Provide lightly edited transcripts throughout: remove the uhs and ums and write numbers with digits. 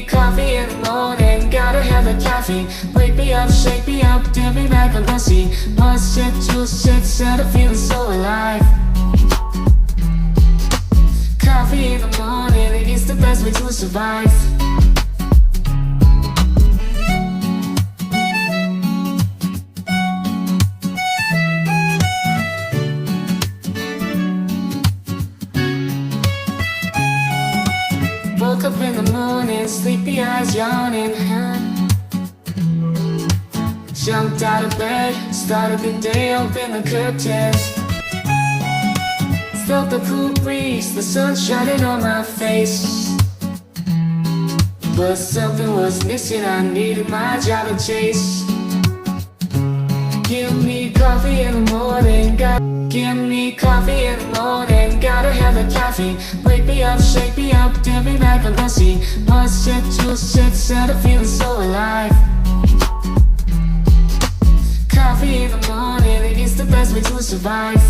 me coffee in the morning, gotta have the caffeine. Wake me up, shake me up, dip me back on pussy. Pause shit, juice shit, set of feeling so alive. Coffee in the morning, it's the best way to survive. Woke up in the morning, sleepy eyes yawning. Jumped out of bed, started the day, opened the curtains. Felt the cool breeze, the sun shining on my face. But something was missing, I needed my job to chase. Give me coffee in the morning, give me coffee in the morning, gotta have the caffeine. Wake me up, shake me up, dip me back on pussy. Pause shit, juice shit, set of feeling so alive. Coffee in the morning, it's the best way to survive.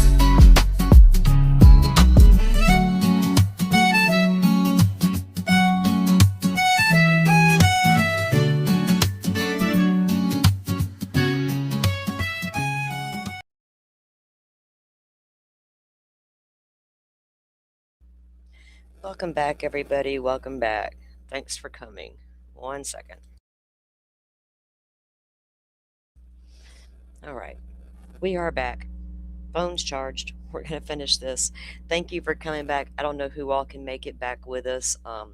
Welcome back, everybody. Welcome back. Thanks for coming. 1 second. All right. We are back. Phone's charged. We're going to finish this. Thank you for coming back. I don't know who all can make it back with us. I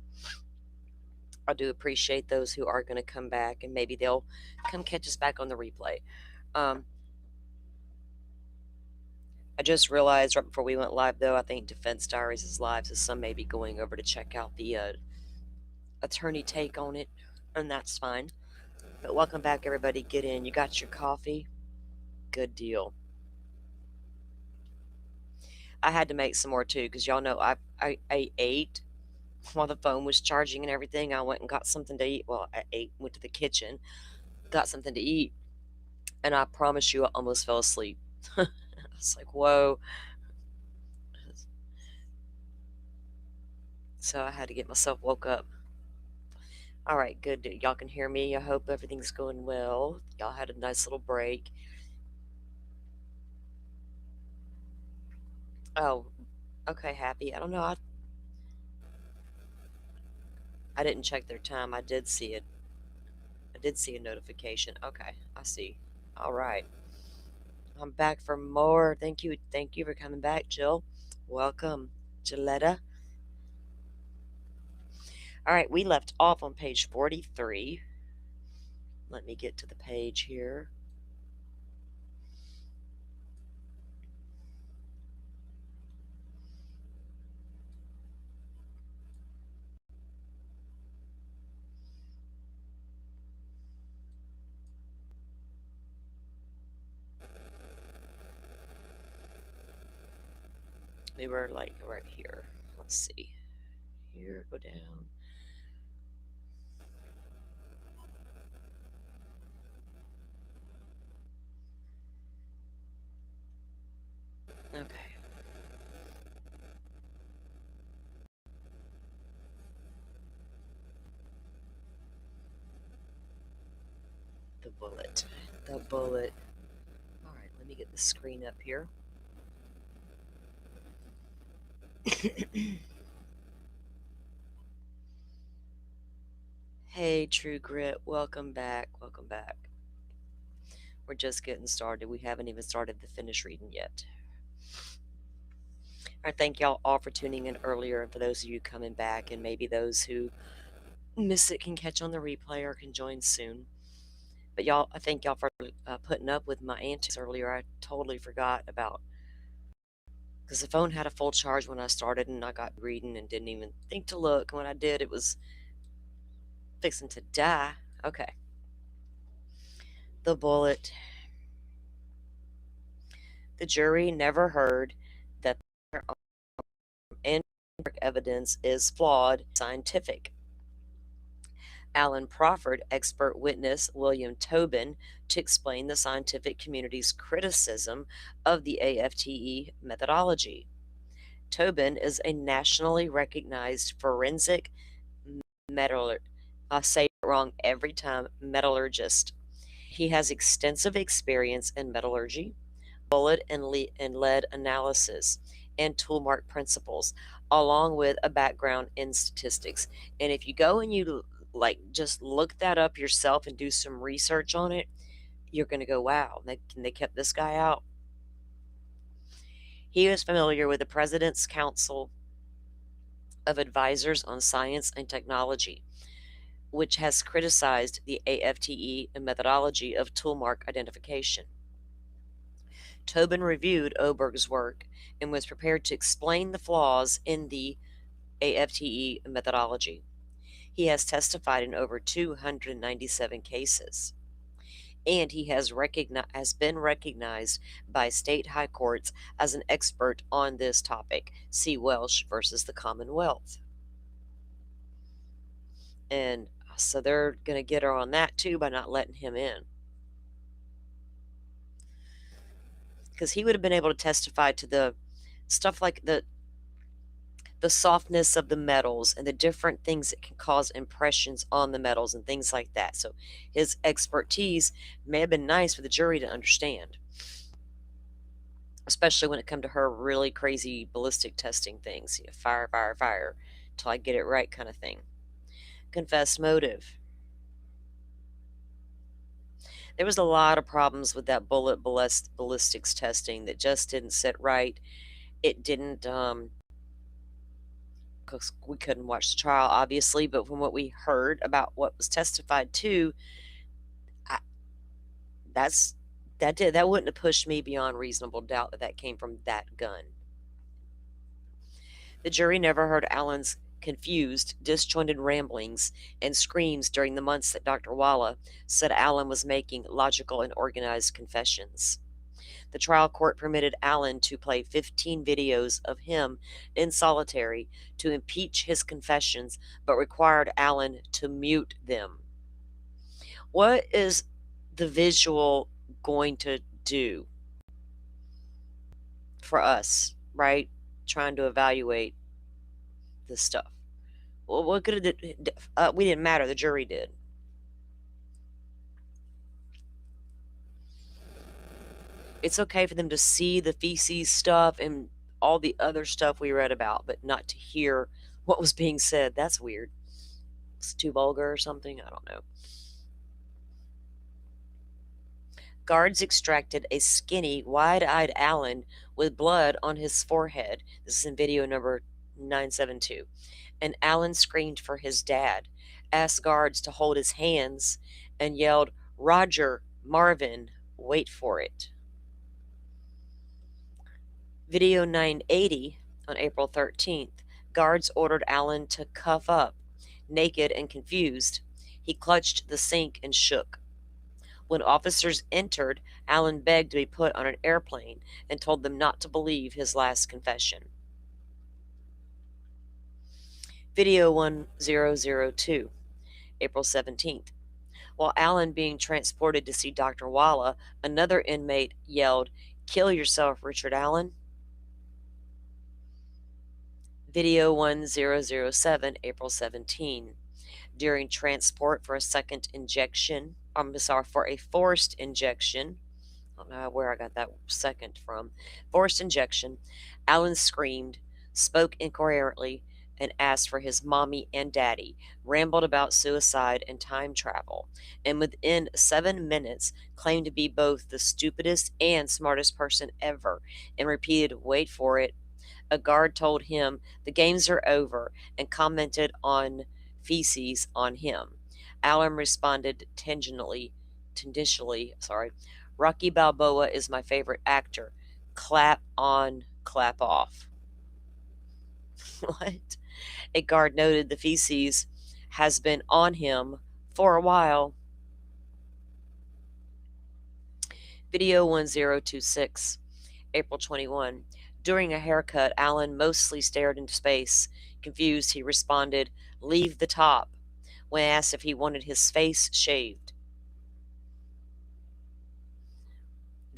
do appreciate those who are going to come back, and maybe they'll come catch us back on the replay. I just realized right before we went live, though, I think Defense Diaries is live, so some may be going over to check out the attorney take on it, and that's fine. But welcome back, everybody. Get in. You got your coffee? Good deal. I had to make some more, too, because y'all know I ate while the phone was charging and everything. I went and got something to eat. Well, I ate, went to the kitchen, got something to eat, and I promise you I almost fell asleep. It's like, whoa. So I had to get myself woke up. All right, good. Y'all can hear me. I hope everything's going well. Y'all had a nice little break. Oh, okay, Happy. I don't know. I didn't check their time. I did see it. I did see a notification. Okay, I see. All right. I'm back for more. Thank you. Thank you for coming back, Jill. Welcome, Gilletta. All right, we left off on page 43. Let me get to the page here. We were like right here. Let's see. Here, go down. Okay. The bullet. The bullet. All right, let me get the screen up here. Hey, True Grit. Welcome back. Welcome back. We're just getting started. We haven't even started the finish reading yet. I thank y'all all for tuning in earlier, and for those of you coming back, and maybe those who miss it can catch on the replay or can join soon. But y'all, I thank y'all for putting up with my antics earlier. I totally forgot about, because the phone had a full charge when I started, and I got reading and didn't even think to look. When I did, it was fixing to die. Okay. The bullet. The jury never heard that their own evidence is flawed scientific. Alan proffered expert witness William Tobin to explain the scientific community's criticism of the AFTE methodology. Tobin is a nationally recognized forensic I say it wrong every time, metallurgist. He has extensive experience in metallurgy, bullet and lead analysis, and toolmark principles, along with a background in statistics. And if you go and you like just look that up yourself and do some research on it, you're going to go, wow, they kept this guy out. He is familiar with the President's Council of Advisors on Science and Technology, which has criticized the AFTE and methodology of toolmark identification. Tobin reviewed Oberg's work and was prepared to explain the flaws in the AFTE methodology. He has testified in over 297 cases, and he has been recognized by state high courts as an expert on this topic. See Welsh versus the Commonwealth. And so they're going to get her on that too by not letting him in. Because he would have been able to testify to the stuff like the softness of the metals and the different things that can cause impressions on the metals and things like that. So his expertise may have been nice for the jury to understand, especially when it come to her really crazy ballistic testing things. Fire, fire, fire, till I get it right kind of thing. Confessed motive. There was a lot of problems with that bullet ballistics testing that just didn't sit right. It didn't, because we couldn't watch the trial, obviously, but from what we heard about what was testified to, that wouldn't have pushed me beyond reasonable doubt that came from that gun. The jury never heard Allen's confused, disjointed ramblings and screams during the months that Dr. Walla said Allen was making logical and organized confessions. The trial court permitted Allen to play 15 videos of him in solitary to impeach his confessions, but required Allen to mute them. What is the visual going to do for us, right? Trying to evaluate this stuff. Well, what could it? We didn't matter. The jury did. It's okay for them to see the feces stuff and all the other stuff we read about, but not to hear what was being said. That's weird. It's too vulgar or something. I don't know. Guards extracted a skinny, wide-eyed Allen with blood on his forehead. This is in video number 972. And Allen screamed for his dad, asked guards to hold his hands, and yelled, "Roger, Marvin, wait for it." Video 980 on April 13th, guards ordered Allen to cuff up. Naked and confused, he clutched the sink and shook. When officers entered, Allen begged to be put on an airplane and told them not to believe his last confession. Video 1002, April 17th. While Allen being transported to see Dr. Walla, another inmate yelled, "Kill yourself, Richard Allen." Video 1007, April 17. During transport for a second injection, for a forced injection, I don't know where I got that second from, forced injection, Allen screamed, spoke incoherently, and asked for his mommy and daddy, rambled about suicide and time travel, and within 7 minutes claimed to be both the stupidest and smartest person ever, and repeated, "Wait for it." A guard told him the games are over and commented on feces on him. Allen responded tangentially, "Rocky Balboa is my favorite actor. Clap on, clap off." What? A guard noted the feces has been on him for a while. Video 1026, April 21. During a haircut, Allen mostly stared into space. Confused, he responded, "Leave the top," when asked if he wanted his face shaved.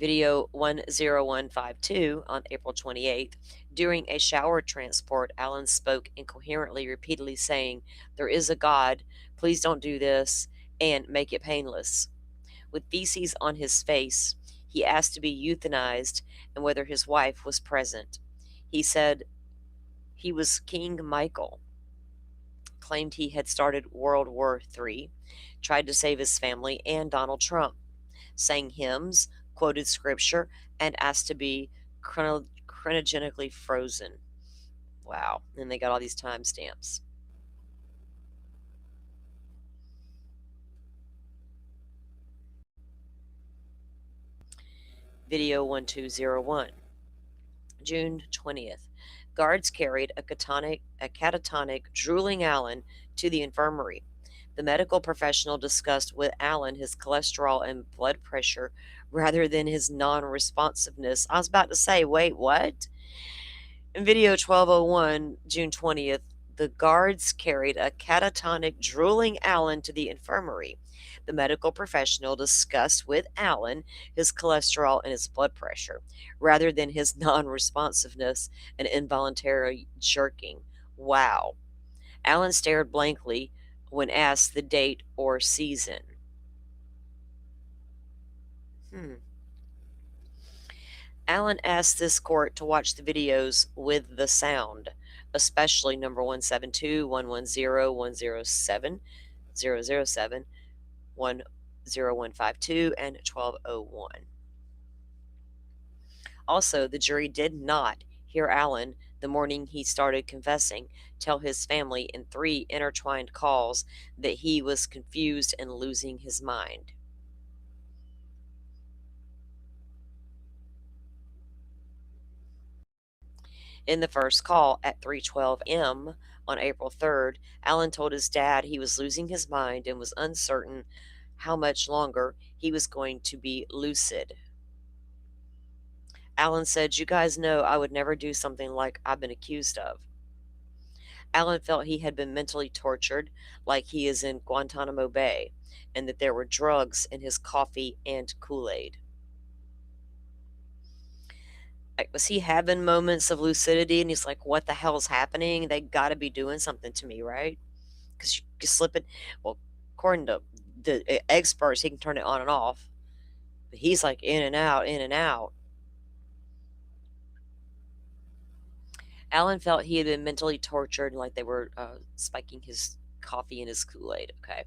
Video 10152 on April 28th. During a shower transport, Allen spoke incoherently, repeatedly saying, "There is a God, please don't do this, and make it painless." With feces on his face, he asked to be euthanized and whether his wife was present. He said he was King Michael, claimed he had started World War III, tried to save his family and Donald Trump, sang hymns, quoted scripture, and asked to be chronogenically frozen. Wow. And they got all these timestamps. Video 1201. June 20th. Guards carried a catatonic, drooling Allen to the infirmary. The medical professional discussed with Allen his cholesterol and blood pressure rather than his non responsiveness. I was about to say, wait, what? In video 1201, June 20th, the guards carried a catatonic, drooling Allen to the infirmary. The medical professional discussed with Allen his cholesterol and his blood pressure, rather than his non responsiveness and involuntary jerking. Wow. Allen stared blankly when asked the date or season. Allen asked this court to watch the videos with the sound, especially number 172, 110, 107, 007, 10152, and 1201. Also, the jury did not hear Allen, the morning he started confessing, tell his family in 3 intertwined calls that he was confused and losing his mind. In the first call at 3:12 m on April 3rd, Allen told his dad he was losing his mind and was uncertain how much longer he was going to be lucid. Allen said, "You guys know I would never do something like I've been accused of." Allen felt he had been mentally tortured, like he is in Guantanamo Bay, and that there were drugs in his coffee and Kool-Aid. Was he having moments of lucidity and he's like, what the hell's happening? They got to be doing something to me, right? Because you slip it. Well, according to the experts, he can turn it on and off. But he's like in and out, in and out. Allen felt he had been mentally tortured, like they were spiking his coffee and his Kool-Aid. Okay.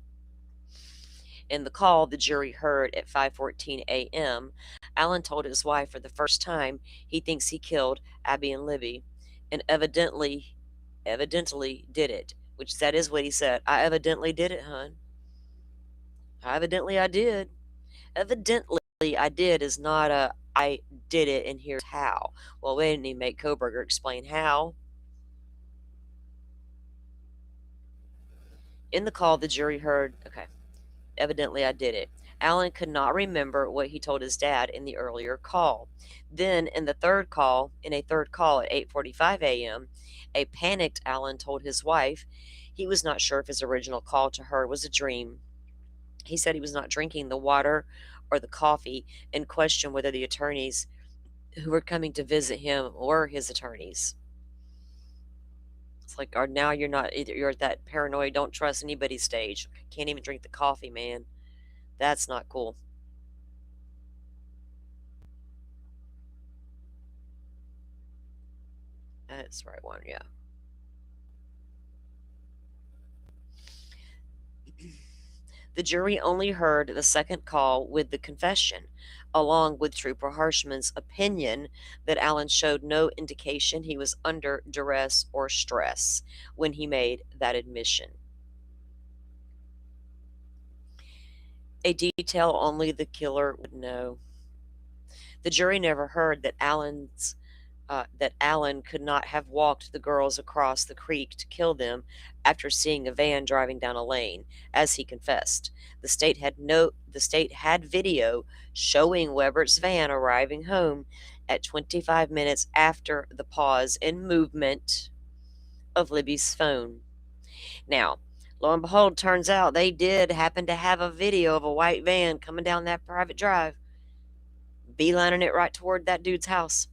In the call the jury heard at 5:14 a.m., Allen told his wife for the first time he thinks he killed Abby and Libby, and evidently did it. Which that is what he said. I evidently did it, hun. Evidently I did. Evidently I did is not a I did it and here's how. Well, why didn't he make Kohberger explain how? In the call the jury heard, okay, evidently I did it. Allen could not remember what he told his dad in the earlier call. Then, in a third call at 8:45 a.m., a panicked Allen told his wife he was not sure if his original call to her was a dream. He said he was not drinking the water or the coffee and questioned whether the attorneys who were coming to visit him were his attorneys. It's like, or now you're at that paranoid, don't trust anybody stage. Can't even drink the coffee, man. That's not cool. That's the right one, yeah. The jury only heard the second call with the confession, along with Trooper Harshman's opinion that Allen showed no indication he was under duress or stress when he made that admission. A detail only the killer would know. The jury never heard that Allen could not have walked the girls across the creek to kill them after seeing a van driving down a lane, as he confessed. The state had video showing Webert's van arriving home at 25 minutes after the pause in movement of Libby's phone. Now, lo and behold, turns out they did happen to have a video of a white van coming down that private drive. beelining it right toward that dude's house.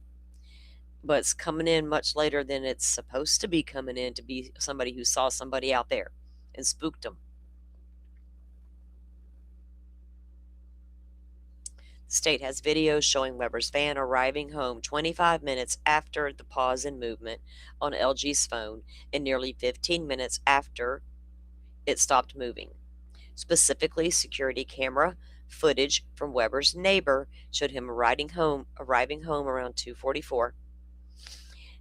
But it's coming in much later than it's supposed to be coming in, to be somebody who saw somebody out there and spooked them. The state has videos showing Weber's van arriving home 25 minutes after the pause in movement on LG's phone and nearly 15 minutes after it stopped moving. Specifically, security camera footage from Weber's neighbor showed him arriving home around 2:44.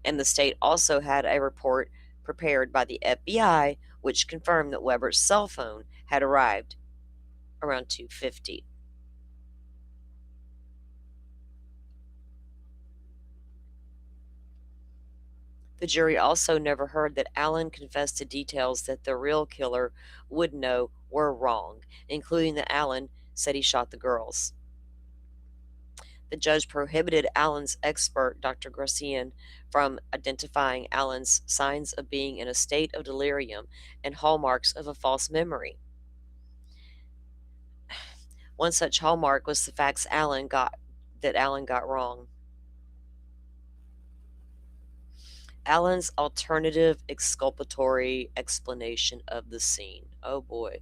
And the state also had a report prepared by the FBI which confirmed that Weber's cell phone had arrived around 2:50. The jury also never heard that Allen confessed to details that the real killer would know were wrong, including that Allen said he shot the girls. The judge prohibited Allen's expert, Dr. Gracian, from identifying Allen's signs of being in a state of delirium and hallmarks of a false memory. One such hallmark was the facts Allen got wrong. Allen's alternative exculpatory explanation of the scene. Oh boy.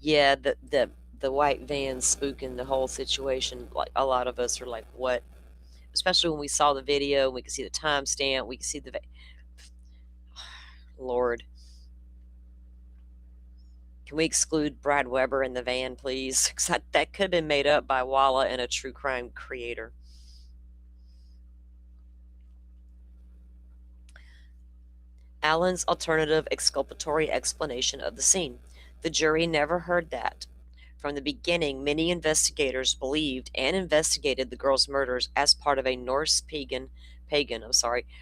Yeah, the white van spooking the whole situation. Like, a lot of us are like, what? Especially when we saw the video, we could see the timestamp, we could see the Lord. Can we exclude Brad Weber in the van, please? Because that could have been made up by Walla and a true crime creator. Allen's alternative exculpatory explanation of the scene. The jury never heard that. From the beginning, many investigators believed and investigated the girls' murders as part of a Norse pagan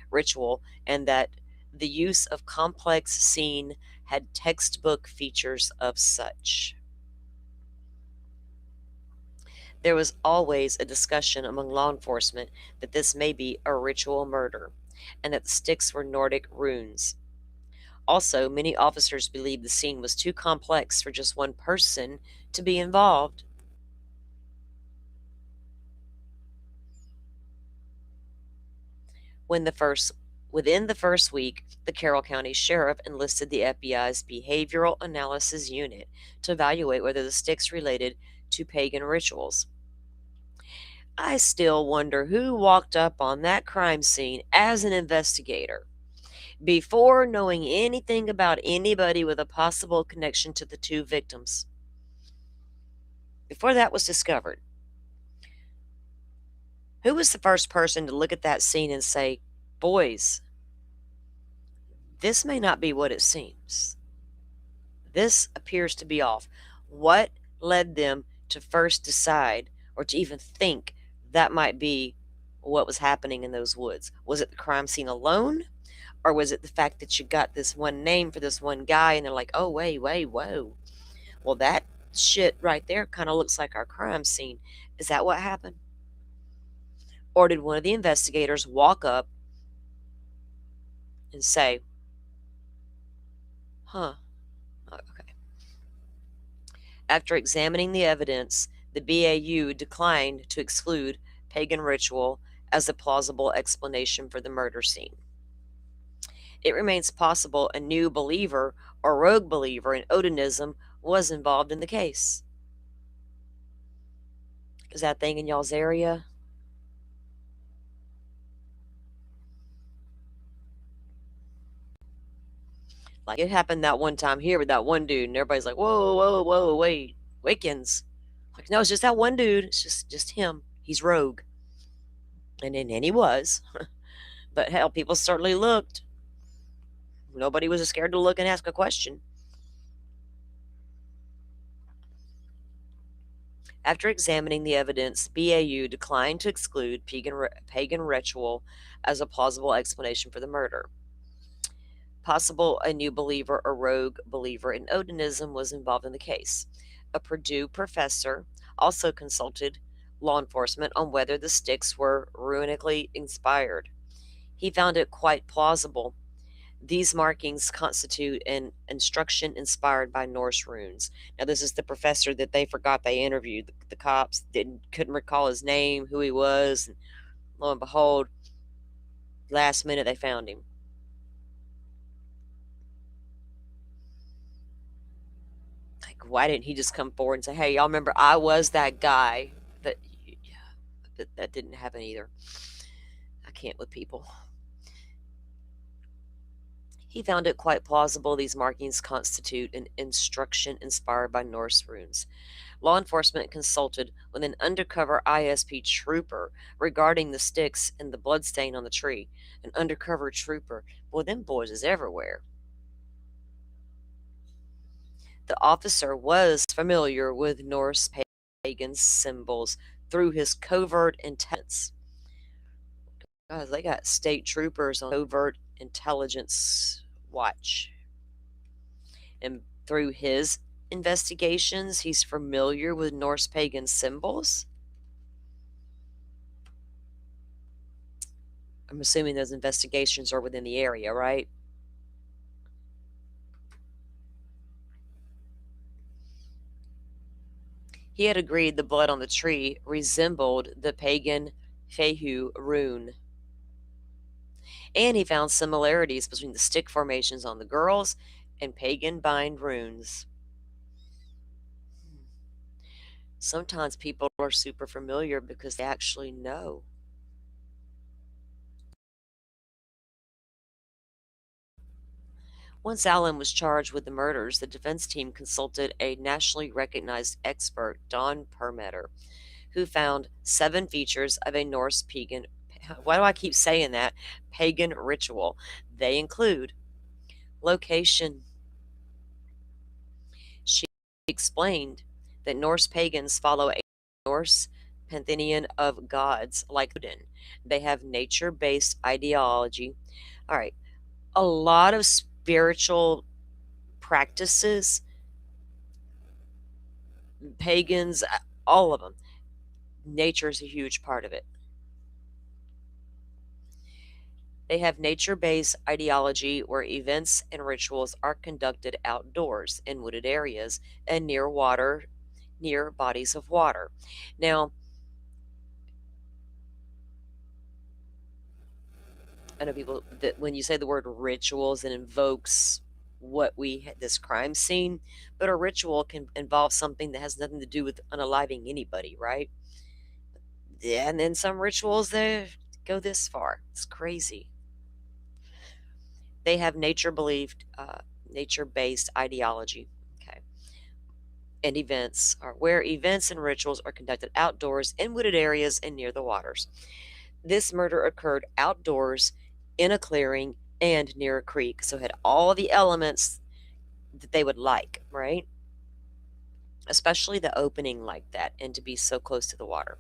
ritual, and that the use of complex scene had textbook features of such. There was always a discussion among law enforcement that this may be a ritual murder, and that the sticks were Nordic runes. Also, many officers believed the scene was too complex for just one person to be involved. Within the first week, the Carroll County Sheriff enlisted the FBI's Behavioral Analysis Unit to evaluate whether the sticks related to pagan rituals. I still wonder who walked up on that crime scene as an investigator before knowing anything about anybody with a possible connection to the two victims. Before that was discovered, who was the first person to look at that scene and say, boys, this may not be what it seems. This appears to be off. What led them to first decide, or to even think, that might be what was happening in those woods? Was it the crime scene alone? Or was it the fact that you got this one name for this one guy and they're like, oh, wait, whoa. Well, that shit right there kind of looks like our crime scene. Is that what happened? Or did one of the investigators walk up and say, okay. After examining the evidence, the BAU declined to exclude pagan ritual as a plausible explanation for the murder scene. It remains possible a new believer or rogue believer in Odinism was involved in the case. Is that thing in y'all's area? Like, it happened that one time here with that one dude, and everybody's like, whoa, wait, Wiccans. Like, no, it's just that one dude. It's just him. He's rogue. And he was. But hell, people certainly looked. Nobody was scared to look and ask a question. After examining the evidence, BAU declined to exclude pagan ritual as a plausible explanation for the murder. Possible a new believer or rogue believer in Odinism was involved in the case. A Purdue professor also consulted law enforcement on whether the sticks were runically inspired. He found it quite plausible These markings constitute an instruction inspired by Norse runes. Now, this is the professor that they forgot they interviewed. The cops couldn't recall his name, who he was, and lo and behold, last minute they found him. Like, why didn't he just come forward and say, "Hey, y'all remember I was that guy"? But yeah, that didn't happen either. I can't with people. He found it quite plausible these markings constitute an instruction inspired by Norse runes. Law enforcement consulted with an undercover ISP trooper regarding the sticks and the bloodstain on the tree. An undercover trooper. Boy, them boys is everywhere. The officer was familiar with Norse pagan symbols through his covert intelligence. Guys, they got state troopers on covert intelligence watch. And through his investigations, he's familiar with Norse pagan symbols. I'm assuming those investigations are within the area, right? He had agreed the blood on the tree resembled the pagan Fehu rune. And he found similarities between the stick formations on the girls and pagan bind runes. Sometimes people are super familiar because they actually know. Once Allen was charged with the murders, the defense team consulted a nationally recognized expert, Don Permeter, who found 7 features of a Norse pagan. Why do I keep saying that? Pagan ritual. They include location. She explained that Norse pagans follow a Norse pantheon of gods like Odin. They have nature based ideology. All right. A lot of spiritual practices, pagans, all of them. Nature is a huge part of it. They have nature based ideology where events and rituals are conducted outdoors in wooded areas and near water, near bodies of water. Now, I know people that when you say the word rituals, it invokes this crime scene, but a ritual can involve something that has nothing to do with unaliving anybody, right? Yeah, and then some rituals they go this far. It's crazy. They have nature-based ideology. Okay, and events are where events and rituals are conducted outdoors in wooded areas and near the waters. This murder occurred outdoors in a clearing and near a creek, so it had all the elements that they would like, right? Especially the opening like that and to be so close to the water.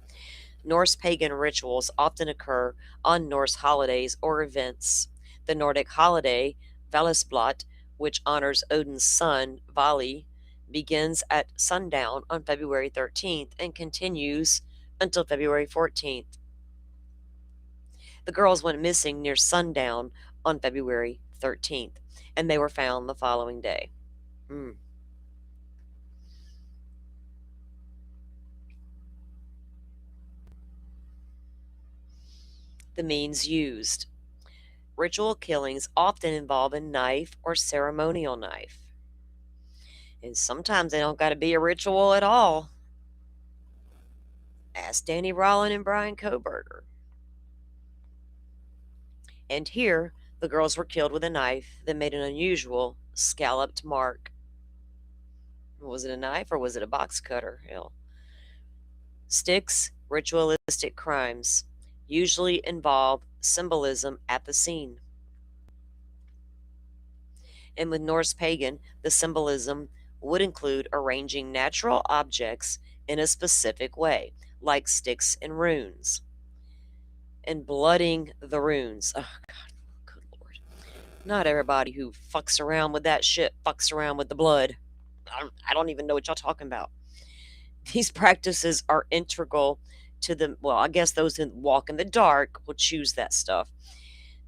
Norse pagan rituals often occur on Norse holidays or events. The Nordic holiday, Valisblot, which honors Odin's son, Vali, begins at sundown on February 13th and continues until February 14th. The girls went missing near sundown on February 13th, and they were found the following day. The means used. Ritual killings often involve a knife or ceremonial knife. And sometimes they don't got to be a ritual at all. Ask Danny Rollin and Brian Koberger. And here, the girls were killed with a knife that made an unusual scalloped mark. Was it a knife or was it a box cutter? Hell. Sticks, ritualistic crimes, usually involve symbolism at the scene. And with Norse pagan, the symbolism would include arranging natural objects in a specific way, like sticks and runes, and blooding the runes. Oh, God, good Lord. Not everybody who fucks around with that shit fucks around with the blood. I don't even know what y'all talking about. These practices are integral to the, well, I guess those who walk in the dark will choose that stuff.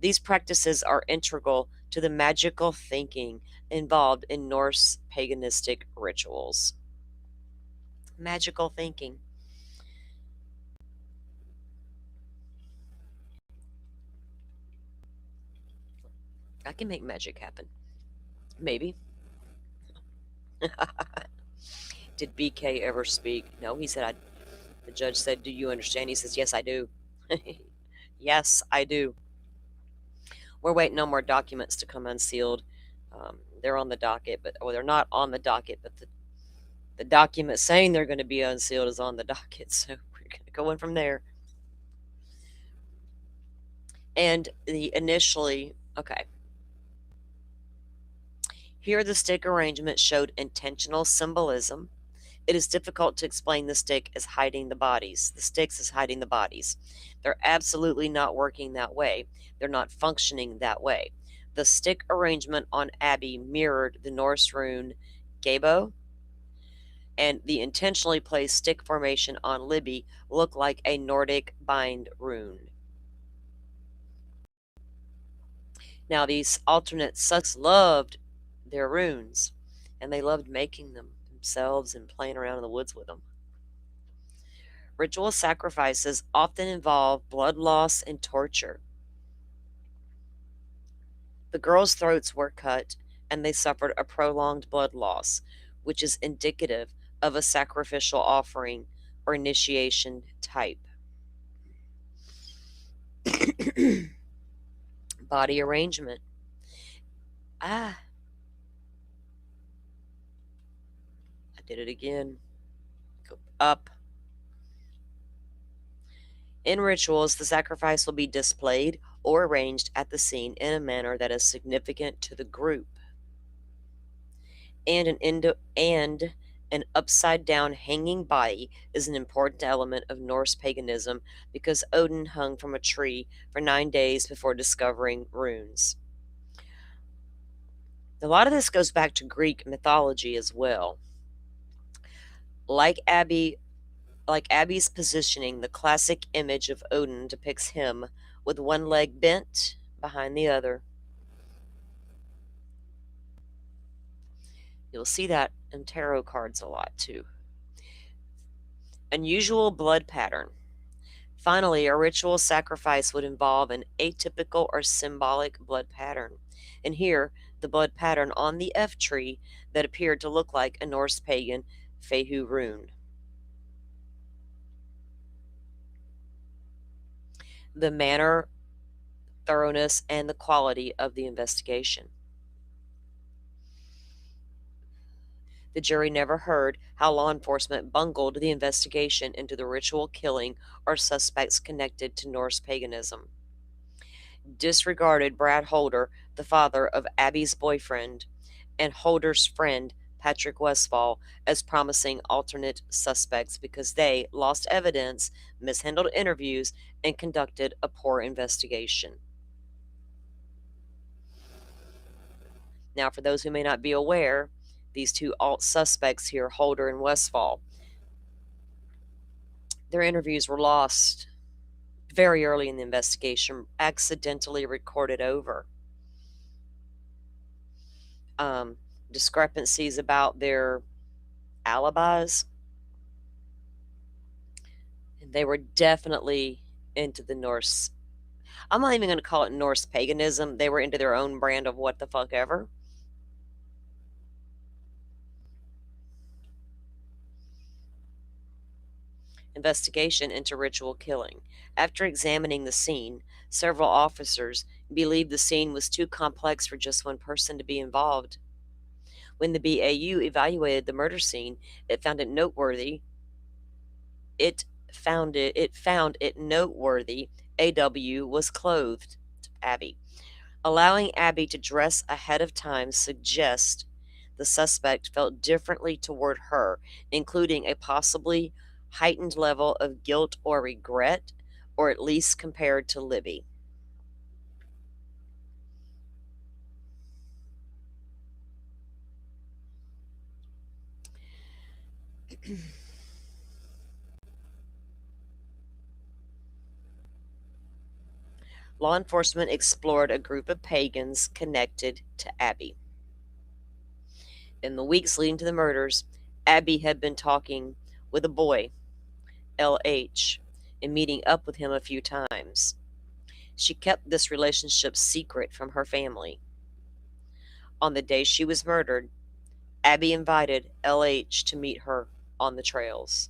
These practices are integral to the magical thinking involved in Norse paganistic rituals. Magical thinking. I can make magic happen. Maybe. Did BK ever speak? No, he said, the judge said, "Do you understand?" He says, "Yes, I do." Yes, I do. We're waiting on more documents to come unsealed. They're on the docket, they're not on the docket, but the document saying they're going to be unsealed is on the docket. So we're going to go in from there. And okay. Here, the stick arrangement showed intentional symbolism. It is difficult to explain the stick as hiding the bodies. The sticks as hiding the bodies. They're absolutely not working that way. They're not functioning that way. The stick arrangement on Abby mirrored the Norse rune Gabo, and the intentionally placed stick formation on Libby looked like a Nordic bind rune. Now, these alternate sucks loved their runes, and they loved making them themselves and playing around in the woods with them. Ritual sacrifices often involve blood loss and torture. The girls' throats were cut, and they suffered a prolonged blood loss, which is indicative of a sacrificial offering or initiation type. Body arrangement. I did it again. Go up. In rituals, the sacrifice will be displayed or arranged at the scene in a manner that is significant to the group. And an upside-down hanging body is an important element of Norse paganism because Odin hung from a tree for 9 days before discovering runes. A lot of this goes back to Greek mythology as well. Like Abby's positioning, the classic image of Odin depicts him with one leg bent behind the other. You'll see that in tarot cards a lot too. Unusual blood pattern. Finally, a ritual sacrifice would involve an atypical or symbolic blood pattern. And here, the blood pattern on the F tree that appeared to look like a Norse pagan Fehu rune. The manner, thoroughness, and the quality of the investigation. The jury never heard how law enforcement bungled the investigation into the ritual killing or suspects connected to Norse paganism. Disregarded Brad Holder, the father of Abby's boyfriend, and Holder's friend, Patrick Westfall, as promising alternate suspects because they lost evidence, mishandled interviews, and conducted a poor investigation. Now, for those who may not be aware, these two alt suspects here, Holder and Westfall, their interviews were lost very early in the investigation, accidentally recorded over. Discrepancies about their alibis. And they were definitely into the Norse. I'm not even going to call it Norse paganism. They were into their own brand of what the fuck ever. Investigation into ritual killing. After examining the scene, several officers believed the scene was too complex for just one person to be involved. When the BAU evaluated the murder scene, it found it noteworthy. It found it noteworthy AW was clothed, Abby. Allowing Abby to dress ahead of time suggests the suspect felt differently toward her, including a possibly heightened level of guilt or regret, or at least compared to Libby. law enforcement explored a group of pagans connected to Abby. In the weeks leading to the murders, Abby had been talking with a boy, LH, and meeting up with him a few times. She kept this relationship secret from her family. On the day she was murdered, Abby invited LH to meet her on the trails.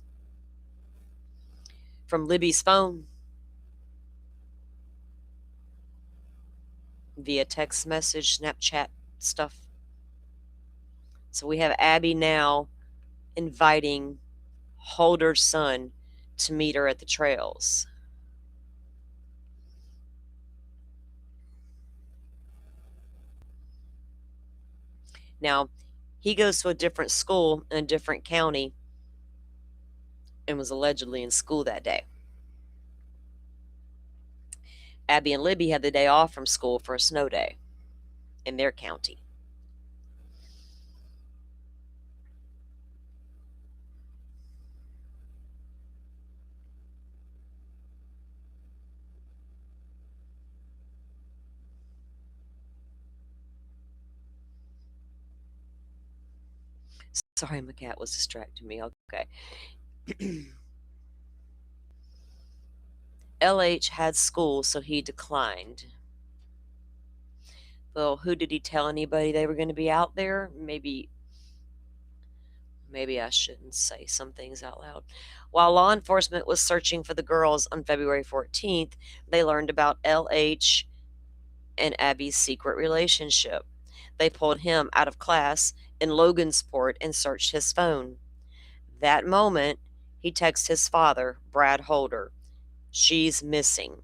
From Libby's phone, via text message, Snapchat stuff. So we have Abby now inviting Holder's son to meet her at the trails. Now, he goes to a different school in a different county and was allegedly in school that day. Abby and Libby had the day off from school for a snow day in their county. Sorry, my cat was distracting me. Okay. LH had school, so he declined. Well, who did he tell anybody they were going to be out there? Maybe I shouldn't say some things out loud. While law enforcement was searching for the girls on February 14th, they learned about LH and Abby's secret relationship. They pulled him out of class in Logansport and searched his phone. That moment, he texted his father, Brad Holder, "She's missing."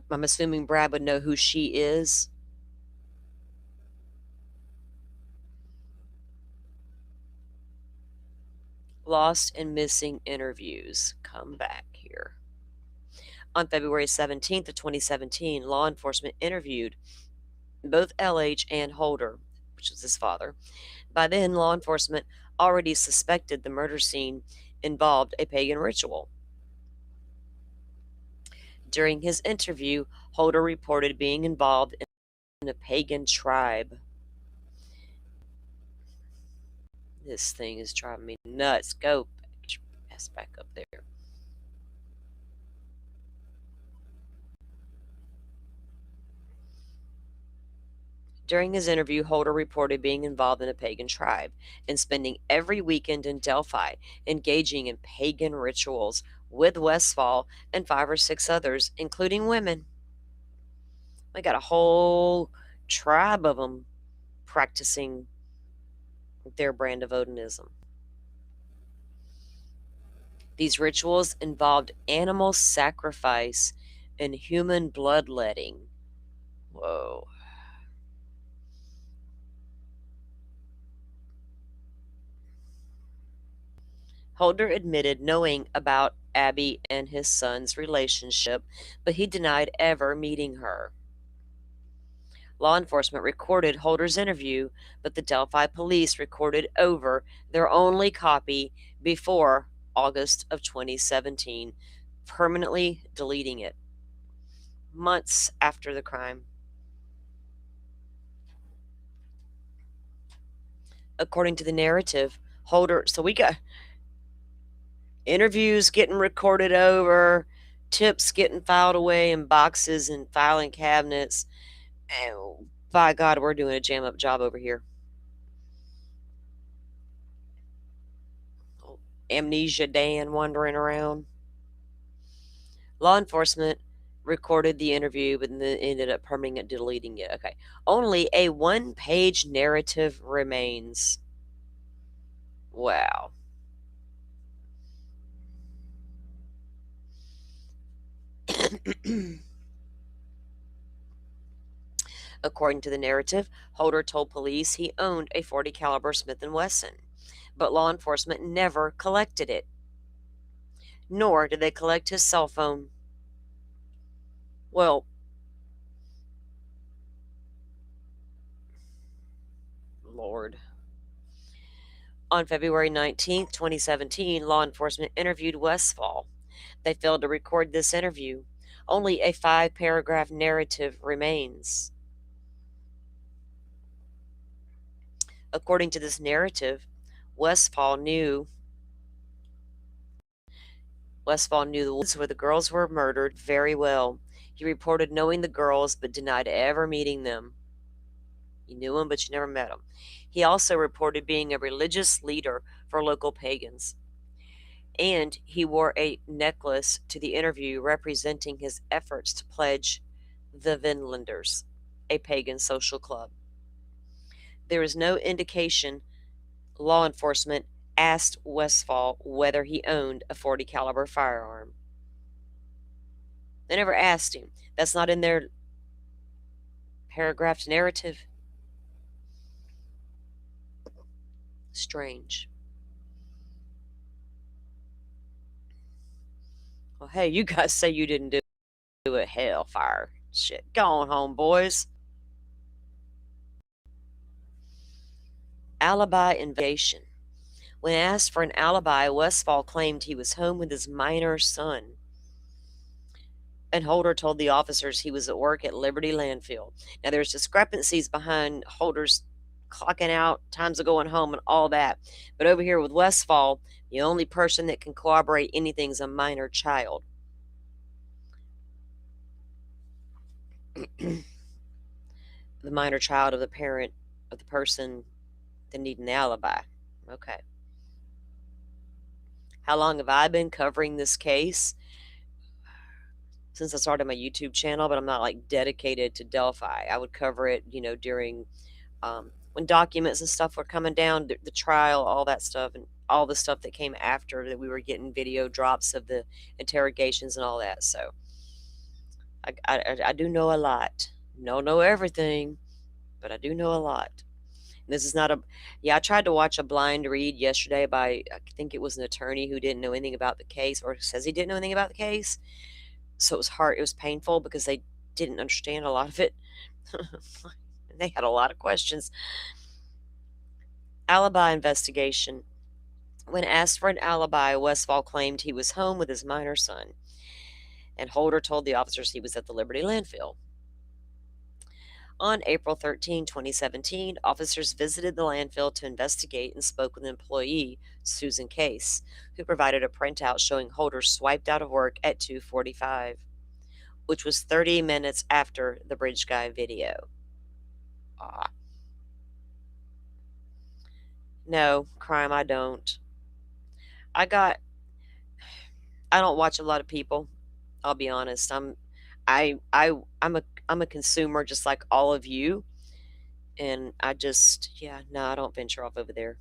I'm assuming Brad would know who she is. Lost and missing interviews. Come back here. On February 17th of 2017, law enforcement interviewed both LH and Holder, which was his father. By then, law enforcement already suspected the murder scene involved a pagan ritual. During his interview, Holder reported being involved in a pagan tribe. This thing is driving me nuts. Go, get your ass back up there. During his interview, Holder reported being involved in a pagan tribe and spending every weekend in Delphi engaging in pagan rituals with Westfall and 5 or 6 others, including women. We got a whole tribe of them practicing their brand of Odinism. These rituals involved animal sacrifice and human bloodletting. Whoa. Holder admitted knowing about Abby and his son's relationship, but he denied ever meeting her. Law enforcement recorded Holder's interview, but the Delphi police recorded over their only copy before August of 2017, permanently deleting it months after the crime. According to the narrative, Holder, so we got interviews getting recorded over, tips getting filed away in boxes and filing cabinets. And by God, we're doing a jam up job over here. Amnesia Dan wandering around. Law enforcement recorded the interview, but then ended up permanently deleting it. Okay. Only a 1-page narrative remains. Wow. According to the narrative, Holder told police he owned a .40 caliber Smith & Wesson, but law enforcement never collected it. Nor did they collect his cell phone. Well, Lord. On February 19, 2017, law enforcement interviewed Westfall. They failed to record this interview. Only a 5-paragraph narrative remains. According to this narrative, Westfall knew the woods where the girls were murdered very well. He reported knowing the girls but denied ever meeting them. You knew them, but you never met them. He also reported being a religious leader for local pagans. And he wore a necklace to the interview representing his efforts to pledge the Vinlanders, a pagan social club. There is no indication law enforcement asked Westfall whether he owned a .40 caliber firearm. They never asked him. That's not in their paragraphed narrative. Strange. Well, hey, you guys say you didn't do it. Hellfire. Shit. Go on home, boys. Alibi investigation. When asked for an alibi, Westfall claimed he was home with his minor son. And Holder told the officers he was at work at Liberty Landfill. Now, there's discrepancies behind Holder's clocking out, times of going home, and all that. But over here with Westfall, the only person that can corroborate anything is a minor child. The minor child of the parent of the person that need an alibi. Okay. How long have I been covering this case? Since I started my YouTube channel, but I'm not like dedicated to Delphi. I would cover it, during when documents and stuff were coming down, the trial, all that stuff, and all the stuff that came after that. We were getting video drops of the interrogations and all that. So I do know a lot. Don't know everything, but I do know a lot. And this is not I tried to watch a blind read yesterday by, I think it was an attorney who didn't know anything about the case, or says he didn't know anything about the case. So it was hard. It was painful because they didn't understand a lot of it. They had a lot of questions. Alibi investigation. When asked for an alibi, Westfall claimed he was home with his minor son. And Holder told the officers he was at the Liberty Landfill. On April 13, 2017, officers visited the landfill to investigate and spoke with an employee, Susan Case, who provided a printout showing Holder swiped out of work at 2:45, which was 30 minutes after the Bridge Guy video. No, crime, I don't. I don't watch a lot of people. I'll be honest. I'm a consumer just like all of you. And I don't venture off over there.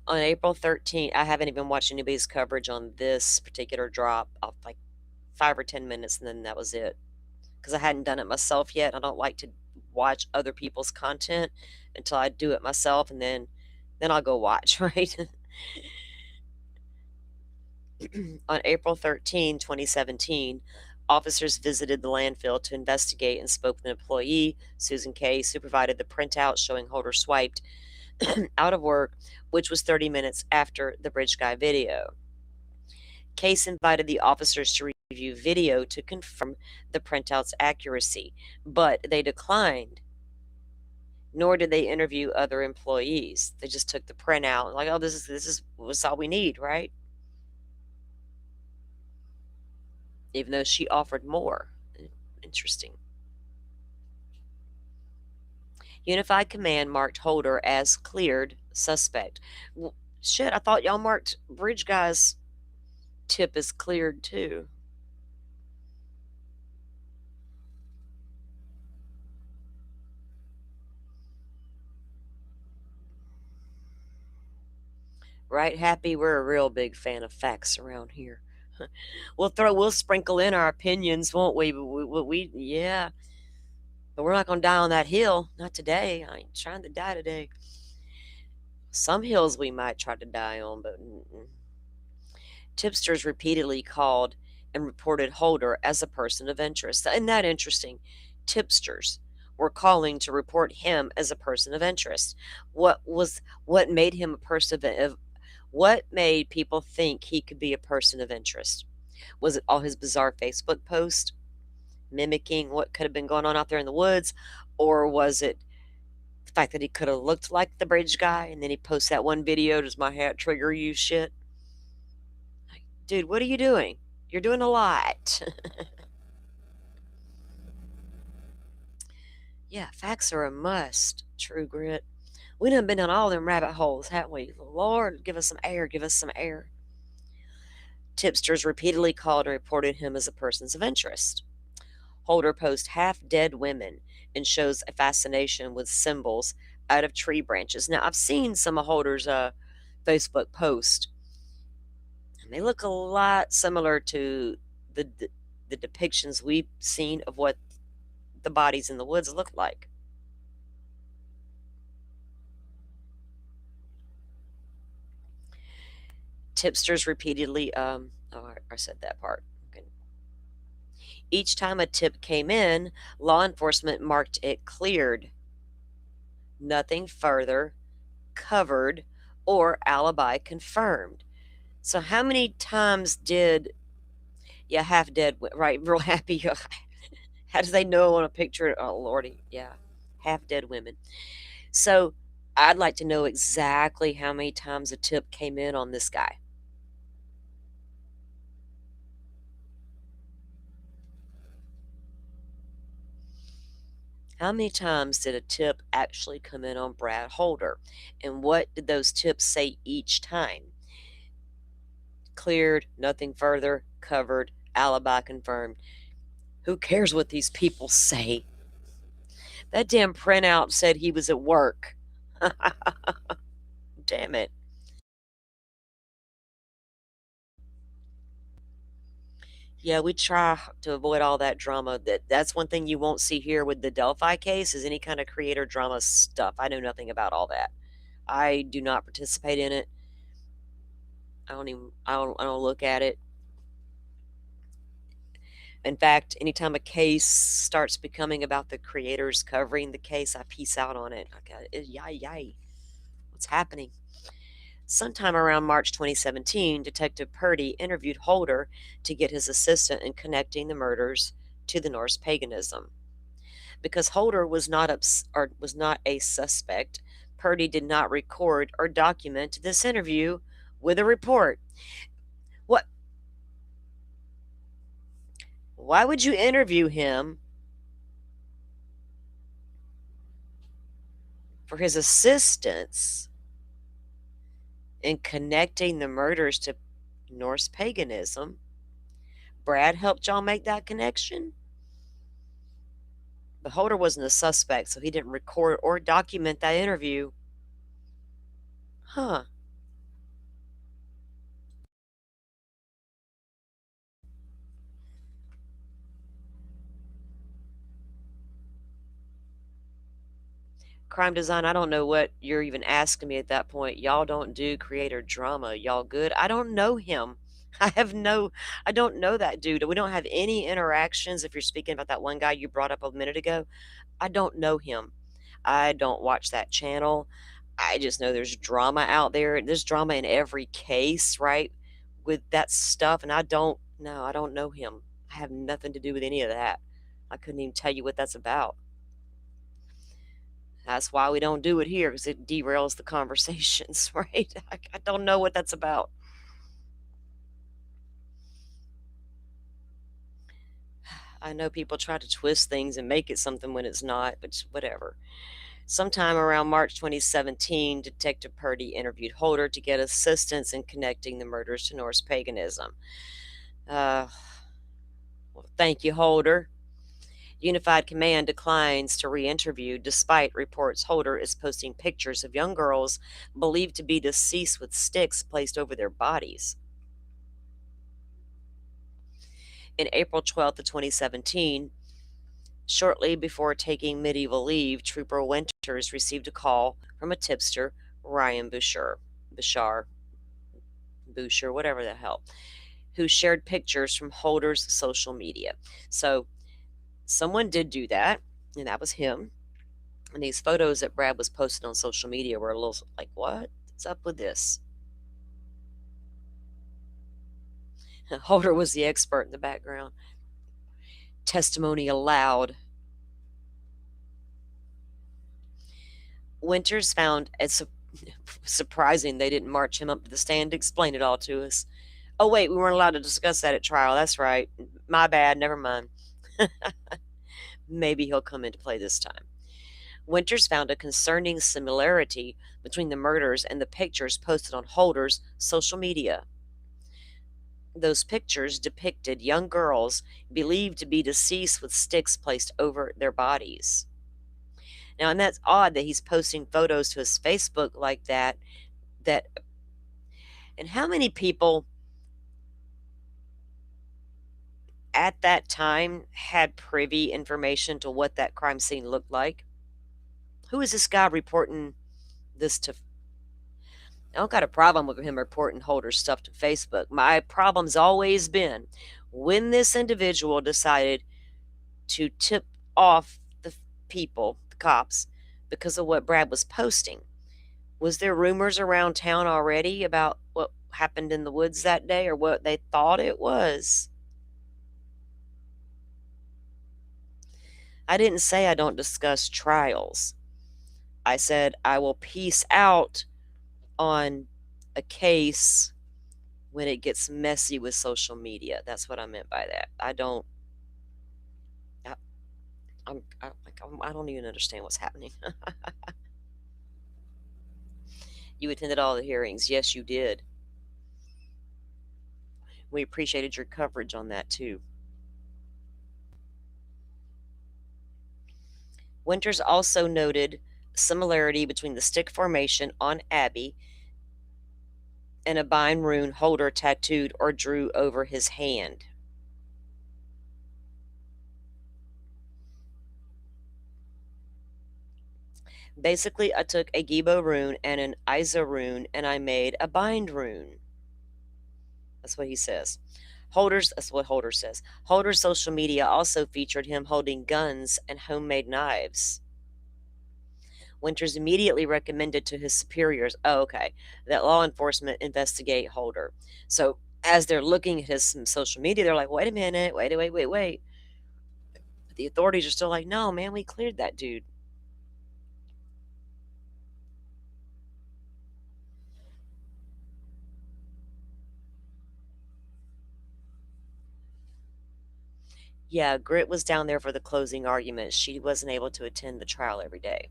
On April 13th, I haven't even watched anybody's coverage on this particular drop. Of like 5 or 10 minutes, and then that was it. Because I hadn't done it myself yet. I don't like to watch other people's content until I do it myself, and then I'll go watch, right? On April 13, 2017, officers visited the landfill to investigate and spoke with an employee, Susan Case, who provided the printout showing Holder swiped out of work, which was 30 minutes after the Bridge Guy video. Case invited the officers to review video to confirm the printout's accuracy, but they declined. Nor did they interview other employees. They just took the printout, like, oh, this is all we need, right? Even though she offered more. Interesting. Unified Command marked Holder as cleared suspect. Well, shit, I thought y'all marked Bridge Guy's tip as cleared too. Right, Happy? We're a real big fan of facts around here. We'll sprinkle in our opinions, won't we? But yeah. But we're not going to die on that hill. Not today. I ain't trying to die today. Some hills we might try to die on, but tipsters repeatedly called and reported Holder as a person of interest. Isn't that interesting? Tipsters were calling to report him as a person of interest. What made him a person of What made people think he could be a person of interest? Was it all his bizarre Facebook posts mimicking what could have been going on out there in the woods? Or was it the fact that he could have looked like the bridge guy and then he posts that one video, does my hat trigger you shit? Like, dude, what are you doing? You're doing a lot. Yeah, facts are a must. True Grit. We done been down all them rabbit holes, haven't we? Lord, give us some air, give us some air. Tipsters repeatedly called and reported him as a person of interest. Holder posts half-dead women and shows a fascination with symbols out of tree branches. Now, I've seen some of Holder's Facebook posts, and they look a lot similar to the depictions we've seen of what the bodies in the woods look like. Tipsters repeatedly, I said that part. Okay. Each time a tip came in, law enforcement marked it cleared. Nothing further, covered, or alibi confirmed. So how many times did, yeah, half dead, right, real happy. How do they know on a picture? Oh, Lordy, yeah, half dead women. So I'd like to know exactly how many times a tip came in on this guy. How many times did a tip actually come in on Brad Holder? And what did those tips say each time? Cleared, nothing further, covered, alibi confirmed. Who cares what these people say? That damn printout said he was at work. Damn it. Yeah, we try to avoid all that drama. That's one thing you won't see here with the Delphi case is any kind of creator drama stuff. I know nothing about all that. I do not participate in it. I don't look at it. In fact, anytime a case starts becoming about the creators covering the case, I peace out on it. Okay, yay. What's happening? Sometime around March 2017, Detective Purdy interviewed Holder to get his assistance in connecting the murders to the Norse paganism. Because Holder was not a suspect, Purdy did not record or document this interview with a report. What? Why would you interview him for his assistance in connecting the murders to Norse paganism? Brad helped y'all make that connection? But Holder wasn't a suspect, so he didn't record or document that interview. Huh. Crime Design, I don't know what you're even asking me at that point. Y'all don't do creator drama. Y'all good? I don't know him. I don't know that dude. We don't have any interactions. If you're speaking about that one guy you brought up a minute ago, I don't know him. I don't watch that channel. I just know there's drama out there. There's drama in every case, right? With that stuff. And I don't know him. I have nothing to do with any of that. I couldn't even tell you what that's about. That's why we don't do it here because it derails the conversations, right? I don't know what that's about. I know people try to twist things and make it something when it's not, but whatever. Sometime around March 2017, Detective Purdy interviewed Holder to get assistance in connecting the murders to Norse paganism. Well, thank you, Holder. Unified Command declines to re-interview despite reports Holder is posting pictures of young girls believed to be deceased with sticks placed over their bodies. In April 12th of 2017, shortly before taking medieval leave, Trooper Winters received a call from a tipster, Ryan Boucher, whatever the hell, who shared pictures from Holder's social media. So someone did do that, and that was him. And these photos that Brad was posting on social media were a little like, what's up with this? Holder was the expert in the background. Testimony allowed. Winters found it surprising they didn't march him up to the stand to explain it all to us. Oh, wait, we weren't allowed to discuss that at trial. That's right. My bad. Never mind. Maybe he'll come into play this time. Winters found a concerning similarity between the murders and the pictures posted on Holder's social media. Those pictures depicted young girls believed to be deceased with sticks placed over their bodies. Now, and that's odd that he's posting photos to his Facebook like that. And how many people at that time had privy information to what that crime scene looked like? Who is this guy reporting this to? I don't got a problem with him reporting Holder's stuff to Facebook. My problem's always been when this individual decided to tip off the people, the cops, because of what Brad was posting. Was there rumors around town already about what happened in the woods that day or what they thought it was? I didn't say I don't discuss trials. I said I will piece out on a case when it gets messy with social media. That's what I meant by that. I don't. I don't even understand what's happening. You attended all the hearings. Yes, you did. We appreciated your coverage on that too. Winters also noted similarity between the stick formation on Abby and a bind rune Holder tattooed or drew over his hand. Basically, I took a Gibo rune and an Isa rune and I made a bind rune. That's what he says. That's what Holder says. Holder's social media also featured him holding guns and homemade knives. Winters immediately recommended to his superiors, that law enforcement investigate Holder. So as they're looking at his social media, they're like, wait a minute, wait. But the authorities are still like, no, man, we cleared that dude. Yeah, Grit was down there for the closing arguments. She wasn't able to attend the trial every day.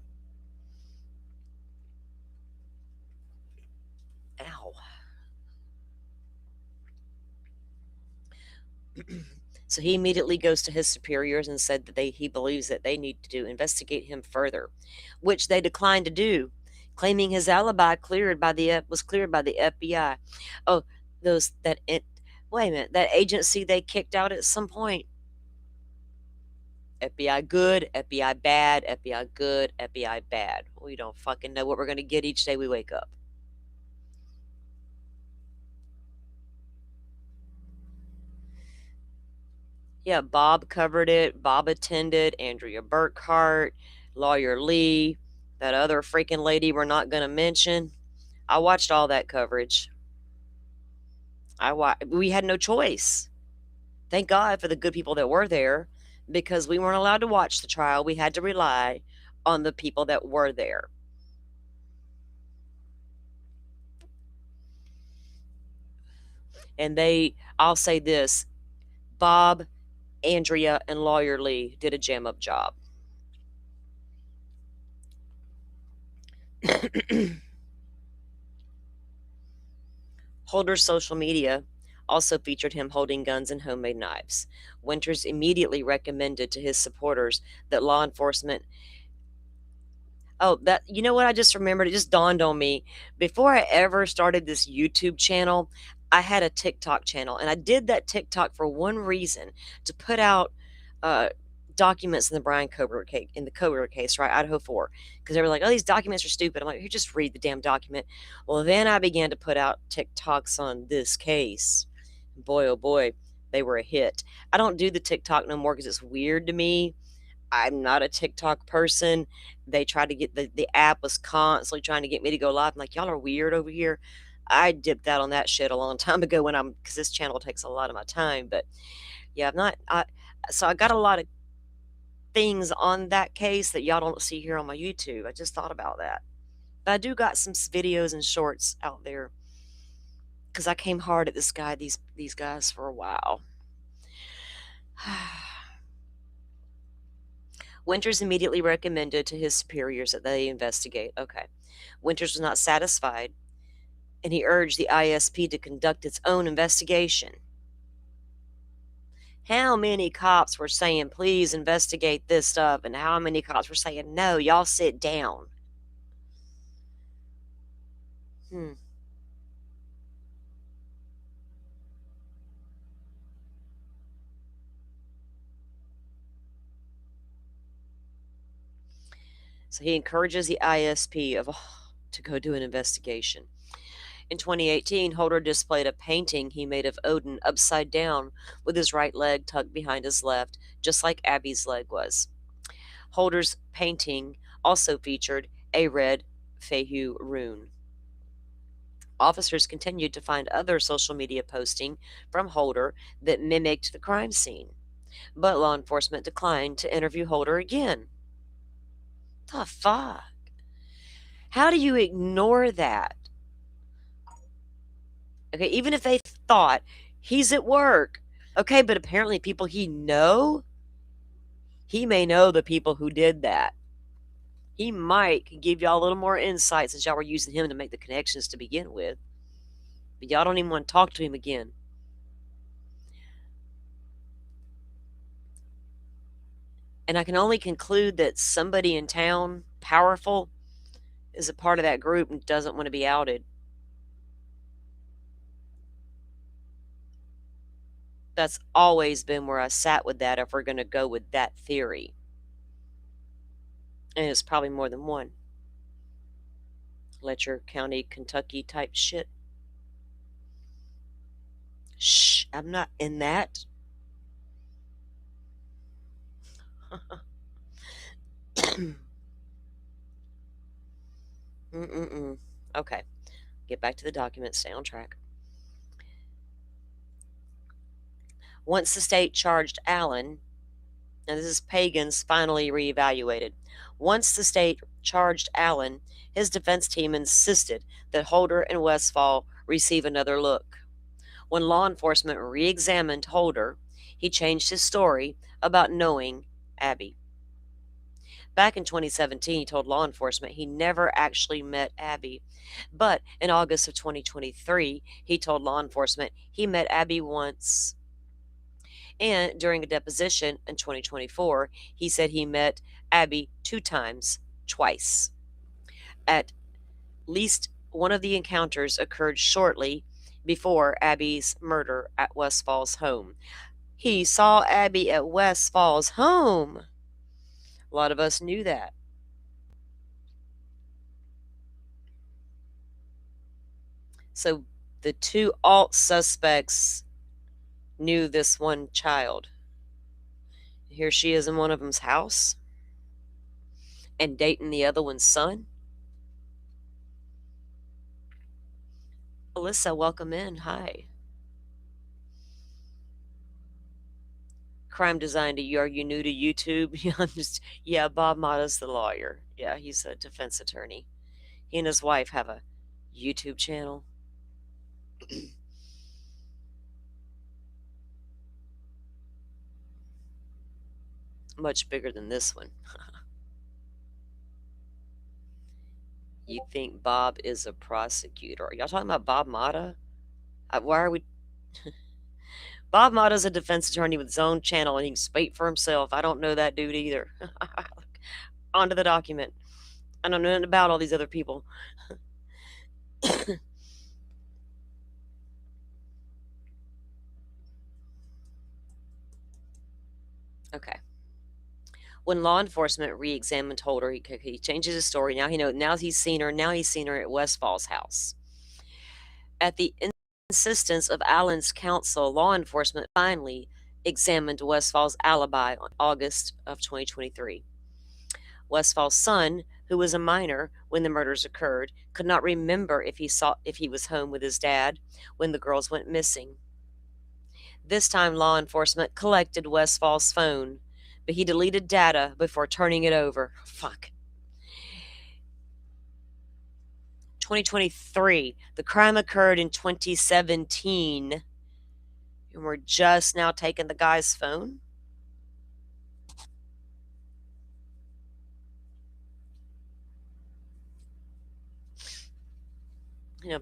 Ow. So he immediately goes to his superiors and said that he believes that they need to investigate him further, which they declined to do, claiming his alibi was cleared by the FBI. Oh, wait a minute, that agency they kicked out at some point. FBI good, FBI bad, FBI good, FBI bad. We don't fucking know what we're going to get each day we wake up. Yeah, Bob covered it. Bob attended. Andrea Burkhart, Lawyer Lee, that other freaking lady we're not going to mention. I watched all that coverage. We had no choice. Thank God for the good people that were there, because we weren't allowed to watch the trial. We had to rely on the people that were there. And I'll say this, Bob, Andrea, and Lawyer Lee did a jam up job. Holder's social media also featured him holding guns and homemade knives. Winters immediately recommended to his supporters that law enforcement. You know what? I just remembered. It just dawned on me. Before I ever started this YouTube channel, I had a TikTok channel, and I did that TikTok for one reason: to put out documents in the Brian Kohler case, right? Idaho 4. Because they were like, oh, these documents are stupid. I'm like, here, just read the damn document. Well, then I began to put out TikToks on this case. Boy, oh boy, they were a hit. I don't do the TikTok no more because it's weird to me. I'm not a TikTok person. They tried to get the app was constantly trying to get me to go live. I'm like, y'all are weird over here. I dipped out on that shit a long time ago because this channel takes a lot of my time. But yeah, so I got a lot of things on that case that y'all don't see here on my YouTube. I just thought about that. But I do got some videos and shorts out there because I came hard at these guys for a while. Winters immediately recommended to his superiors that they investigate. Okay. Winters was not satisfied, and he urged the ISP to conduct its own investigation. How many cops were saying, please investigate this stuff, and how many cops were saying, no, y'all sit down? So he encourages the ISP to go do an investigation. In 2018, Holder displayed a painting he made of Odin upside down with his right leg tucked behind his left, just like Abby's leg was. Holder's painting also featured a red Fehu rune. Officers continued to find other social media posting from Holder that mimicked the crime scene, but law enforcement declined to interview Holder again. The fuck? How do you ignore that? Okay, even if they thought he's at work, okay, but apparently people he may know the people who did that. He might give y'all a little more insight since y'all were using him to make the connections to begin with. But y'all don't even want to talk to him again. And I can only conclude that somebody in town, powerful, is a part of that group and doesn't want to be outed. That's always been where I sat with that if we're going to go with that theory. And it's probably more than one. Letcher County, Kentucky type shit. Shh, I'm not in that. Okay, get back to the document, stay on track. Once the state charged Allen, and this is Pagans finally reevaluated. Once the state charged Allen, his defense team insisted that Holder and Westfall receive another look. When law enforcement re-examined Holder, he changed his story about knowing Abby. Back in 2017, he told law enforcement he never actually met Abby. But in August of 2023, he told law enforcement he met Abby once. And during a deposition in 2024, he said he met Abby 2 times, twice. At least one of the encounters occurred shortly before Abby's murder at Westfall's home. He saw Abby at Westfall's home. A lot of us knew that. So the 2 alt suspects knew this one child. Here she is in one of them's house and dating the other one's son. Alyssa, welcome in. Hi. Crime Design, are you new to YouTube? Yeah, Bob Mata's the lawyer. Yeah, he's a defense attorney. He and his wife have a YouTube channel. Much bigger than this one. You think Bob is a prosecutor? Are y'all talking about Bob Mata? Why are we... Bob Mata's a defense attorney with his own channel, and he can speak for himself. I don't know that dude either. Onto the document. I don't know nothing about all these other people. Okay. When law enforcement re-examined Holder, he changes his story. Now he's seen her at Westfall's house. At the insistence of Allen's counsel, law enforcement finally examined Westfall's alibi on August of 2023. Westfall's son, who was a minor when the murders occurred, could not remember if he was home with his dad when the girls went missing. This time, law enforcement collected Westfall's phone, but he deleted data before turning it over. Fuck. 2023. The crime occurred in 2017, and we're just now taking the guy's phone?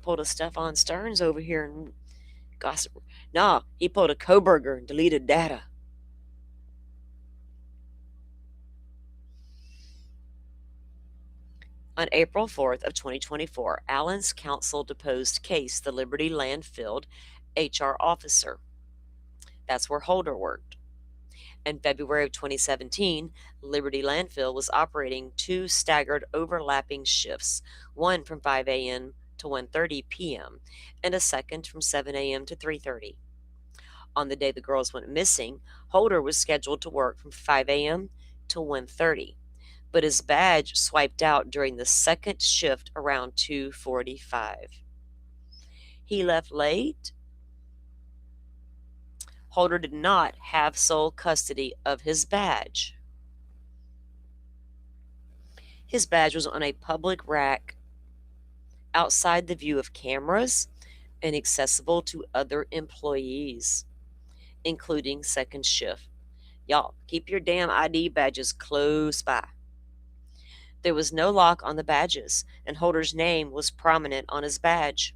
Pulled a Stefan Stearns over here and gossip. No, he pulled a Koberger and deleted data. On April 4th of 2024, Allen's counsel deposed Case, the Liberty Landfill HR officer. That's where Holder worked. In February of 2017, Liberty Landfill was operating 2 staggered overlapping shifts, one from 5 a.m. to 1:30 p.m. and a second from 7 a.m. to 3:30. On the day the girls went missing, Holder was scheduled to work from 5 a.m. to 1:30, but his badge swiped out during the second shift around 2:45. He left late. Holder did not have sole custody of his badge. His badge was on a public rack outside the view of cameras and accessible to other employees, including second shift. Y'all, keep your damn ID badges close by. There was no lock on the badges, and Holder's name was prominent on his badge.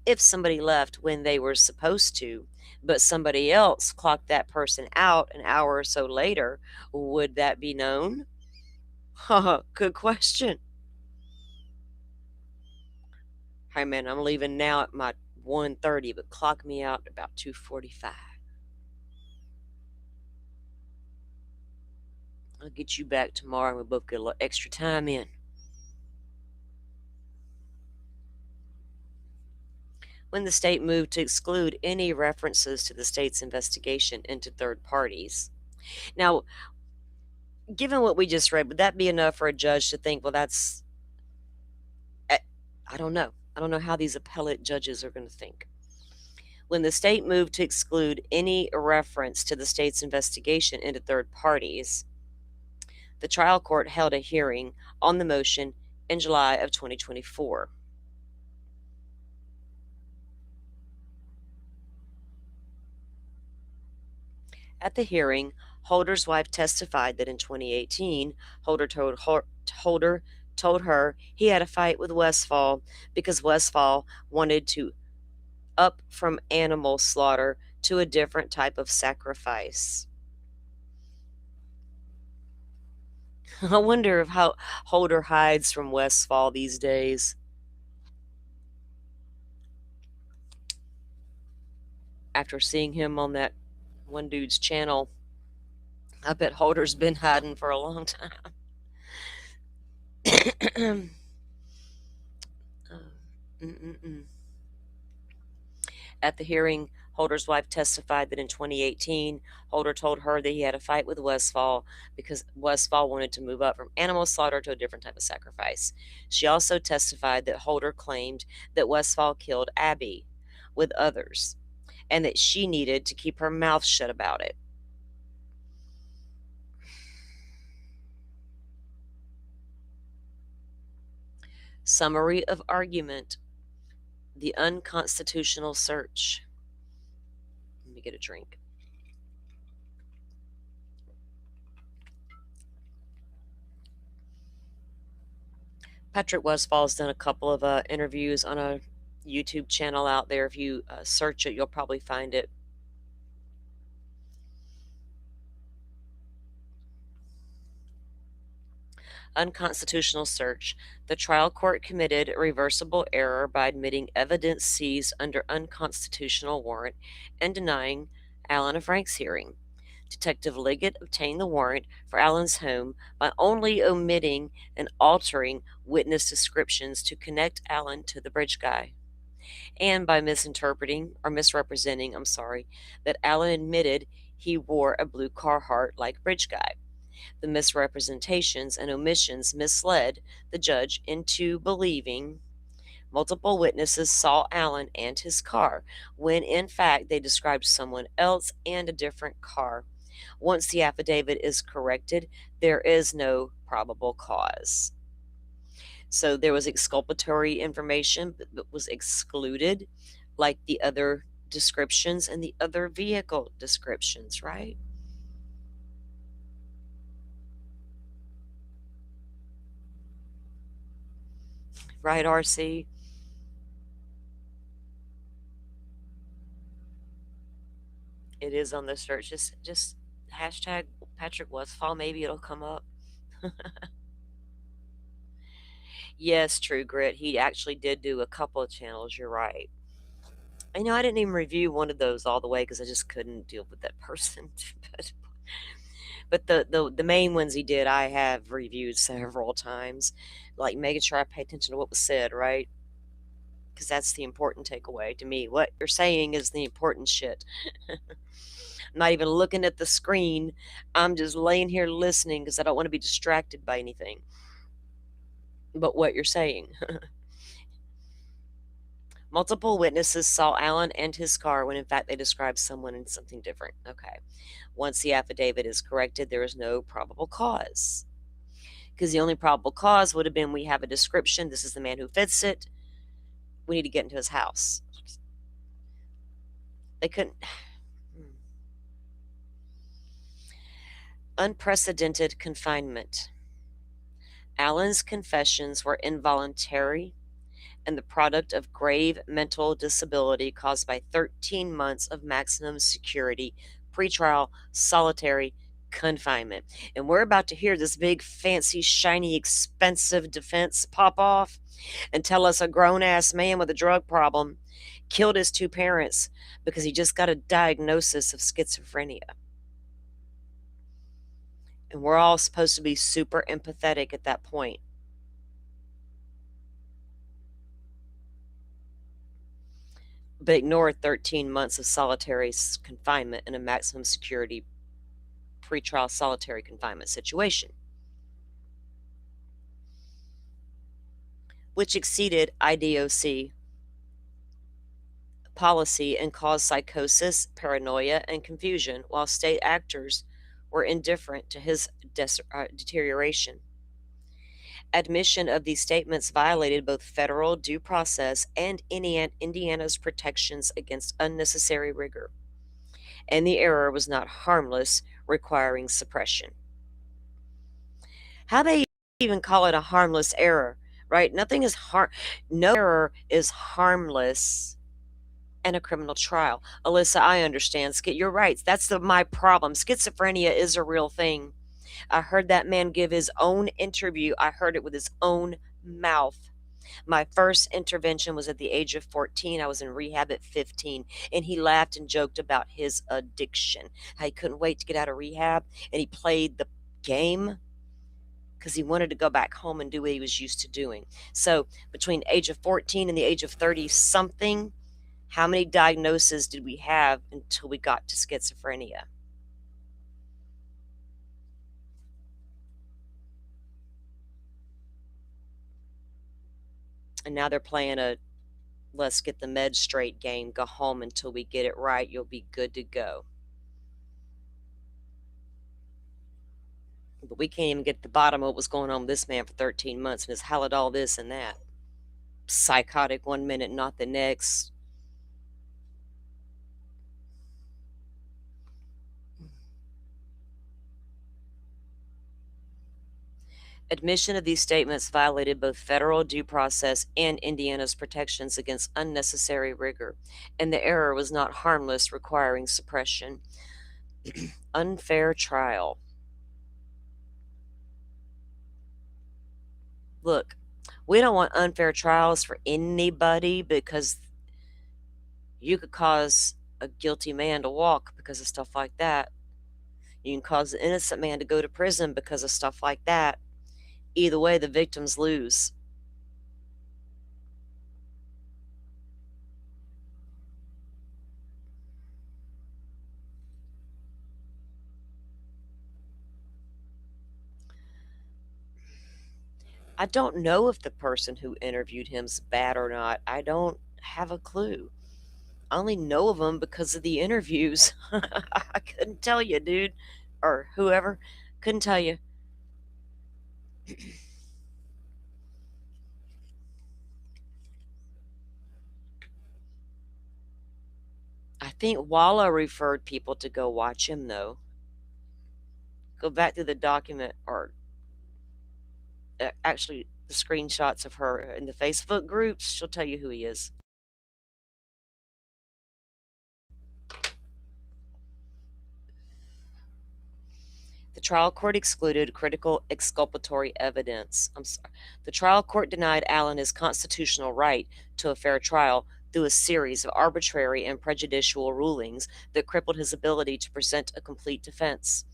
If somebody left when they were supposed to, but somebody else clocked that person out an hour or so later, would that be known? Good question. Hey man, I'm leaving now at my 1:30, but clock me out about 2:45. I'll get you back tomorrow and we'll both get a little extra time in. When the state moved to exclude any references to the state's investigation into third parties. Now, given what we just read, would that be enough for a judge to think, well, that's, I don't know. I don't know how these appellate judges are going to think. When the state moved to exclude any reference to the state's investigation into third parties, the trial court held a hearing on the motion in July of 2024. At the hearing, Holder's wife testified that in 2018, Holder told her he had a fight with Westfall because Westfall wanted to up from animal slaughter to a different type of sacrifice. I wonder how Holder hides from Westfall these days. After seeing him on that one dude's channel, I bet Holder's been hiding for a long time. At the hearing, Holder's wife testified that in 2018, Holder told her that he had a fight with Westfall because Westfall wanted to move up from animal slaughter to a different type of sacrifice. She also testified that Holder claimed that Westfall killed Abby with others and that she needed to keep her mouth shut about it. Summary of argument: the unconstitutional search. Let me get a drink. Patrick Westfall's done a couple of interviews on a YouTube channel out there. If you search it, you'll probably find it. Unconstitutional search. The trial court committed a reversible error by admitting evidence seized under unconstitutional warrant and denying Allen a Franks hearing. Detective Liggett obtained the warrant for Allen's home by only omitting and altering witness descriptions to connect Allen to the bridge guy, and by misrepresenting, that Allen admitted he wore a blue Carhartt like bridge guy. The misrepresentations and omissions misled the judge into believing multiple witnesses saw Allen and his car, when in fact they described someone else and a different car. Once the affidavit is corrected, there is no probable cause. So there was exculpatory information that was excluded, like the other descriptions and the other vehicle descriptions, right? Right, RC? It is on the search. Just hashtag Patrick Westphal. Maybe it'll come up. Yes, True Grit. He actually did do a couple of channels. You're right. I know I didn't even review one of those all the way because I just couldn't deal with that person. but the main ones he did, I have reviewed several times, like making sure I pay attention to what was said, right? Because that's the important takeaway to me. What you're saying is the important shit. I'm not even looking at the screen. I'm just laying here listening because I don't want to be distracted by anything but what you're saying. Multiple witnesses saw Allen and his car when in fact they described someone in something different. Okay. Once the affidavit is corrected, there is no probable cause. Because the only probable cause would have been we have a description. This is the man who fits it. We need to get into his house. They couldn't. Unprecedented confinement. Allen's confessions were involuntary and the product of grave mental disability caused by 13 months of maximum security pretrial solitary confinement. And we're about to hear this big, fancy, shiny, expensive defense pop off and tell us a grown-ass man with a drug problem killed his two parents because he just got a diagnosis of schizophrenia. And we're all supposed to be super empathetic at that point. But ignore 13 months of solitary confinement in a maximum security pretrial solitary confinement situation, which exceeded IDOC policy and caused psychosis, paranoia, and confusion, while state actors were indifferent to his deterioration. Admission of these statements violated both federal due process and Indiana's protections against unnecessary rigor, and the error was not harmless, requiring suppression. How they even call it a harmless error, right? No error is harmless in a criminal trial. Alyssa, I understand. You're right. That's my problem. Schizophrenia is a real thing. I heard that man give his own interview. I heard it with his own mouth. My first intervention was at the age of 14. I was in rehab at 15, and he laughed and joked about his addiction. How he couldn't wait to get out of rehab, and he played the game because he wanted to go back home and do what he was used to doing. So between the age of 14 and the age of 30 something, how many diagnoses did we have until we got to schizophrenia? And now they're playing a let's get the meds straight game. Go home until we get it right. You'll be good to go. But we can't even get to the bottom of what was going on with this man for 13 months and his Halidol this and that. Psychotic one minute, not the next. Admission of these statements violated both federal due process and Indiana's protections against unnecessary rigor, and the error was not harmless, requiring suppression. Unfair trial. Look, we don't want unfair trials for anybody because you could cause a guilty man to walk because of stuff like that. You can cause an innocent man to go to prison because of stuff like that. Either way, the victims lose. I don't know if the person who interviewed him's bad or not. I don't have a clue. I only know of him because of the interviews. I couldn't tell you, dude, or whoever. Couldn't tell you. I think Walla referred people to go watch him, though. Go back to the document, or actually the screenshots of her in the Facebook groups. She'll tell you who he is. The trial court excluded critical exculpatory evidence. The trial court denied Allen his constitutional right to a fair trial through a series of arbitrary and prejudicial rulings that crippled his ability to present a complete defense.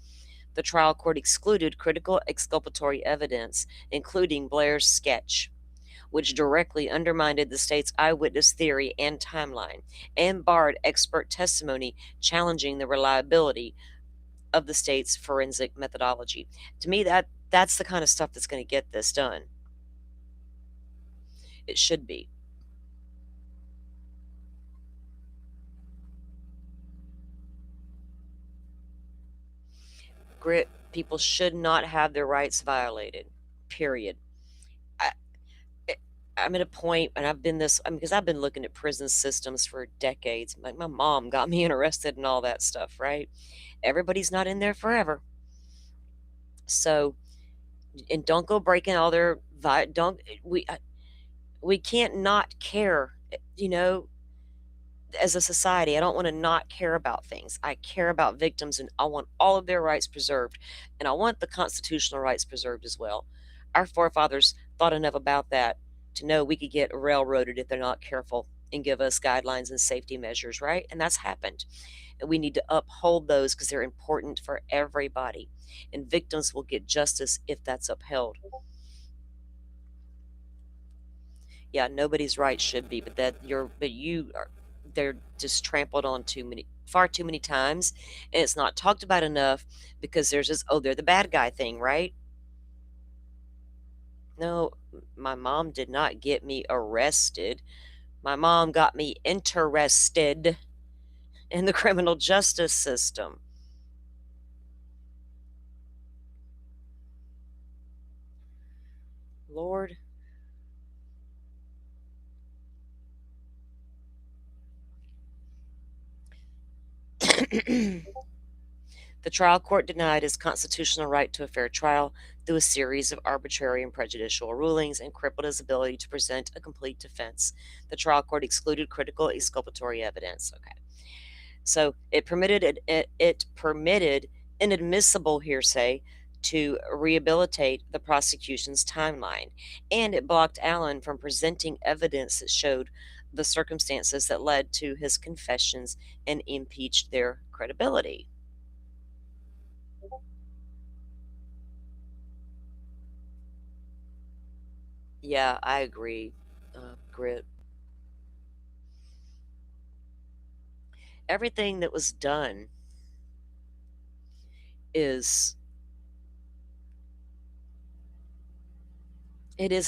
The trial court excluded critical exculpatory evidence, including Blair's sketch, which directly undermined the state's eyewitness theory and timeline, and barred expert testimony challenging the reliability of the state's forensic methodology. To me, that's the kind of stuff that's going to get this done. It should be. Grit, people should not have their rights violated. Period. I, I'm at a point, and I've been this, because I've been looking at prison systems for decades. My mom got me interested in all that stuff, right? Everybody's not in there forever. So, and don't go breaking all their, don't, we can't not care, as a society. I don't want to not care about things. I care about victims, and I want all of their rights preserved, and I want the constitutional rights preserved as well. Our forefathers thought enough about that to know we could get railroaded if they're not careful and give us guidelines and safety measures, right? And that's happened. And we need to uphold those because they're important for everybody. And victims will get justice if that's upheld. Yeah, nobody's rights should be, but they're just trampled on far too many times, and it's not talked about enough because there's this, oh, they're the bad guy thing, right? No, my mom did not get me arrested. My mom got me interested in the criminal justice system. Lord. The trial court denied his constitutional right to a fair trial through a series of arbitrary and prejudicial rulings and crippled his ability to present a complete defense. The trial court excluded critical exculpatory evidence. Okay. So it permitted inadmissible hearsay to rehabilitate the prosecution's timeline, and it blocked Allen from presenting evidence that showed the circumstances that led to his confessions and impeached their credibility. Yeah, I agree, Grit. Everything that was done is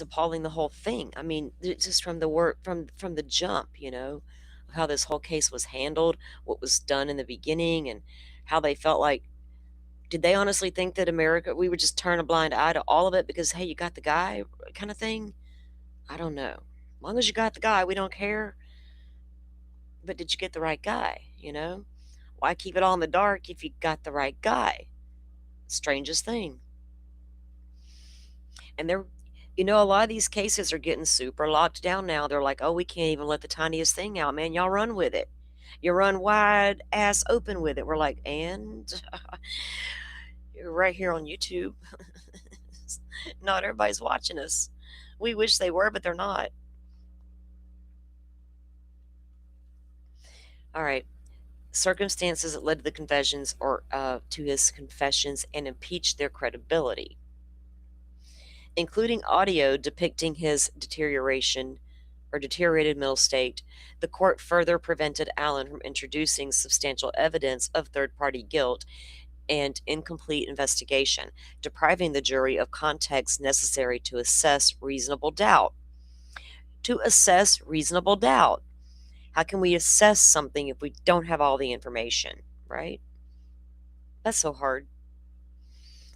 appalling, the whole thing. I mean, just from the work from the jump, how this whole case was handled, what was done in the beginning, and how they felt like, did they honestly think that we would just turn a blind eye to all of it because, hey, you got the guy kind of thing? I don't know. As long as you got the guy, we don't care. But did you get the right guy, Why keep it all in the dark if you got the right guy? Strangest thing. And a lot of these cases are getting super locked down now. They're like, oh, we can't even let the tiniest thing out, man. Y'all run with it. You run wide ass open with it. We're like, and you're right here on YouTube. Not everybody's watching us. We wish they were, but they're not. All right. Circumstances that led to the confessions or to his confessions and impeached their credibility, including audio depicting his deteriorated mental state. The court further prevented Allen from introducing substantial evidence of third-party guilt and incomplete investigation, depriving the jury of context necessary to assess reasonable doubt. To assess reasonable doubt. How can we assess something if we don't have all the information, right? That's so hard.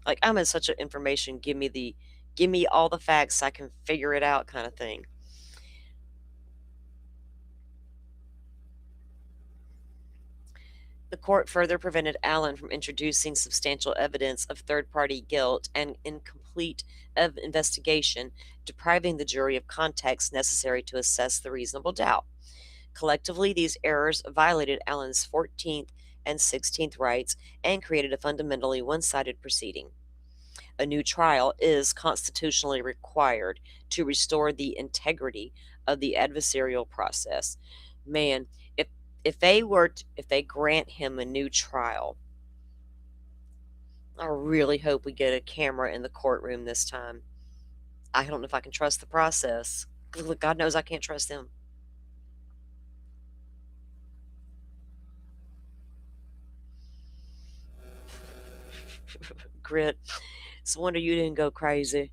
Like, I'm in such an information, give me all the facts, I can figure it out kind of thing. The court further prevented Allen from introducing substantial evidence of third-party guilt and incomplete investigation, depriving the jury of context necessary to assess the reasonable doubt. Collectively, these errors violated Allen's 14th and 16th rights and created a fundamentally one-sided proceeding. A new trial is constitutionally required to restore the integrity of the adversarial process. Man, if they grant him a new trial, I really hope we get a camera in the courtroom this time. I don't know if I can trust the process. God knows I can't trust them. Grit. It's a wonder you didn't go crazy.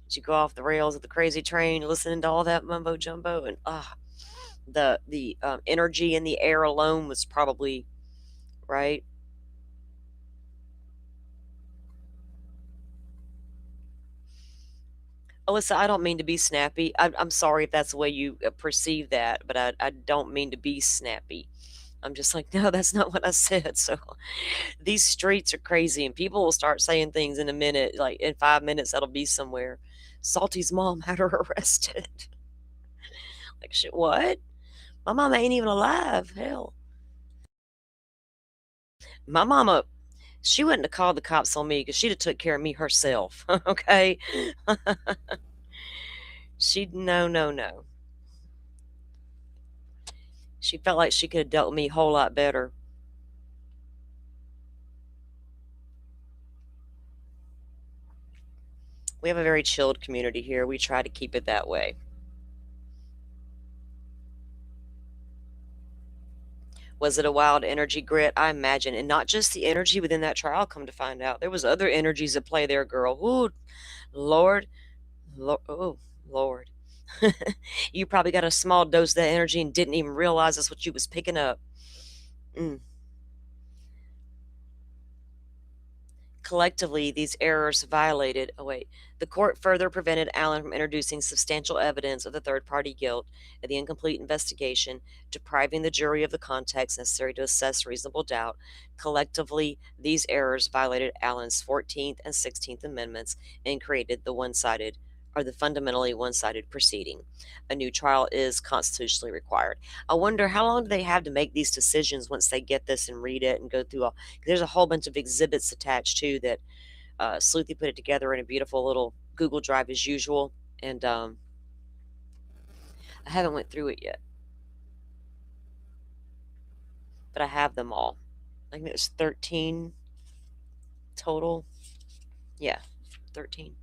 Did you go off the rails of the crazy train, listening to all that mumbo jumbo? And the energy in the air alone was probably right. Alyssa, I don't mean to be snappy. I'm sorry if that's the way you perceive that, but I don't mean to be snappy. I'm just like, no, that's not what I said. So these streets are crazy, and people will start saying things in a minute, like in 5 minutes, that'll be somewhere. Salty's mom had her arrested. Like, shit, what? My mama ain't even alive. Hell. My mama, she wouldn't have called the cops on me because she'd have took care of me herself. Okay? No. She felt like she could have dealt with me a whole lot better. We have a very chilled community here. We try to keep it that way. Was it a wild energy, Grit? I imagine. And not just the energy within that trial, come to find out. There was other energies at play there, girl. Ooh, Lord. Oh, Lord. You probably got a small dose of that energy and didn't even realize that's what you was picking up. Collectively, these errors violated. The court further prevented Allen from introducing substantial evidence of the third-party guilt of the incomplete investigation, depriving the jury of the context necessary to assess reasonable doubt. Collectively, these errors violated Allen's 14th and 16th Amendments and created the fundamentally one-sided proceeding. A new trial is constitutionally required. I wonder how long do they have to make these decisions once they get this and read it and go through all. There's a whole bunch of exhibits attached to that. Sleuthy put it together in a beautiful little Google Drive as usual, and I haven't went through it yet, but I have them all. I think there's 13 total. Yeah, 13.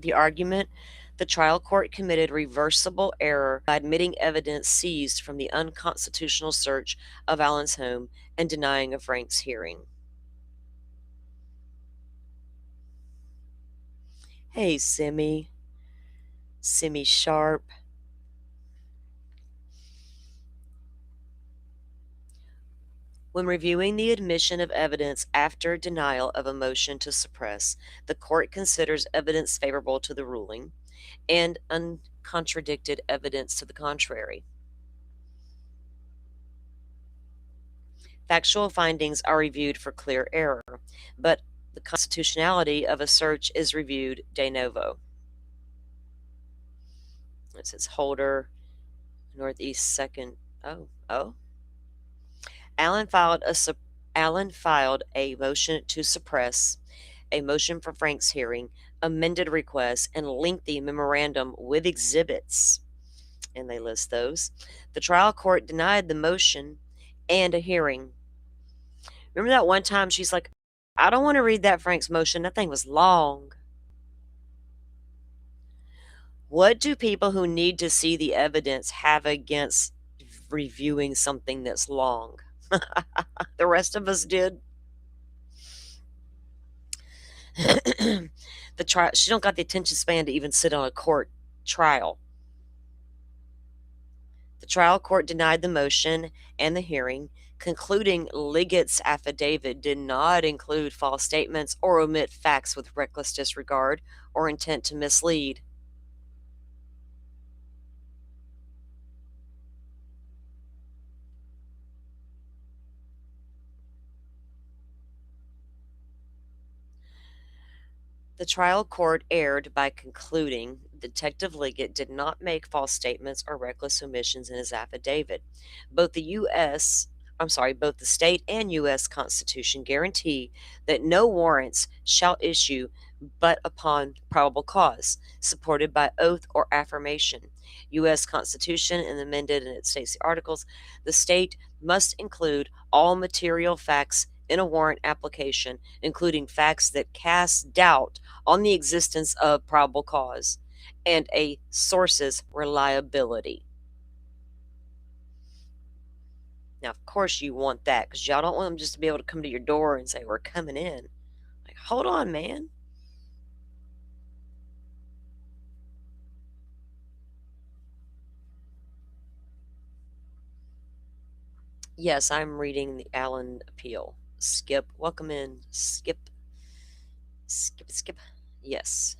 The argument: the trial court committed reversible error by admitting evidence seized from the unconstitutional search of Allen's home and denying of Frank's hearing. Hey, Simi Sharp. When reviewing the admission of evidence after denial of a motion to suppress, the court considers evidence favorable to the ruling and uncontradicted evidence to the contrary. Factual findings are reviewed for clear error, but the constitutionality of a search is reviewed de novo. It says Holder, Northeast 2nd. Oh. Allen filed a motion to suppress, a motion for Frank's hearing, amended request, and lengthy memorandum with exhibits, and they list those. The trial court denied the motion and a hearing. Remember that one time she's like, I don't want to read that Frank's motion. That thing was long. What do people who need to see the evidence have against reviewing something that's long. The rest of us did. The trial, she don't got the attention span to even sit on a court trial. The trial court denied the motion and the hearing, concluding Liggett's affidavit did not include false statements or omit facts with reckless disregard or intent to mislead. The trial court erred by concluding Detective Liggett did not make false statements or reckless omissions in his affidavit. Both both the state and U.S. Constitution guarantee that no warrants shall issue but upon probable cause, supported by oath or affirmation. U.S. Constitution and amended in its states articles, the state must include all material facts in a warrant application, including facts that cast doubt on the existence of probable cause and a source's reliability. Now, of course, you want that because y'all don't want them just to be able to come to your door and say, "We're coming in." Like, hold on, man. Yes, I'm reading the Allen appeal. Skip, welcome in. Skip. Yes.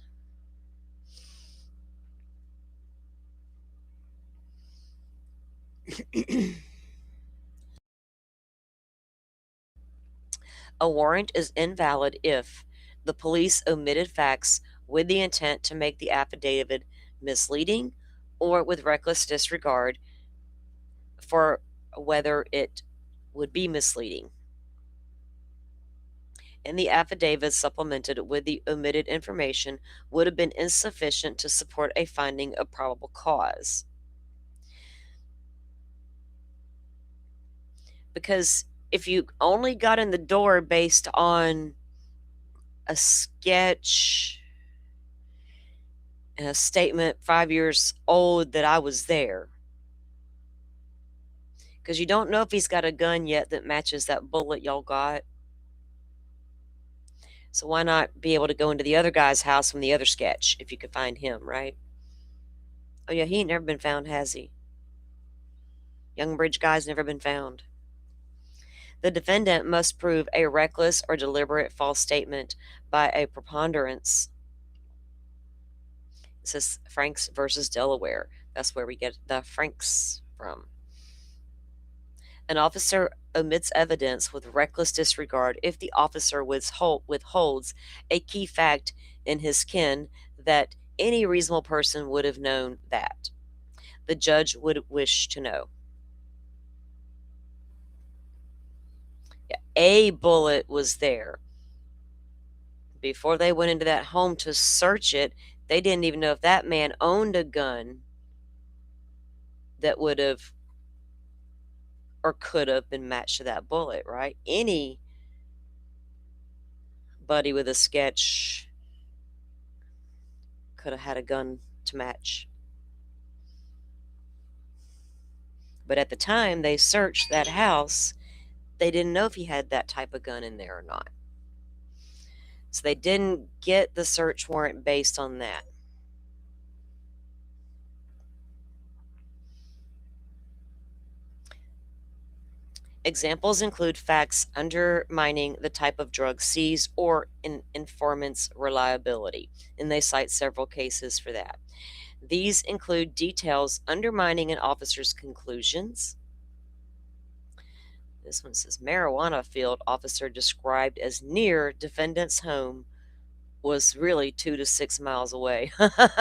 A warrant is invalid if the police omitted facts with the intent to make the affidavit misleading or with reckless disregard for whether it would be misleading, and the affidavit supplemented with the omitted information would have been insufficient to support a finding of probable cause. Because if you only got in the door based on a sketch and a statement 5 years old that I was there, because you don't know if he's got a gun yet that matches that bullet y'all got. So why not be able to go into the other guy's house from the other sketch if you could find him, right? Oh yeah, he ain't never been found, has he? Young Bridge guy's never been found. The defendant must prove a reckless or deliberate false statement by a preponderance. This is Franks versus Delaware. That's where we get the Franks from. An officer omits evidence with reckless disregard if the officer withholds a key fact in his ken that any reasonable person would have known that the judge would wish to know. Yeah, a bullet was there. Before they went into that home to search it, they didn't even know if that man owned a gun that would have or could have been matched to that bullet, right? Anybody with a sketch could have had a gun to match. But at the time they searched that house, they didn't know if he had that type of gun in there or not. So they didn't get the search warrant based on that. Examples include facts undermining the type of drug seized or an informant's reliability, and they cite several cases for that. These include details undermining an officer's conclusions. This one says marijuana field officer described as near defendant's home was really 2 to 6 miles away.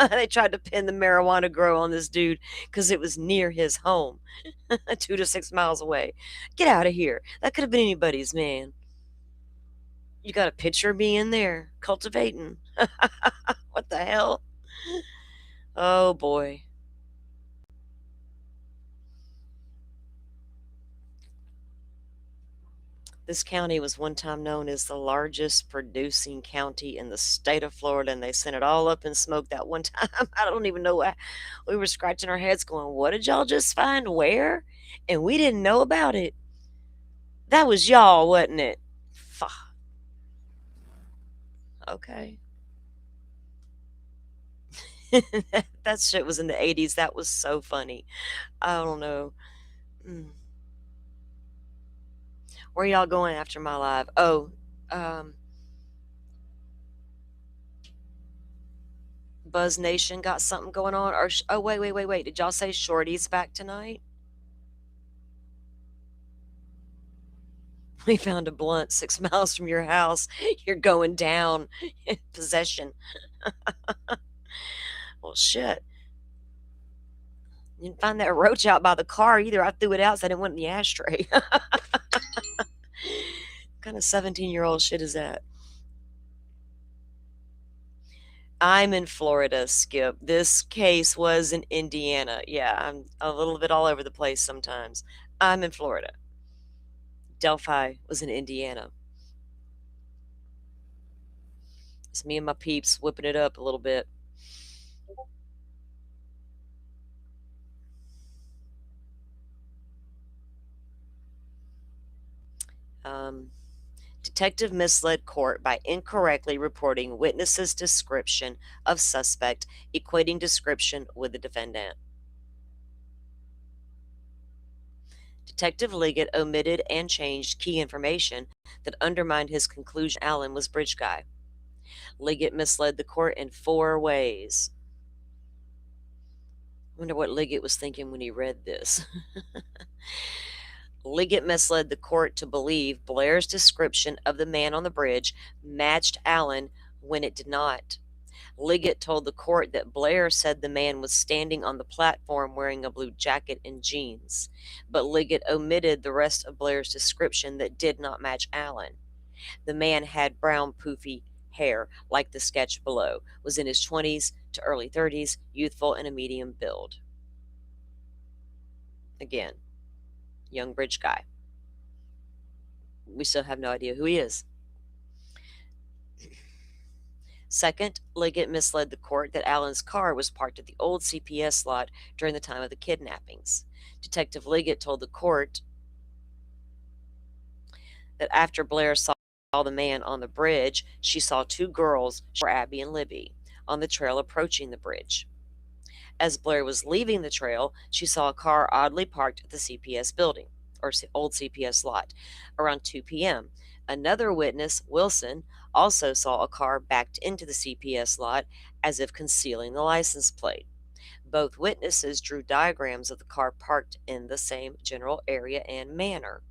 They tried to pin the marijuana grow on this dude because it was near his home, 2 to 6 miles away. Get out of here. That could have been anybody's, man. You got a picture of me in there cultivating. What the hell? Oh boy. This county was one time known as the largest producing county in the state of Florida, and they sent it all up in smoke that one time. I don't even know why. We were scratching our heads going, "What did y'all just find? Where?" And we didn't know about it. That was y'all, wasn't it? Fuck. Okay. That shit was in the 80s. That was so funny. I don't know. Mm. Where y'all going after my live? Oh, um, Buzz Nation got something going on? Or oh, wait. Did y'all say Shorty's back tonight? We found a blunt 6 miles from your house. You're going down. Possession. Well, shit. You didn't find that roach out by the car either. I threw it out so I didn't want it in the ashtray. What kind of 17-year-old shit is that? I'm in Florida, Skip. This case was in Indiana. Yeah, I'm a little bit all over the place sometimes. I'm in Florida. Delphi was in Indiana. It's me and my peeps whipping it up a little bit. Detective misled court by incorrectly reporting witness's description of suspect, equating description with the defendant. Detective Liggett omitted and changed key information that undermined his conclusion Allen was bridge guy. Liggett misled the court in 4 ways. I wonder what Liggett was thinking when he read this. Liggett misled the court to believe Blair's description of the man on the bridge matched Allen when it did not. Liggett told the court that Blair said the man was standing on the platform wearing a blue jacket and jeans, but Liggett omitted the rest of Blair's description that did not match Allen. The man had brown, poofy hair, like the sketch below, was in his 20s to early 30s, youthful and a medium build. Again, young bridge guy. We still have no idea who he is. Second, Liggett misled the court that Allen's car was parked at the old CPS lot during the time of the kidnappings. Detective Liggett told the court that after Blair saw the man on the bridge, she saw 2 girls, Abby and Libby, on the trail approaching the bridge. As Blair was leaving the trail, she saw a car oddly parked at the CPS building, or old CPS lot, around 2 p.m. Another witness, Wilson, also saw a car backed into the CPS lot as if concealing the license plate. Both witnesses drew diagrams of the car parked in the same general area and manner.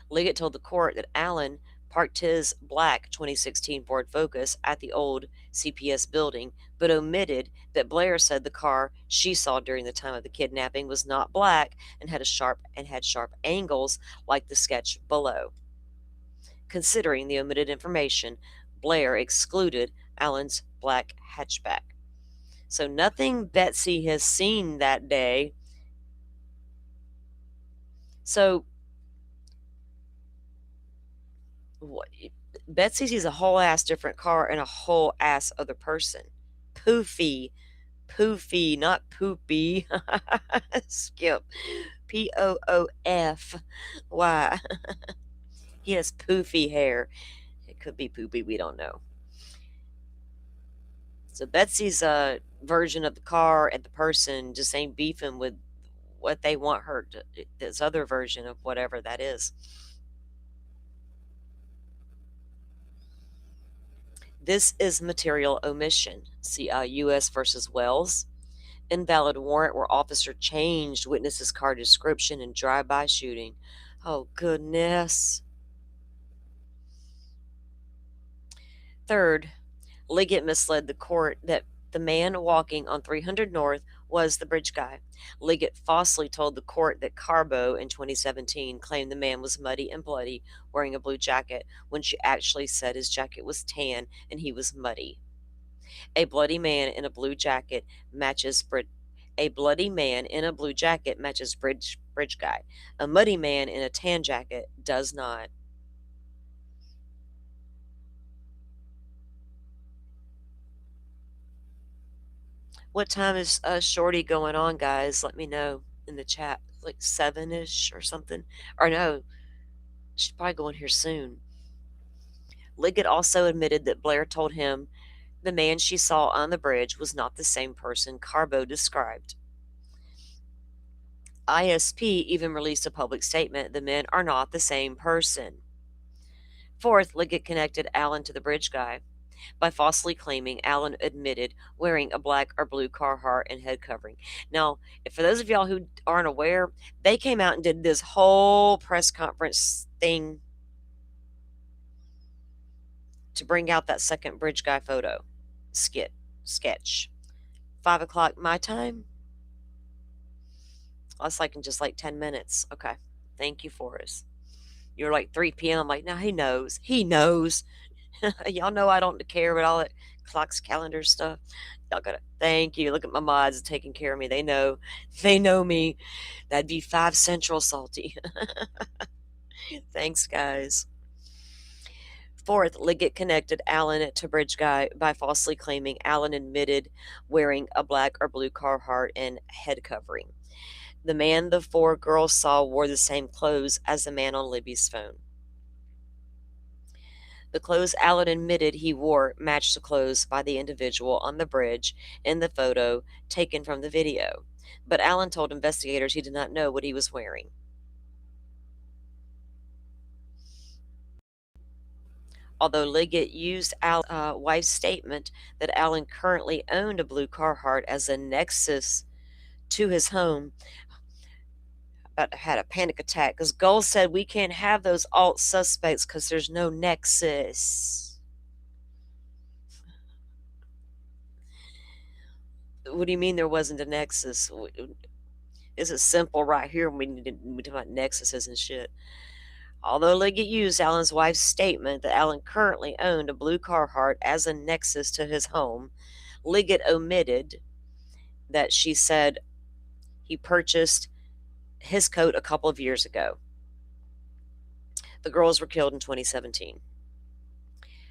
Liggett told the court that Allen parked his black 2016 Ford Focus at the old CPS building, but omitted that Blair said the car she saw during the time of the kidnapping was not black and had sharp angles like the sketch below. Considering the omitted information, Blair excluded Allen's black hatchback. So nothing Betsy has seen that day. So Betsy sees a whole ass different car and a whole ass other person. Poofy, not poopy. Skip. P-O-O-F-Y. He has poofy hair. It could be poopy, we don't know. So Betsy's version of the car and the person just ain't beefing with what they want her to, this other version of whatever that is. This is material omission. See U.S. versus Wells. Invalid warrant where officer changed witness's car description in drive-by shooting. Oh, goodness. Third, Liggett misled the court that the man walking on 300 North was the bridge guy. Liggett falsely told the court that Carbo in 2017 claimed the man was muddy and bloody, wearing a blue jacket, when she actually said his jacket was tan and he was muddy. A bloody man in a blue jacket matches bridge bridge guy. A muddy man in a tan jacket does not. What time is Shorty going on, guys? Let me know in the chat. Like 7-ish or something. Or no, she's probably going here soon. Liggett also admitted that Blair told him the man she saw on the bridge was not the same person Carbo described. ISP even released a public statement the men are not the same person. Fourth, Liggett connected Allen to the bridge guy by falsely claiming Allen admitted wearing a black or blue Carhartt and head covering. Now, for those of y'all who aren't aware, they came out and did this whole press conference thing to bring out that second bridge guy photo sketch. 5 o'clock my time. That's like in just like 10 minutes. Okay. Thank you, Forrest. You're like 3 p.m. I'm like, no, he knows. He knows. Y'all know I don't care about all that clocks, calendar stuff. Y'all gotta thank you. Look at my mods taking care of me. They know me. That'd be 5 Central salty. Thanks, guys. Fourth, Liggett connected Allen to Bridge Guy by falsely claiming Allen admitted wearing a black or blue Carhartt and head covering. The man the 4 girls saw wore the same clothes as the man on Libby's phone. The clothes Allen admitted he wore matched the clothes by the individual on the bridge in the photo taken from the video, but Allen told investigators he did not know what he was wearing. Although Liggett used Allen's wife's statement that Allen currently owned a blue Carhartt as a nexus to his home, had a panic attack because Gold said we can't have those alt suspects because there's no nexus. What do you mean there wasn't a nexus? This is simple right here when we talk about nexuses and shit. Although Liggett used Allen's wife's statement that Allen currently owned a blue Carhartt as a nexus to his home, Liggett omitted that she said he purchased his coat a couple of years ago. The girls were killed in 2017.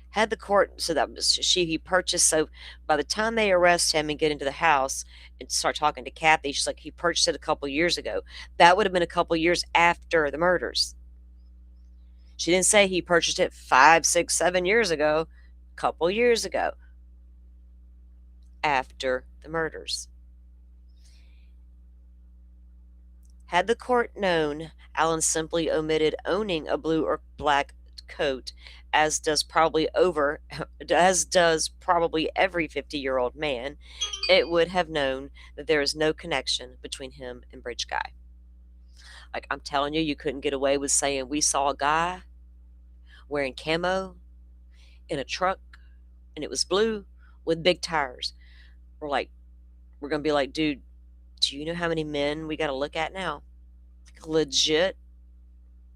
Had the court, so that was he purchased, so by the time they arrest him and get into the house and start talking to Kathy, she's like, he purchased it a couple years ago. That would have been a couple years after the murders. She didn't say he purchased it 5, 6, 7 years ago. A couple years ago. After the murders. Had the court known Allen simply omitted owning a blue or black coat, as does probably every 50-year-old man, it would have known that there is no connection between him and Bridge Guy. Like, I'm telling you, you couldn't get away with saying we saw a guy wearing camo in a truck and it was blue with big tires. We're going to be like, dude, do you know how many men we got to look at now? Legit.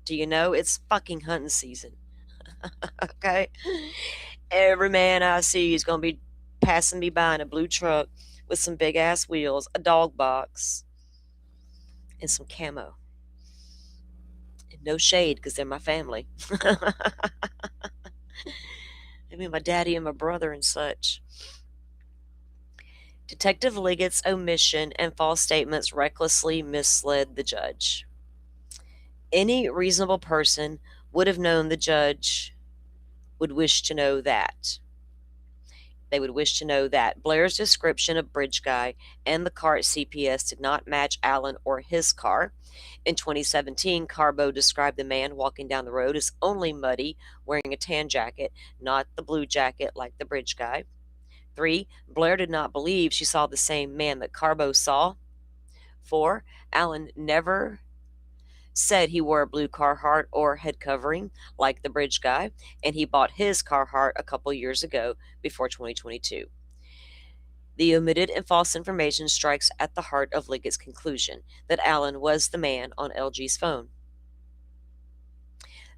Do you know it's fucking hunting season? Okay? Every man I see is going to be passing me by in a blue truck with some big ass wheels, a dog box, and some camo. And no shade because they're my family. I mean, my daddy and my brother and such. Detective Liggett's omission and false statements recklessly misled the judge. Any reasonable person would have known the judge would wish to know that. They would wish to know that Blair's description of Bridge Guy and the car at CPS did not match Allen or his car. In 2017, Carbo described the man walking down the road as only muddy, wearing a tan jacket, not the blue jacket like the Bridge Guy. 3. Blair did not believe she saw the same man that Carbo saw. 4. Allen never said he wore a blue Carhartt or head covering like the Bridge Guy, and he bought his Carhartt a couple years ago before 2022. The omitted and false information strikes at the heart of Liggett's conclusion that Allen was the man on LG's phone.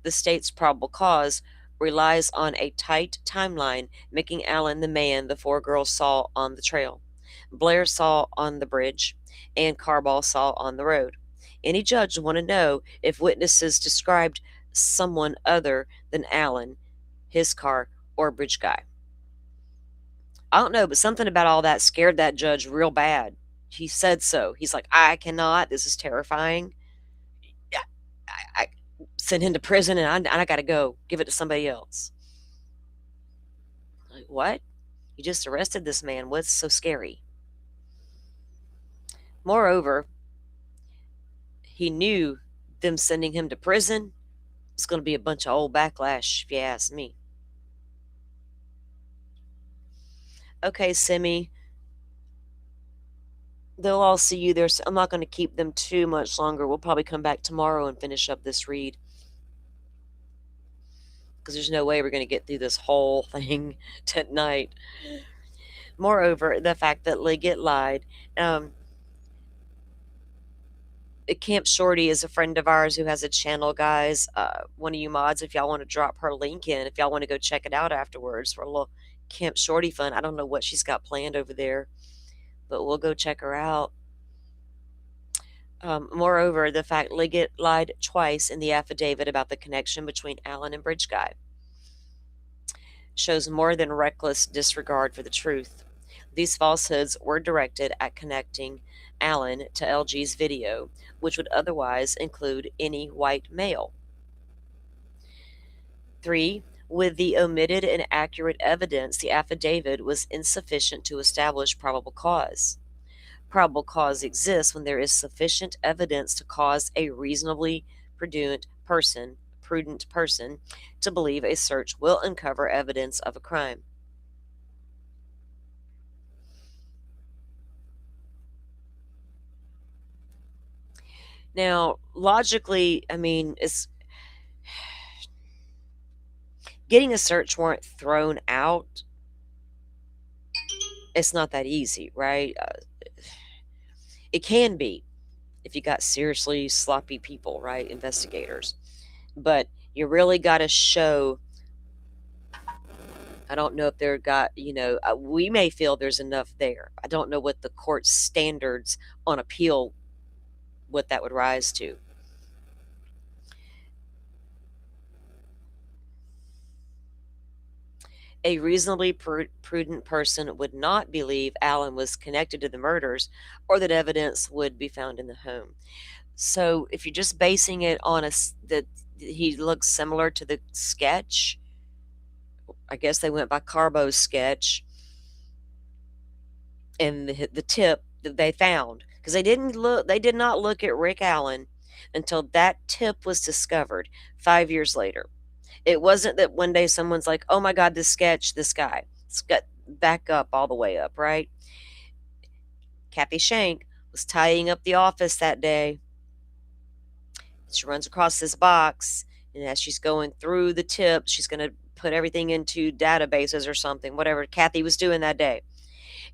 The state's probable cause relies on a tight timeline, making Allen the man the 4 girls saw on the trail, Blair saw on the bridge, and Carbo saw on the road. Any judge would want to know if witnesses described someone other than Allen, his car, or Bridge Guy. I don't know, but something about all that scared that judge real bad. He said so. He's like, I cannot. This is terrifying. Yeah, I send him to prison, and I got to go give it to somebody else. Like, what? You just arrested this man. What's so scary? Moreover, he knew them sending him to prison was going to be a bunch of old backlash, if you ask me. Okay, Simi, they'll all see you there. So I'm not going to keep them too much longer. We'll probably come back tomorrow and finish up this read, because there's no way we're going to get through this whole thing tonight. Moreover, the fact that Liggett lied. Camp Shorty is a friend of ours who has a channel, guys. One of you mods, if y'all want to drop her link in, if y'all want to go check it out afterwards for a little Camp Shorty fun. I don't know what she's got planned over there, but we'll go check her out. Moreover, the fact Liggett lied twice in the affidavit about the connection between Allen and Bridge Guy shows more than reckless disregard for the truth. These falsehoods were directed at connecting Allen to LG's video, which would otherwise include any white male. 3. With the omitted and accurate evidence, the affidavit was insufficient to establish probable cause. Probable cause exists when there is sufficient evidence to cause a reasonably prudent person to believe a search will uncover evidence of a crime. Now, logically, I mean, it's getting a search warrant thrown out. It's not that easy, right? It can be if you got seriously sloppy people, right? Investigators. But you really got to show. I don't know if they've got, we may feel there's enough there. I don't know what the court standards on appeal, what that would rise to. A reasonably prudent person would not believe Allen was connected to the murders or that evidence would be found in the home. So if you're just basing it on that he looks similar to the sketch, I guess they went by Carbo's sketch and the tip that they found, because they did not look at Rick Allen until that tip was discovered 5 years later. It wasn't that one day someone's like, oh my God, this sketch, this guy. It's got back up all the way up, right? Kathy Shank was tidying up the office that day. She runs across this box, and as she's going through the tips, she's going to put everything into databases or something, whatever Kathy was doing that day.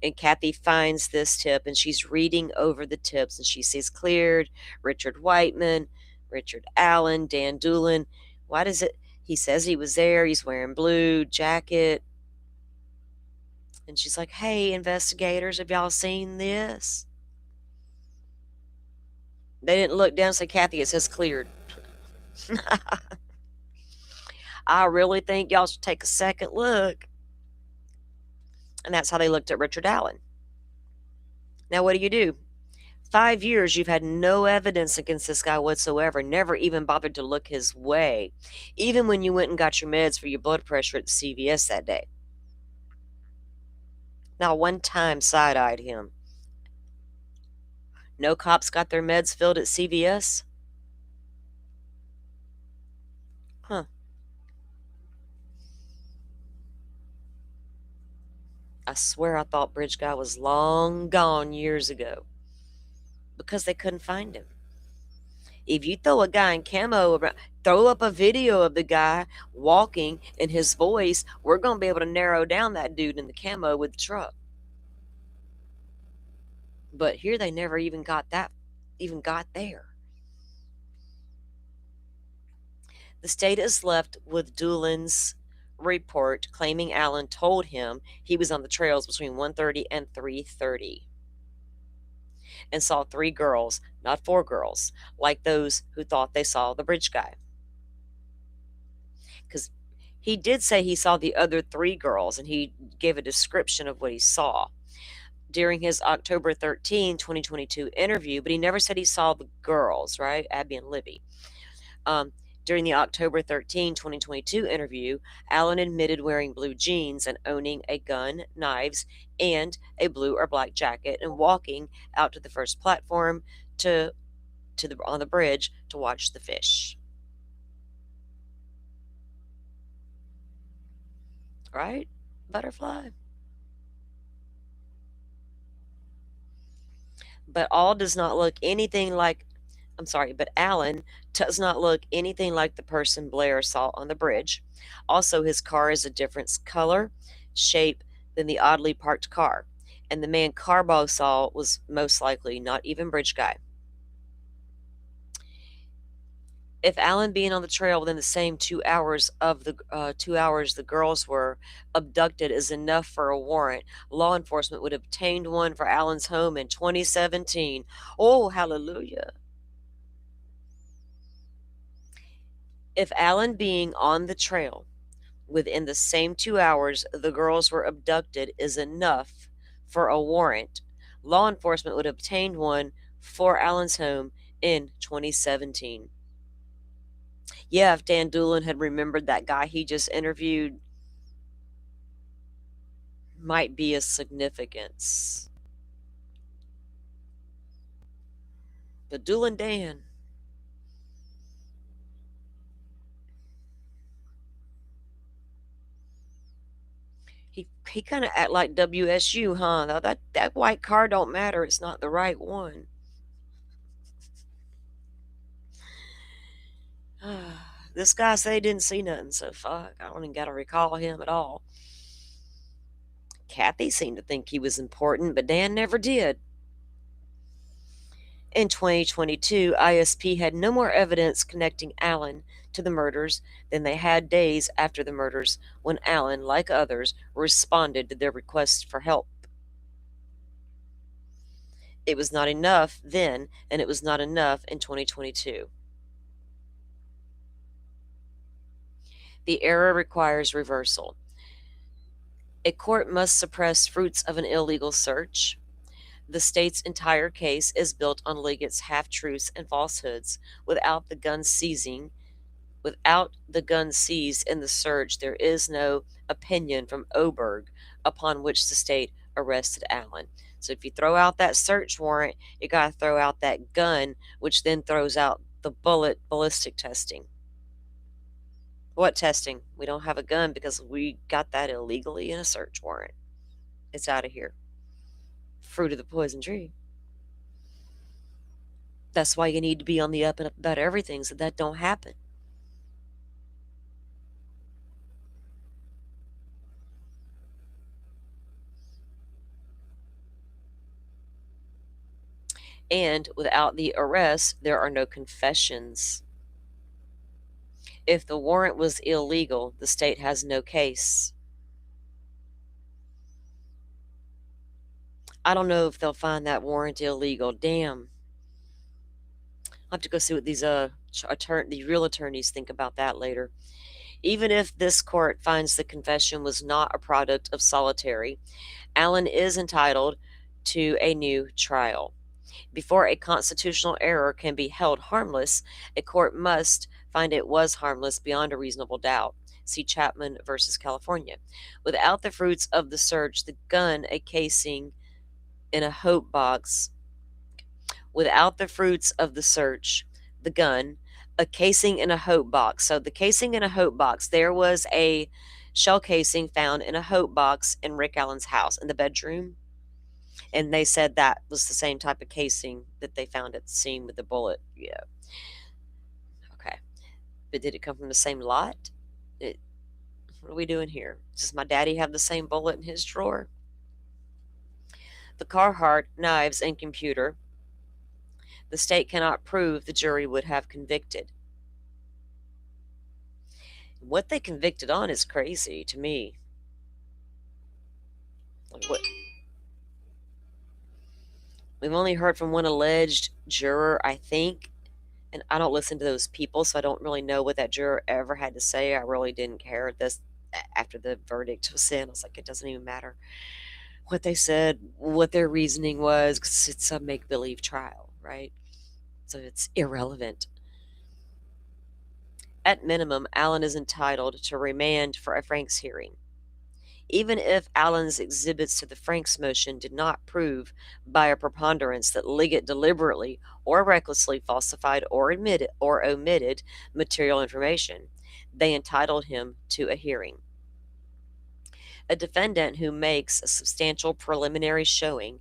And Kathy finds this tip, and she's reading over the tips, and she sees cleared, Richard Whiteman, Richard Allen, Dan Doolin. Why does it? He says he was there. He's wearing blue jacket. And she's like, hey, investigators, have y'all seen this? They didn't look down and say, Kathy, it says cleared. I really think y'all should take a second look. And that's how they looked at Richard Allen. Now, what do? 5 years, you've had no evidence against this guy whatsoever, never even bothered to look his way, even when you went and got your meds for your blood pressure at the CVS that day. Not one time side-eyed him. No cops got their meds filled at CVS? Huh. I swear I thought Bridge Guy was long gone years ago, because they couldn't find him. If you throw a guy in camo around, throw up a video of the guy walking and his voice, we're going to be able to narrow down that dude in the camo with the truck. But here they never even got there. The state is left with Doolin's report claiming Allen told him he was on the trails between 1:30 and 3:30. and saw 3 girls, not 4 girls, like those who thought they saw the bridge guy. Because he did say he saw the other 3 girls, and he gave a description of what he saw during his October 13, 2022 interview, but he never said he saw the girls, right? Abby and Libby. During the October 13, 2022 interview, Allen admitted wearing blue jeans and owning a gun, knives, and a blue or black jacket, and walking out to the first platform on the bridge to watch the fish. Right? Butterfly. But Allen does not look anything like the person Blair saw on the bridge. Also, his car is a different color, shape than the oddly parked car. And the man Carbaugh saw was most likely not even bridge guy. If Allen being on the trail within the same 2 hours of the 2 hours the girls were abducted is enough for a warrant, law enforcement would have obtained one for Allen's home in 2017. Oh, hallelujah. If Allen being on the trail within the same 2 hours the girls were abducted is enough for a warrant, law enforcement would have obtained one for Allen's home in 2017. Yeah, if Dan Doolin had remembered that guy he just interviewed, might be a significance. But Doolin Dan, he kind of act like WSU, huh? That white car don't matter. It's not the right one. This guy said he didn't see nothing, so fuck, I don't even got to recall him at all. Kathy seemed to think he was important, but Dan never did. In 2022, ISP had no more evidence connecting Allen to the murders than they had days after the murders, when Allen, like others, responded to their requests for help. It was not enough then, and it was not enough in 2022. The error requires reversal. A court must suppress fruits of an illegal search. The state's entire case is built on Liggett's half-truths and falsehoods. Without the gun seized in the search, there is no opinion from Oberg upon which the state arrested Allen. So if you throw out that search warrant, you got to throw out that gun, which then throws out the ballistic testing. What testing? We don't have a gun because we got that illegally in a search warrant. It's out of here. Fruit of the poison tree. That's why you need to be on the up and up about everything so that don't happen. And without the arrest, there are no confessions. If the warrant was illegal, the state has no case. I don't know if they'll find that warrant illegal. Damn. I'll have to go see what these real attorneys think about that later. Even if this court finds the confession was not a product of solitary, Allen is entitled to a new trial. Before a constitutional error can be held harmless, a court must find it was harmless beyond a reasonable doubt. See Chapman versus California. Without the fruits of the search, the gun, a casing in a hope box. Without the fruits of the search, the gun, a casing in a hope box. So the casing in a hope box, there was a shell casing found in a hope box in Rick Allen's house in the bedroom. And they said that was the same type of casing that they found at the scene with the bullet. Yeah. Okay. But did it come from the same lot? What are we doing here? Does my daddy have the same bullet in his drawer? The Carhartt knives and computer. The state cannot prove the jury would have convicted. What they convicted on is crazy to me. Like what? We've only heard from one alleged juror, I think, and I don't listen to those people, so I don't really know what that juror ever had to say. I really didn't care. This after the verdict was in, I was like, it doesn't even matter what they said, what their reasoning was, because it's a make believe trial, right? So it's irrelevant. At minimum, Allen is entitled to remand for a Franks hearing. Even if Allen's exhibits to the Franks motion did not prove by a preponderance that Liggett deliberately or recklessly falsified or omitted material information, they entitled him to a hearing. A defendant who makes a substantial preliminary showing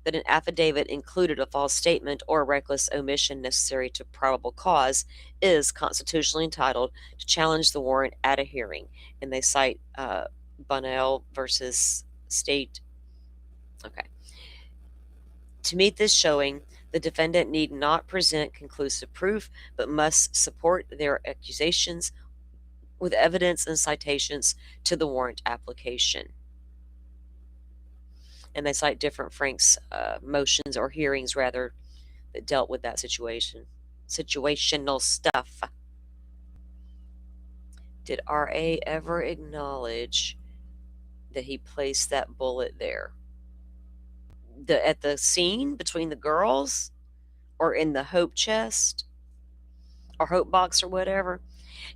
that an affidavit included a false statement or reckless omission necessary to probable cause is constitutionally entitled to challenge the warrant at a hearing. And they cite Bunnell versus State. Okay. To meet this showing, the defendant need not present conclusive proof, but must support their accusations with evidence and citations to the warrant application. And they cite different Franks motions or hearings, rather, that dealt with that situational stuff. Did R.A. ever acknowledge that he placed that bullet there? At the scene between the girls, or in the hope chest, or hope box, or whatever?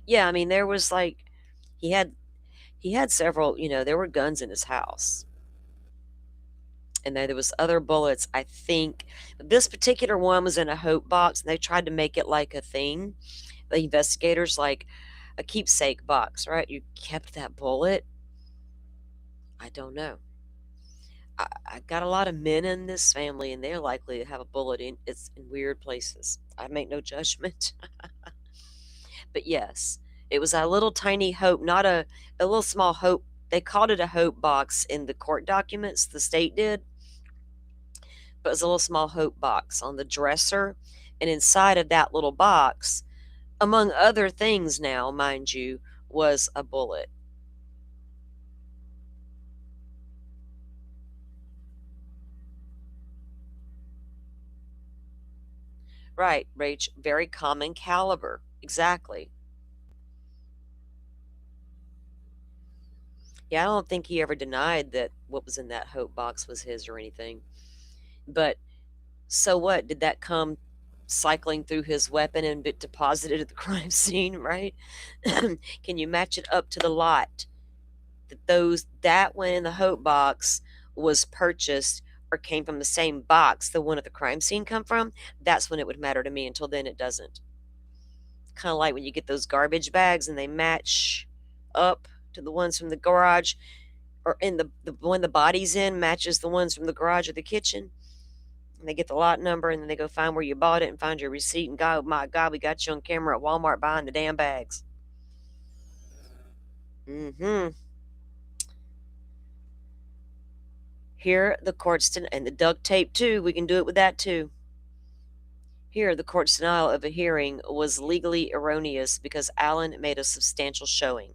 Yeah, I mean, there was like, he had several, there were guns in his house. And there was other bullets, I think. This particular one was in a hope box, and they tried to make it like a thing. The investigators, like a keepsake box, right? You kept that bullet? I don't know. I got a lot of men in this family, and they're likely to have a bullet in weird places. I make no judgment. But yes, it was a little tiny hope, not a little small hope. They called it a hope box in the court documents, the state did. But it was a little small hope box on the dresser. And inside of that little box, among other things now, mind you, was a bullet. Right, Rach, very common caliber. Exactly. Yeah, I don't think he ever denied that what was in that hope box was his or anything. But so what? Did that come cycling through his weapon and be deposited at the crime scene, right? Can you match it up to the lot that one in the hope box was purchased or came from the same box the one at the crime scene come from? That's when it would matter to me. Until then, it doesn't. Kind of like when you get those garbage bags and they match up to the ones from the garage, or in the one the body's in matches the ones from the garage or the kitchen. And they get the lot number, and then they go find where you bought it and find your receipt. And God, my God, we got you on camera at Walmart buying the damn bags. Here, the court's and the duct tape too. We can do it with that too. Here, the court's denial of a hearing was legally erroneous because Allen made a substantial showing.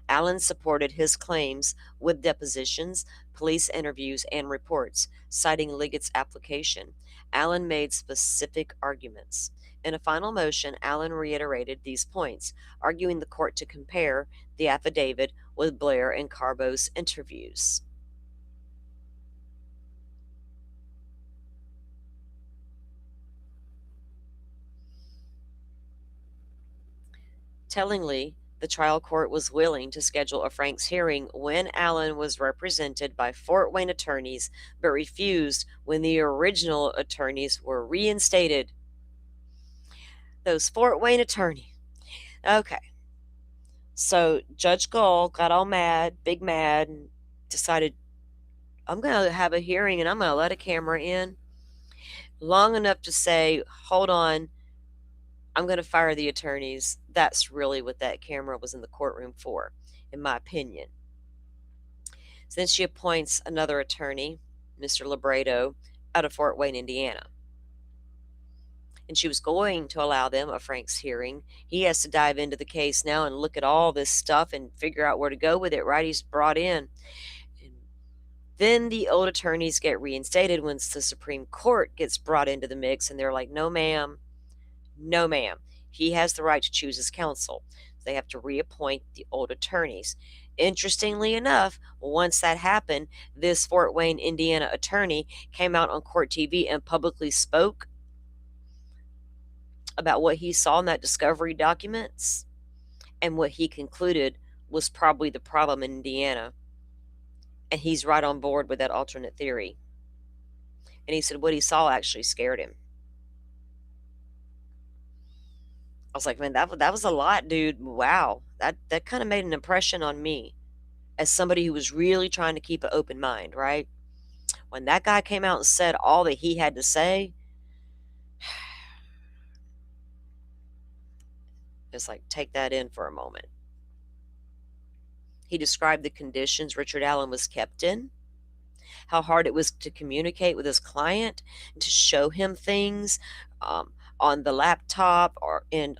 Allen supported his claims with depositions, police interviews, and reports, citing Liggett's application. Allen made specific arguments. In a final motion, Allen reiterated these points, arguing the court to compare the affidavit with Blair and Carbo's interviews. Tellingly, the trial court was willing to schedule a Franks hearing when Allen was represented by Fort Wayne attorneys, but refused when the original attorneys were reinstated. Those Fort Wayne attorneys. Okay. So Judge Gull got all mad, big mad, and decided, I'm going to have a hearing and I'm going to let a camera in long enough to say, hold on, I'm going to fire the attorneys. That's really what that camera was in the courtroom for, in my opinion. Then she appoints another attorney, Mr. Libredo, out of Fort Wayne, Indiana. And she was going to allow them a Franks hearing. He has to dive into the case now and look at all this stuff and figure out where to go with it, right? He's brought in. And Then the old attorneys get reinstated once the Supreme Court gets brought into the mix, and they're like, no, ma'am, no, ma'am. He has the right to choose his counsel. They have to reappoint the old attorneys. Interestingly enough, once that happened, this Fort Wayne, Indiana attorney came out on court TV and publicly spoke about what he saw in that discovery documents and what he concluded was probably the problem in Indiana. And he's right on board with that alternate theory. And he said what he saw actually scared him. I was like, man, that was a lot, dude. Wow. That kind of made an impression on me as somebody who was really trying to keep an open mind, right? When that guy came out and said all that he had to say, it's like, take that in for a moment. He described the conditions Richard Allen was kept in, how hard it was to communicate with his client and to show him things on the laptop or in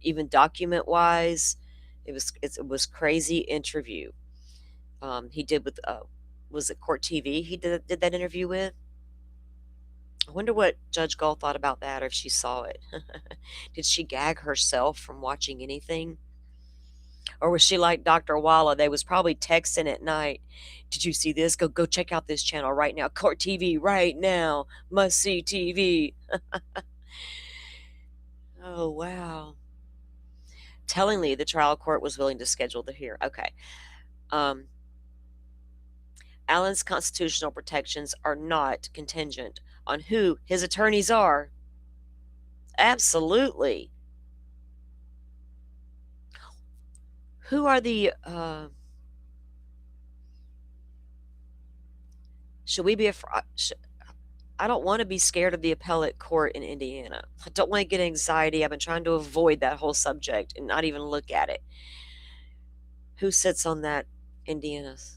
even document wise. It was crazy interview. He did with was it Court TV? He did that interview with. I wonder what Judge Gull thought about that, or if she saw it. Did she gag herself from watching anything? Or was she like Dr. Walla? They was probably texting at night. Did you see this? Go check out this channel right now. Court TV right now. Must see TV. Oh, wow. Tellingly, the trial court was willing to schedule the hearing. Okay. Allen's constitutional protections are not contingent on who his attorneys are. Absolutely. Who are the should we be afraid? I don't want to be scared of the appellate court in Indiana. I don't want to get anxiety. I've been trying to avoid that whole subject and not even look at it. Who sits on that Indiana's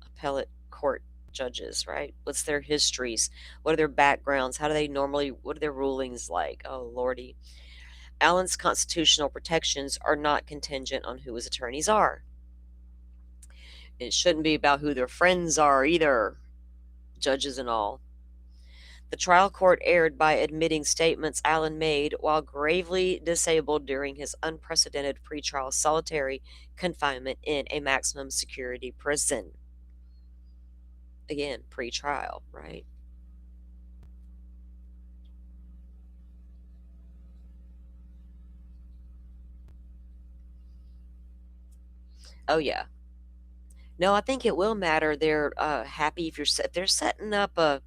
appellate court judges, right? What's their histories? What are their backgrounds? How do they normally, what are their rulings like? Oh, Lordy. Allen's constitutional protections are not contingent on who his attorneys are. It shouldn't be about who their friends are either, judges and all. The trial court erred by admitting statements Allen made while gravely disabled during his unprecedented pretrial solitary confinement in a maximum security prison. Again, pretrial, right? Oh yeah. No, I think it will matter. They're happy if they're setting up a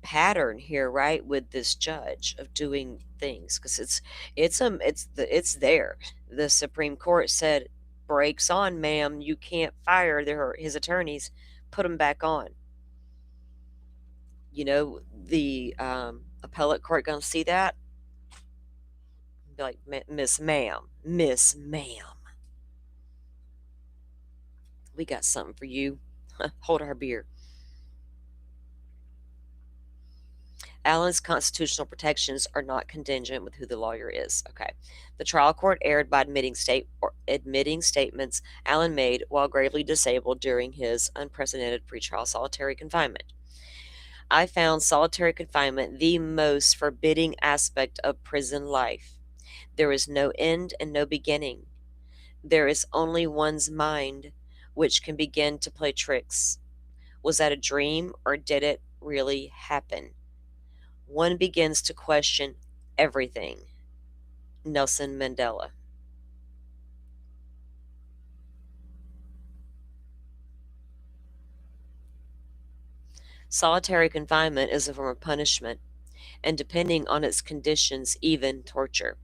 pattern here, right, with this judge of doing things, because it's there. The Supreme Court said, "Brakes on, ma'am. You can't fire his attorneys. Put them back on." You know, the appellate court gonna see that, be like, Miss Ma'am, we got something for you. Hold our beer. Allen's constitutional protections are not contingent with who the lawyer is. Okay. The trial court erred by admitting statements Allen made while gravely disabled during his unprecedented pretrial solitary confinement. I found solitary confinement the most forbidding aspect of prison life. There is no end and no beginning. There is only one's mind, which can begin to play tricks. Was that a dream, or did it really happen? One begins to question everything. Nelson Mandela. Solitary confinement is a form of punishment, and depending on its conditions, even torture.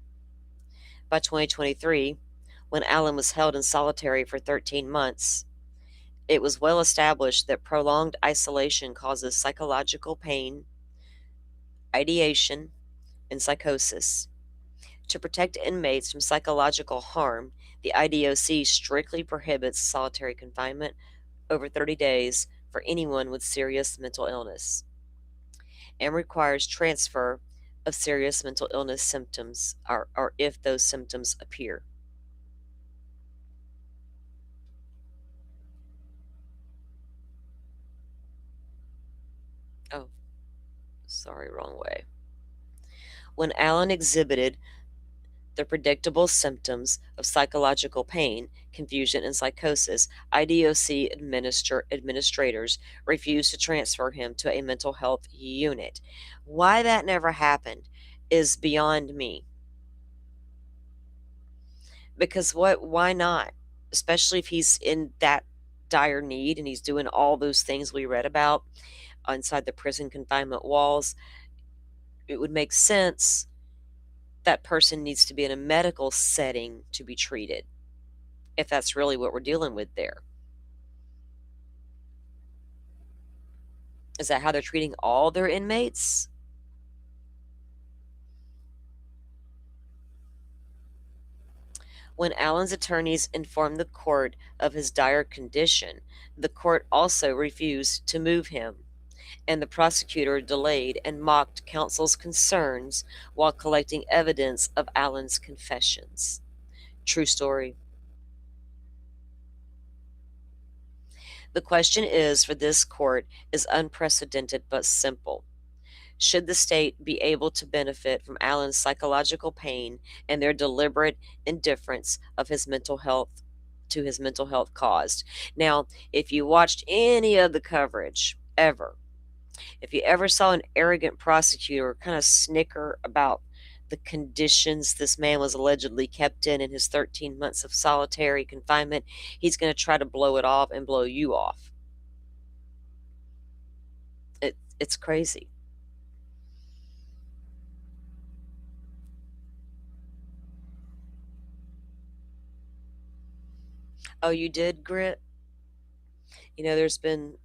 By 2023, when Allen was held in solitary for 13 months, it was well established that prolonged isolation causes psychological pain, ideation, and psychosis. To protect inmates from psychological harm, the IDOC strictly prohibits solitary confinement over 30 days for anyone with serious mental illness, and requires transfer of serious mental illness symptoms or if those symptoms appear. Oh, sorry, wrong way. When Allen exhibited the predictable symptoms of psychological pain, confusion, and psychosis, IDOC administrators refused to transfer him to a mental health unit. Why that never happened is beyond me. Because why not? Especially if he's in that dire need and he's doing all those things we read about inside the prison confinement walls. It would make sense that person needs to be in a medical setting to be treated, if that's really what we're dealing with there. Is that how they're treating all their inmates? When Allen's attorneys informed the court of his dire condition, the court also refused to move him, and the prosecutor delayed and mocked counsel's concerns while collecting evidence of Allen's confessions. True story. The question is for this court is unprecedented but simple. Should the state be able to benefit from Allen's psychological pain and their deliberate indifference of his mental health to his mental health caused? Now, if you watched any of the coverage ever, if you ever saw an arrogant prosecutor kind of snicker about the conditions this man was allegedly kept in his 13 months of solitary confinement, he's going to try to blow it off and blow you off. It's crazy. Oh, you did, Grit? There's been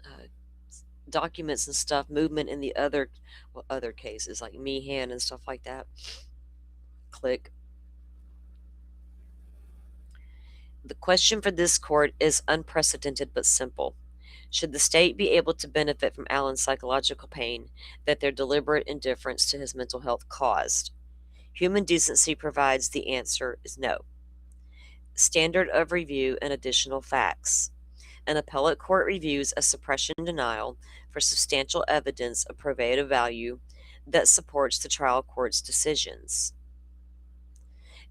uh, documents and stuff, movement in the other cases like Meehan and stuff like that. Click. The question for this court is unprecedented but simple. Should the state be able to benefit from Allen's psychological pain that their deliberate indifference to his mental health caused? Human decency provides the answer is no. Standard of review and additional facts. An appellate court reviews a suppression denial for substantial evidence of probative value that supports the trial court's decisions.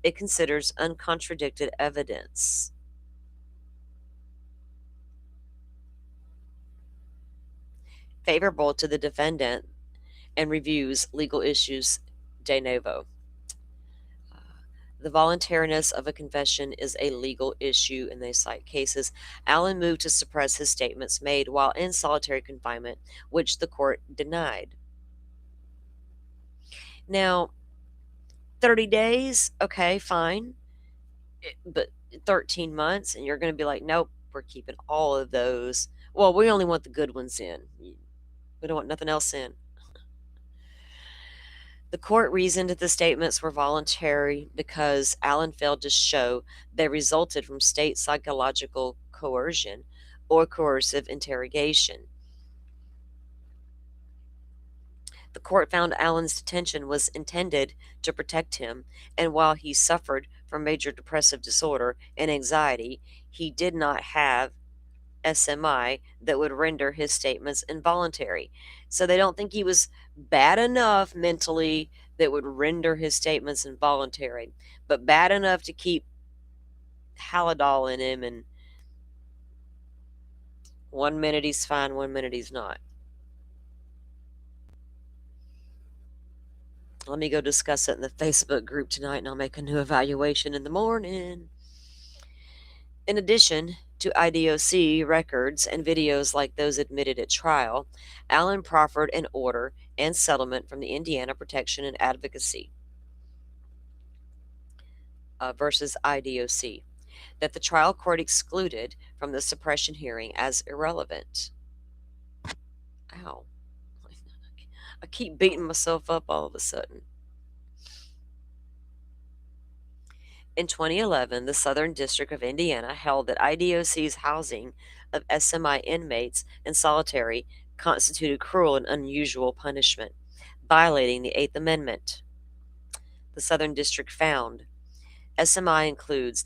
It considers uncontradicted evidence. Favorable to the defendant and reviews legal issues de novo. The voluntariness of a confession is a legal issue, and they cite cases. Allen moved to suppress his statements made while in solitary confinement, which the court denied. Now, 30 days, okay, fine. But 13 months, and you're going to be like, nope, we're keeping all of those. Well, we only want the good ones in. We don't want nothing else in. The court reasoned the statements were voluntary because Allen failed to show they resulted from state psychological coercion or coercive interrogation. The court found Allen's detention was intended to protect him, and while he suffered from major depressive disorder and anxiety, he did not have SMI that would render his statements involuntary. So they don't think he was bad enough mentally that would render his statements involuntary, but bad enough to keep Halidol in him, and 1 minute he's fine, 1 minute he's not. Let me go discuss it in the Facebook group tonight, and I'll make a new evaluation in the morning. In addition to IDOC records and videos like those admitted at trial, Allen proffered an order and settlement from the Indiana Protection and Advocacy versus IDOC that the trial court excluded from the suppression hearing as irrelevant. Ow. I keep beating myself up all of a sudden. In 2011, the Southern District of Indiana held that IDOC's housing of SMI inmates in solitary constituted cruel and unusual punishment, violating the Eighth Amendment. The Southern District found SMI includes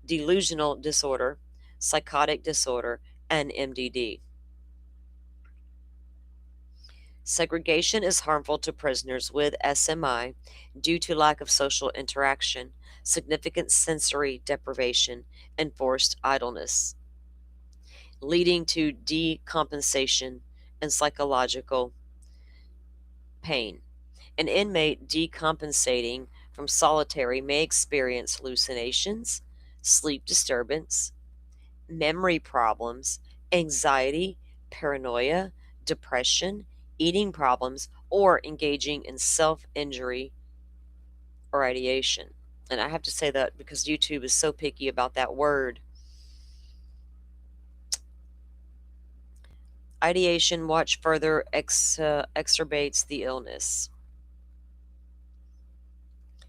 delusional disorder, psychotic disorder, and MDD. Segregation is harmful to prisoners with SMI due to lack of social interaction, significant sensory deprivation, and forced idleness, leading to decompensation and psychological pain. An inmate decompensating from solitary may experience hallucinations, sleep disturbance, memory problems, anxiety, paranoia, depression, eating problems, or engaging in self injury or ideation. And I have to say that because YouTube is so picky about that word. Ideation, watch further, exacerbates the illness.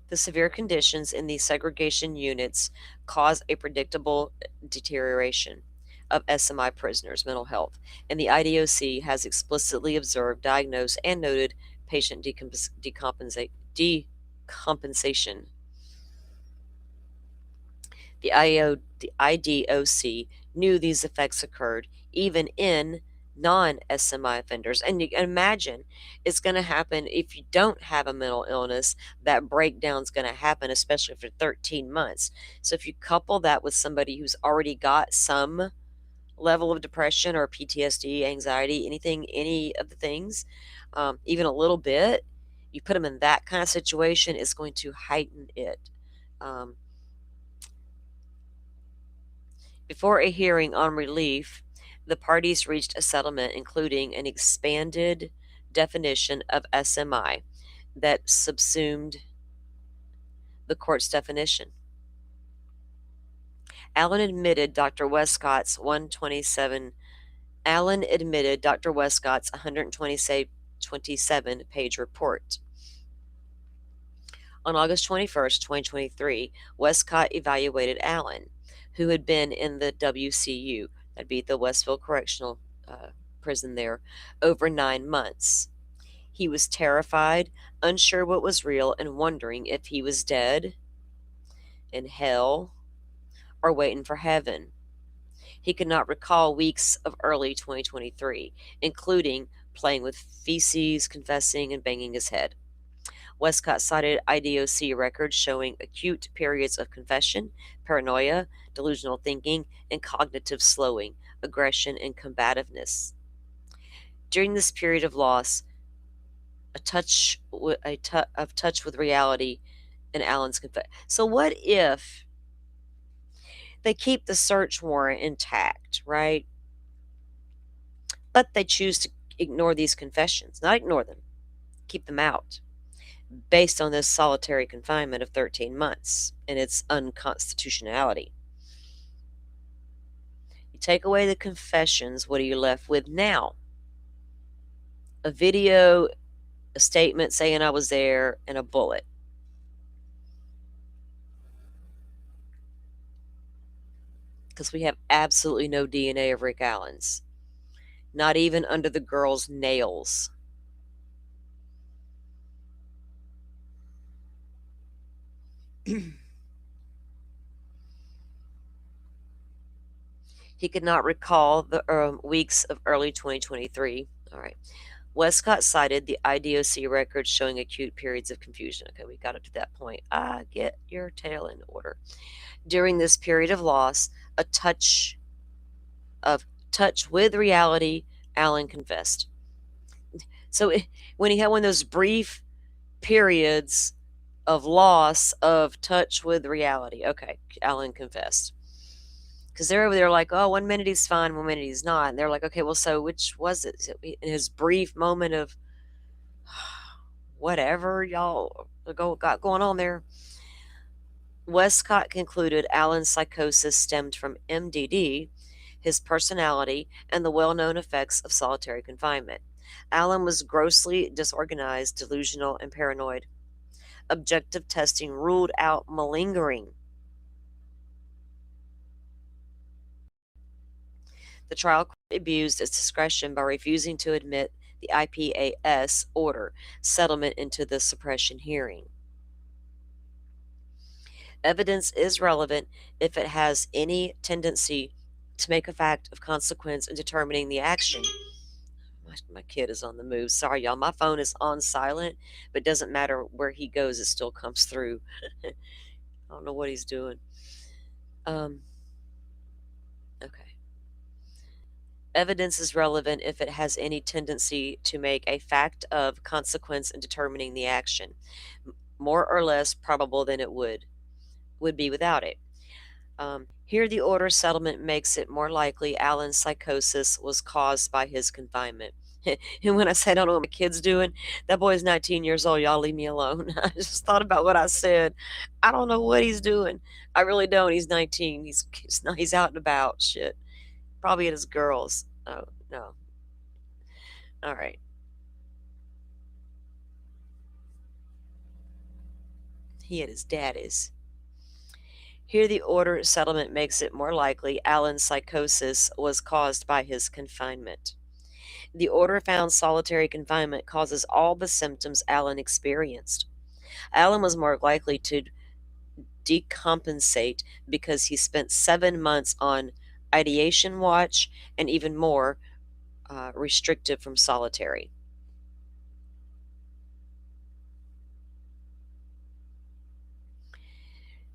The severe conditions in these segregation units cause a predictable deterioration of SMI prisoners' mental health, and the IDOC has explicitly observed, diagnosed, and noted patient decompensation. The IDOC knew these effects occurred even in non-SMI offenders. And you can imagine it's going to happen if you don't have a mental illness. That breakdown's going to happen, especially for 13 months. So if you couple that with somebody who's already got some level of depression or PTSD, anxiety, anything, any of the things, even a little bit, you put them in that kind of situation, it's going to heighten it. Before a hearing on relief, the parties reached a settlement including an expanded definition of SMI that subsumed the court's definition. Allen admitted Dr. Westcott's 127-page report. On August 21st, 2023, Westcott evaluated Allen, who had been in the WCU, that'd be the Westville Correctional Prison there, over 9 months. He was terrified, unsure what was real, and wondering if he was dead, in hell, or waiting for heaven. He could not recall weeks of early 2023, including playing with feces, confessing, and banging his head. Westcott cited IDOC records showing acute periods of confession, paranoia, delusional thinking, and cognitive slowing, aggression, and combativeness. During this period of loss, touch with reality in Allen's confession. So what if they keep the search warrant intact, right? But they choose to ignore these confessions, not ignore them, keep them out, based on this solitary confinement of 13 months and its unconstitutionality. You take away the confessions, what are you left with now? A video, a statement saying I was there, and a bullet. Because we have absolutely no DNA of Rick Allen's, not even under the girl's nails. He could not recall the weeks of early 2023. All right. Westcott cited the IDOC records showing acute periods of confusion. Okay, we got up to that point. Get your tail in order. During this period of loss, a touch with reality, Allen confessed. So when he had one of those brief periods of loss of touch with reality, okay, Allen confessed. Because they're over there like, oh, 1 minute he's fine, 1 minute he's not. And they're like, okay, well, so which was it? In his brief moment of whatever y'all got going on there, Westcott concluded Allen's psychosis stemmed from MDD, his personality, and the well-known effects of solitary confinement. Allen was grossly disorganized, delusional, and paranoid. Objective testing ruled out malingering. The trial court abused its discretion by refusing to admit the IPAS order settlement into the suppression hearing. Evidence is relevant if it has any tendency to make a fact of consequence in determining the action. My kid is on the move. Sorry, y'all. My phone is on silent, but doesn't matter where he goes, it still comes through. I don't know what he's doing. Um, okay. Evidence is relevant if it has any tendency to make a fact of consequence in determining the action, more or less probable than it would be without it. Here, the order settlement makes it more likely Alan's psychosis was caused by his confinement. And when I said I don't know what my kid's doing, that boy's 19 years old. Y'all leave me alone. I just thought about what I said. I don't know what he's doing. I really don't. He's 19. He's out and about. Shit. Probably at his girls. Oh, no. All right. He at his daddy's. Here, the order settlement makes it more likely Alan's psychosis was caused by his confinement. The order found solitary confinement causes all the symptoms Alan experienced. Alan was more likely to decompensate because he spent 7 months on ideation watch and even more restrictive from solitary.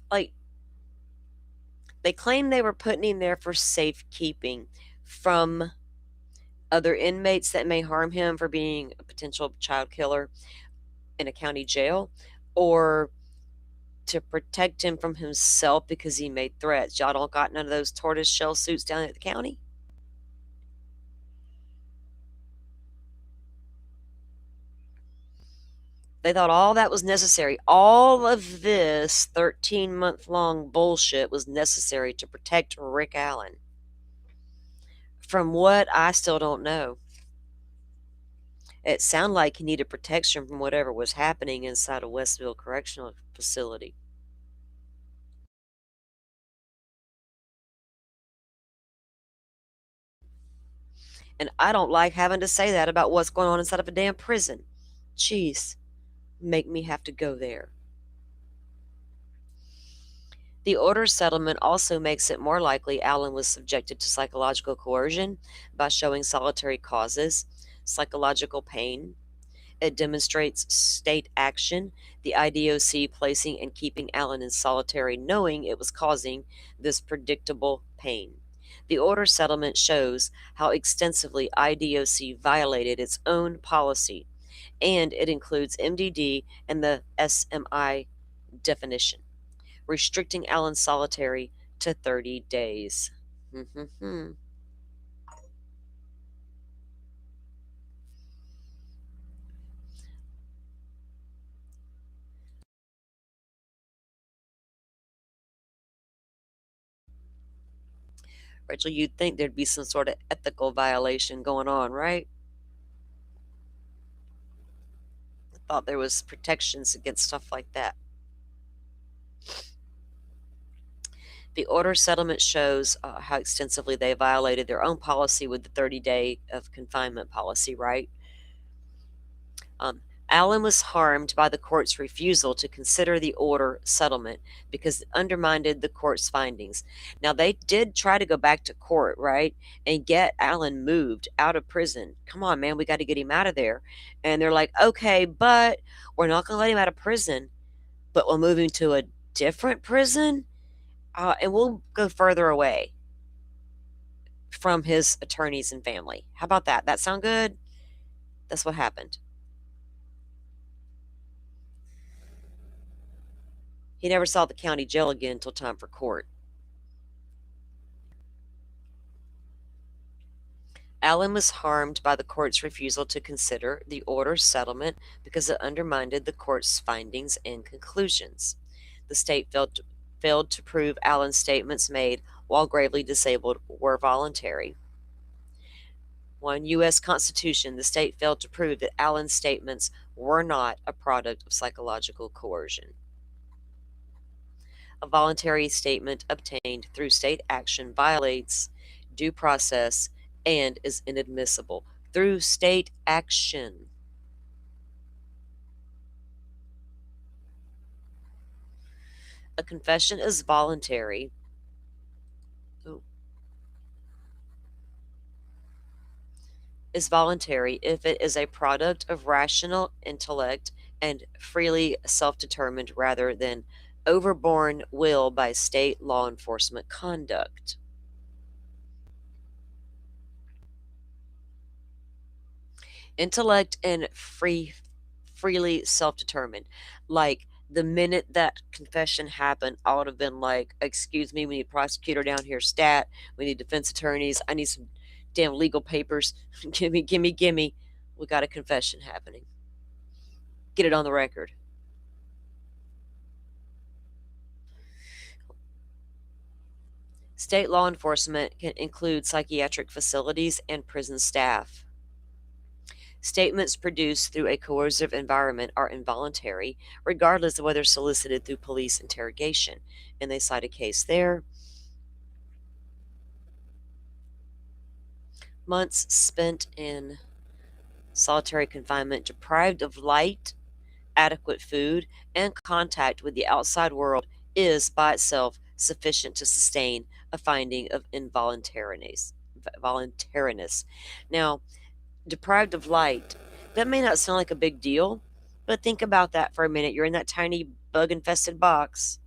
Like, they claim they were putting him there for safekeeping from other inmates that may harm him for being a potential child killer in a county jail, or to protect him from himself because he made threats. Y'all don't got none of those tortoise shell suits down at the county? They thought all that was necessary. All of this 13-month long bullshit was necessary to protect Rick Allen. From what, I still don't know. It sounded like he needed protection from whatever was happening inside a Westville Correctional Facility. And I don't like having to say that about what's going on inside of a damn prison. Jeez, make me have to go there. The order settlement also makes it more likely Allen was subjected to psychological coercion by showing solitary causes, psychological pain. It demonstrates state action, the IDOC placing and keeping Allen in solitary knowing it was causing this predictable pain. The order settlement shows how extensively IDOC violated its own policy, and it includes MDD and the SMI definition, restricting Allen solitary to 30 days. Rachel, you'd think there'd be some sort of ethical violation going on, right? I thought there was protections against stuff like that. The order settlement shows how extensively they violated their own policy with the 30-day of confinement policy, right? Allen was harmed by the court's refusal to consider the order settlement because it undermined the court's findings. Now, they did try to go back to court, right, and get Allen moved out of prison. Come on, man, we got to get him out of there. And they're like, okay, but we're not going to let him out of prison, but we'll move him to a different prison, and we'll go further away from his attorneys and family. How about that? That sound good? That's what happened. He never saw the county jail again until time for court. Allen was harmed by the court's refusal to consider the order settlement because it undermined the court's findings and conclusions. The state failed to prove Allen's statements made while gravely disabled were voluntary. 1 U.S. Constitution, the state failed to prove that Allen's statements were not a product of psychological coercion. A voluntary statement obtained through state action violates due process and is inadmissible through state action. A confession is voluntary. is voluntary if it is a product of rational intellect and freely self-determined rather than overborne will by state law enforcement conduct. Intellect and freely self-determined. Like the minute that confession happened, I would have been like, "Excuse me, we need a prosecutor down here, stat. We need defense attorneys. I need some damn legal papers. Gimme, gimme, gimme. We got a confession happening. Get it on the record." State law enforcement can include psychiatric facilities and prison staff. Statements produced through a coercive environment are involuntary, regardless of whether solicited through police interrogation. And they cite a case there. Months spent in solitary confinement, deprived of light, adequate food, and contact with the outside world is by itself sufficient to sustain a finding of involuntariness. Now, deprived of light, that may not sound like a big deal, but think about that for a minute. You're in that tiny bug infested box.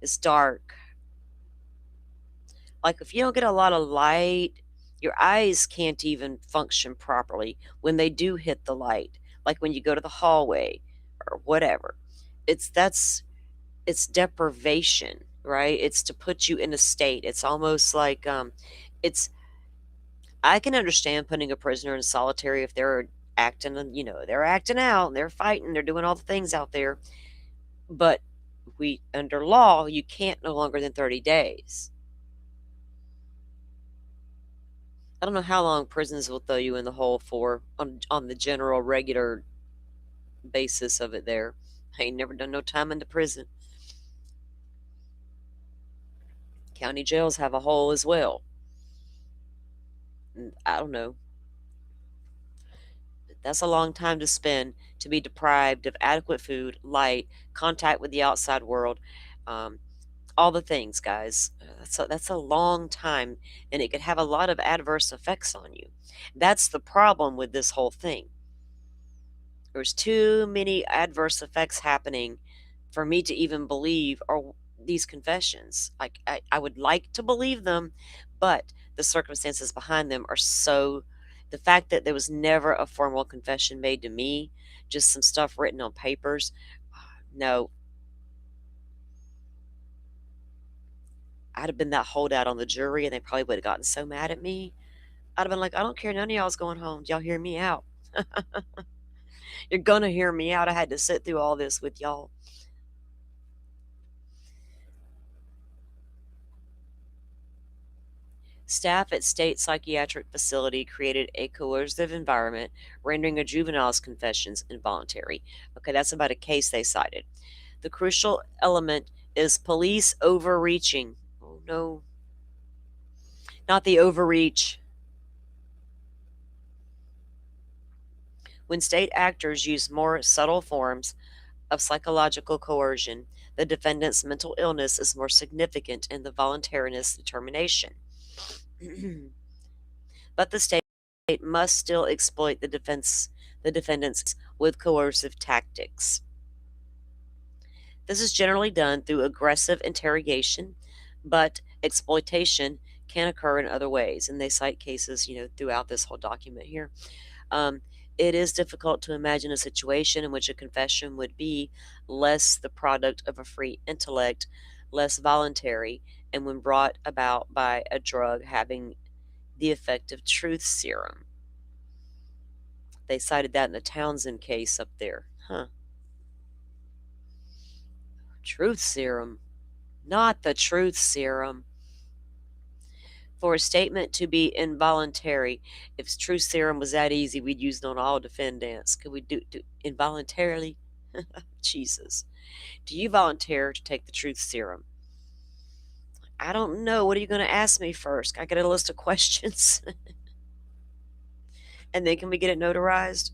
It's dark. Like if you don't get a lot of light, your eyes can't even function properly when they do hit the light. Like when you go to the hallway or whatever. It's deprivation, right? It's to put you in a state. It's almost like it's I can understand putting a prisoner in solitary if they're they're acting out, they're fighting, they're doing all the things out there. But we under law, you can't no longer than 30 days. I don't know how long prisons will throw you in the hole for on the general regular basis of it there. I ain't never done no time in the prison. County jails have a hole as well. I don't know. That's a long time to spend to be deprived of adequate food, light, contact with the outside world, all the things, guys. That's a long time, and it could have a lot of adverse effects on you. That's the problem with this whole thing. There's too many adverse effects happening for me to even believe or these confessions. Like I would like to believe them, but the circumstances behind them are so the fact that there was never a formal confession made to me, just some stuff written on papers. No, I'd have been that holdout on the jury and they probably would have gotten so mad at me. I'd have been like, I don't care, none of y'all's going home. Y'all hear me out. You're gonna hear me out. I had to sit through all this with y'all. Staff at state psychiatric facility created a coercive environment, rendering a juvenile's confessions involuntary. Okay, that's about a case they cited. The crucial element is police overreaching. Oh no, not the overreach. When state actors use more subtle forms of psychological coercion, the defendant's mental illness is more significant in the voluntariness determination. But the state must still exploit the defendants with coercive tactics. This is generally done through aggressive interrogation, but exploitation can occur in other ways, and they cite cases, throughout this whole document here. It is difficult to imagine a situation in which a confession would be less the product of a free intellect, less voluntary, and when brought about by a drug having the effect of truth serum. They cited that in the Townsend case up there. Truth serum. Not the truth serum. For a statement to be involuntary, if truth serum was that easy, we'd use it on all defendants. Could we do involuntarily? Jesus. Do you volunteer to take the truth serum? I don't know. What are you going to ask me first? I get a list of questions. And then can we get it notarized?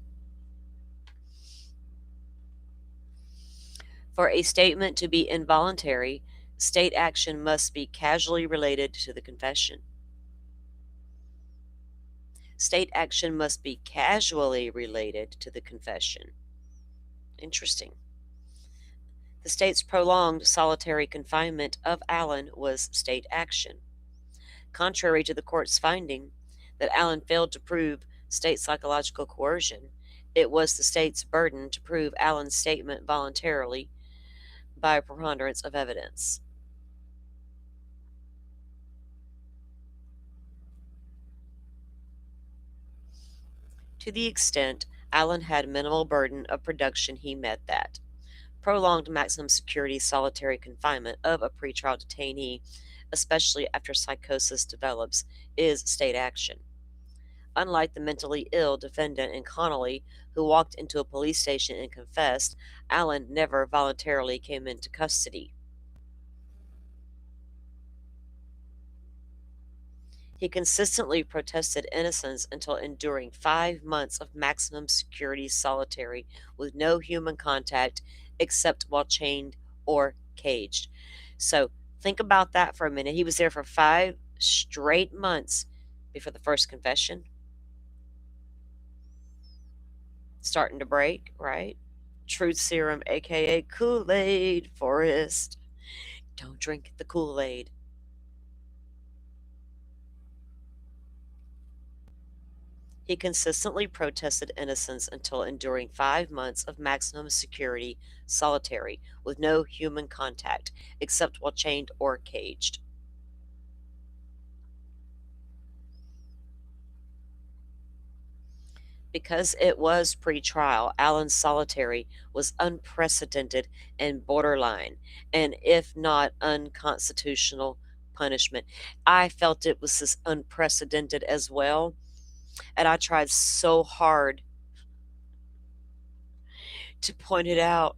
For a statement to be involuntary, state action must be causally related to the confession. State action must be casually related to the confession. Interesting. The state's prolonged solitary confinement of Allen was state action. Contrary to the court's finding that Allen failed to prove state psychological coercion, it was the state's burden to prove Allen's statement voluntarily by a preponderance of evidence. To the extent Allen had minimal burden of production, he met that. Prolonged maximum security solitary confinement of a pretrial detainee, especially after psychosis develops, is state action. Unlike the mentally ill defendant in Connolly, who walked into a police station and confessed, Allen never voluntarily came into custody. He consistently protested innocence until enduring 5 months of maximum security solitary with no human contact except while chained or caged. So think about that for a minute. He was there for 5 straight months before the first confession. Starting to break, right? Truth serum, aka Kool-Aid, Forrest. Don't drink the Kool-Aid. He consistently protested innocence until enduring 5 months of maximum security solitary with no human contact except while chained or caged. Because it was pre-trial, Allen's solitary was unprecedented and borderline, and if not unconstitutional punishment. I felt it was this unprecedented as well, and I tried so hard to point it out.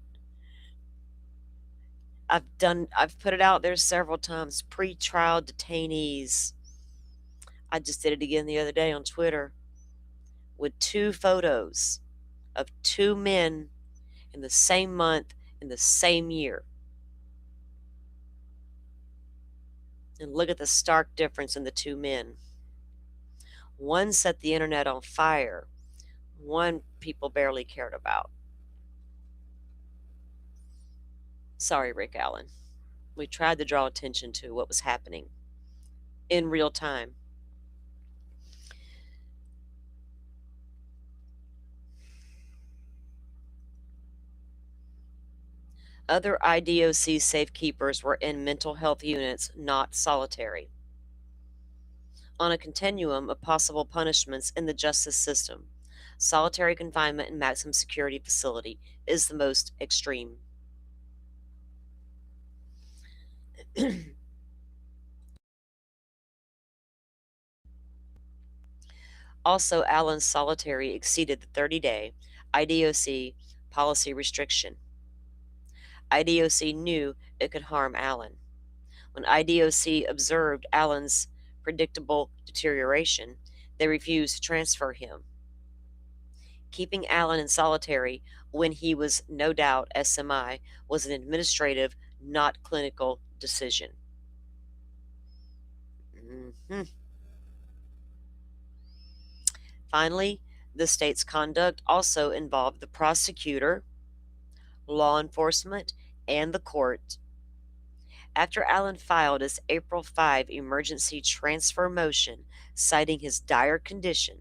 I've put it out there several times. Pre-trial detainees. I just did it again the other day on Twitter with 2 photos of 2 men in the same month in the same year. And look at the stark difference in the 2 men. One set the internet on fire. One people barely cared about. Sorry, Rick Allen. We tried to draw attention to what was happening in real time. Other IDOC safekeepers were in mental health units, not solitary. On a continuum of possible punishments in the justice system, solitary confinement in maximum security facility is the most extreme. Also, Allen's solitary exceeded the 30-day IDOC policy restriction. IDOC knew it could harm Allen. When IDOC observed Allen's predictable deterioration, they refused to transfer him. Keeping Allen in solitary when he was no doubt SMI was an administrative, not clinical decision. Finally, the state's conduct also involved the prosecutor, law enforcement, and the court. After Allen filed his April 5 emergency transfer motion citing his dire condition,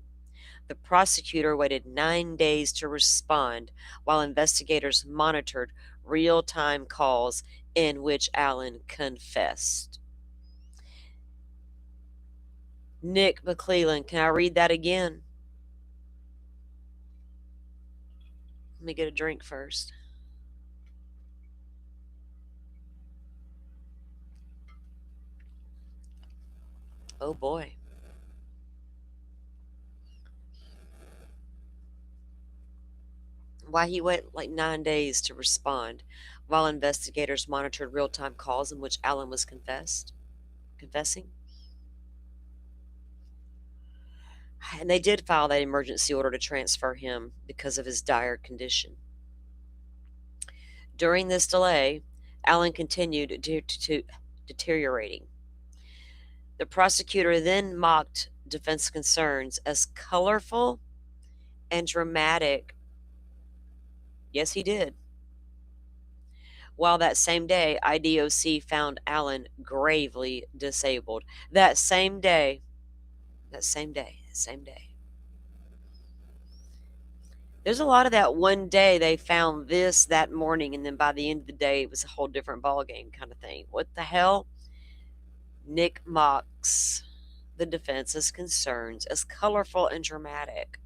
the prosecutor waited 9 days to respond while investigators monitored real-time calls in which Allen confessed. Nick McClellan, can I read that again? Let me get a drink first. Oh boy. Why he waited like 9 days to respond while investigators monitored real-time calls in which Allen was confessing. And they did file that emergency order to transfer him because of his dire condition. During this delay, Allen continued to deteriorating. The prosecutor then mocked defense concerns as colorful and dramatic. Yes, he did. While that same day, IDOC found Allen gravely disabled. That same day. There's a lot of that one day they found this that morning, and then by the end of the day, it was a whole different ballgame kind of thing. What the hell? Nick mocks the defense's concerns as colorful and dramatic.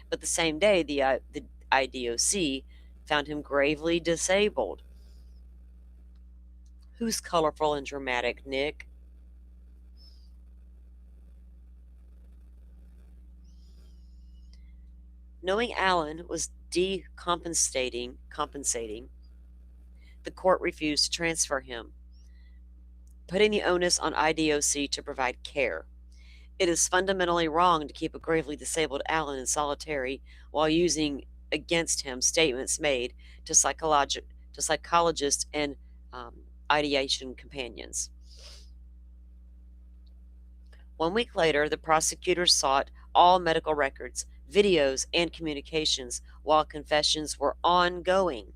But the same day, the IDOC found him gravely disabled. Who's colorful and dramatic, Nick? Knowing Allen was compensating, the court refused to transfer him, putting the onus on IDOC to provide care. It is fundamentally wrong to keep a gravely disabled Allen in solitary while using against him statements made to psychologists and ideation companions. 1 week later, the prosecutors sought all medical records, videos, and communications while confessions were ongoing.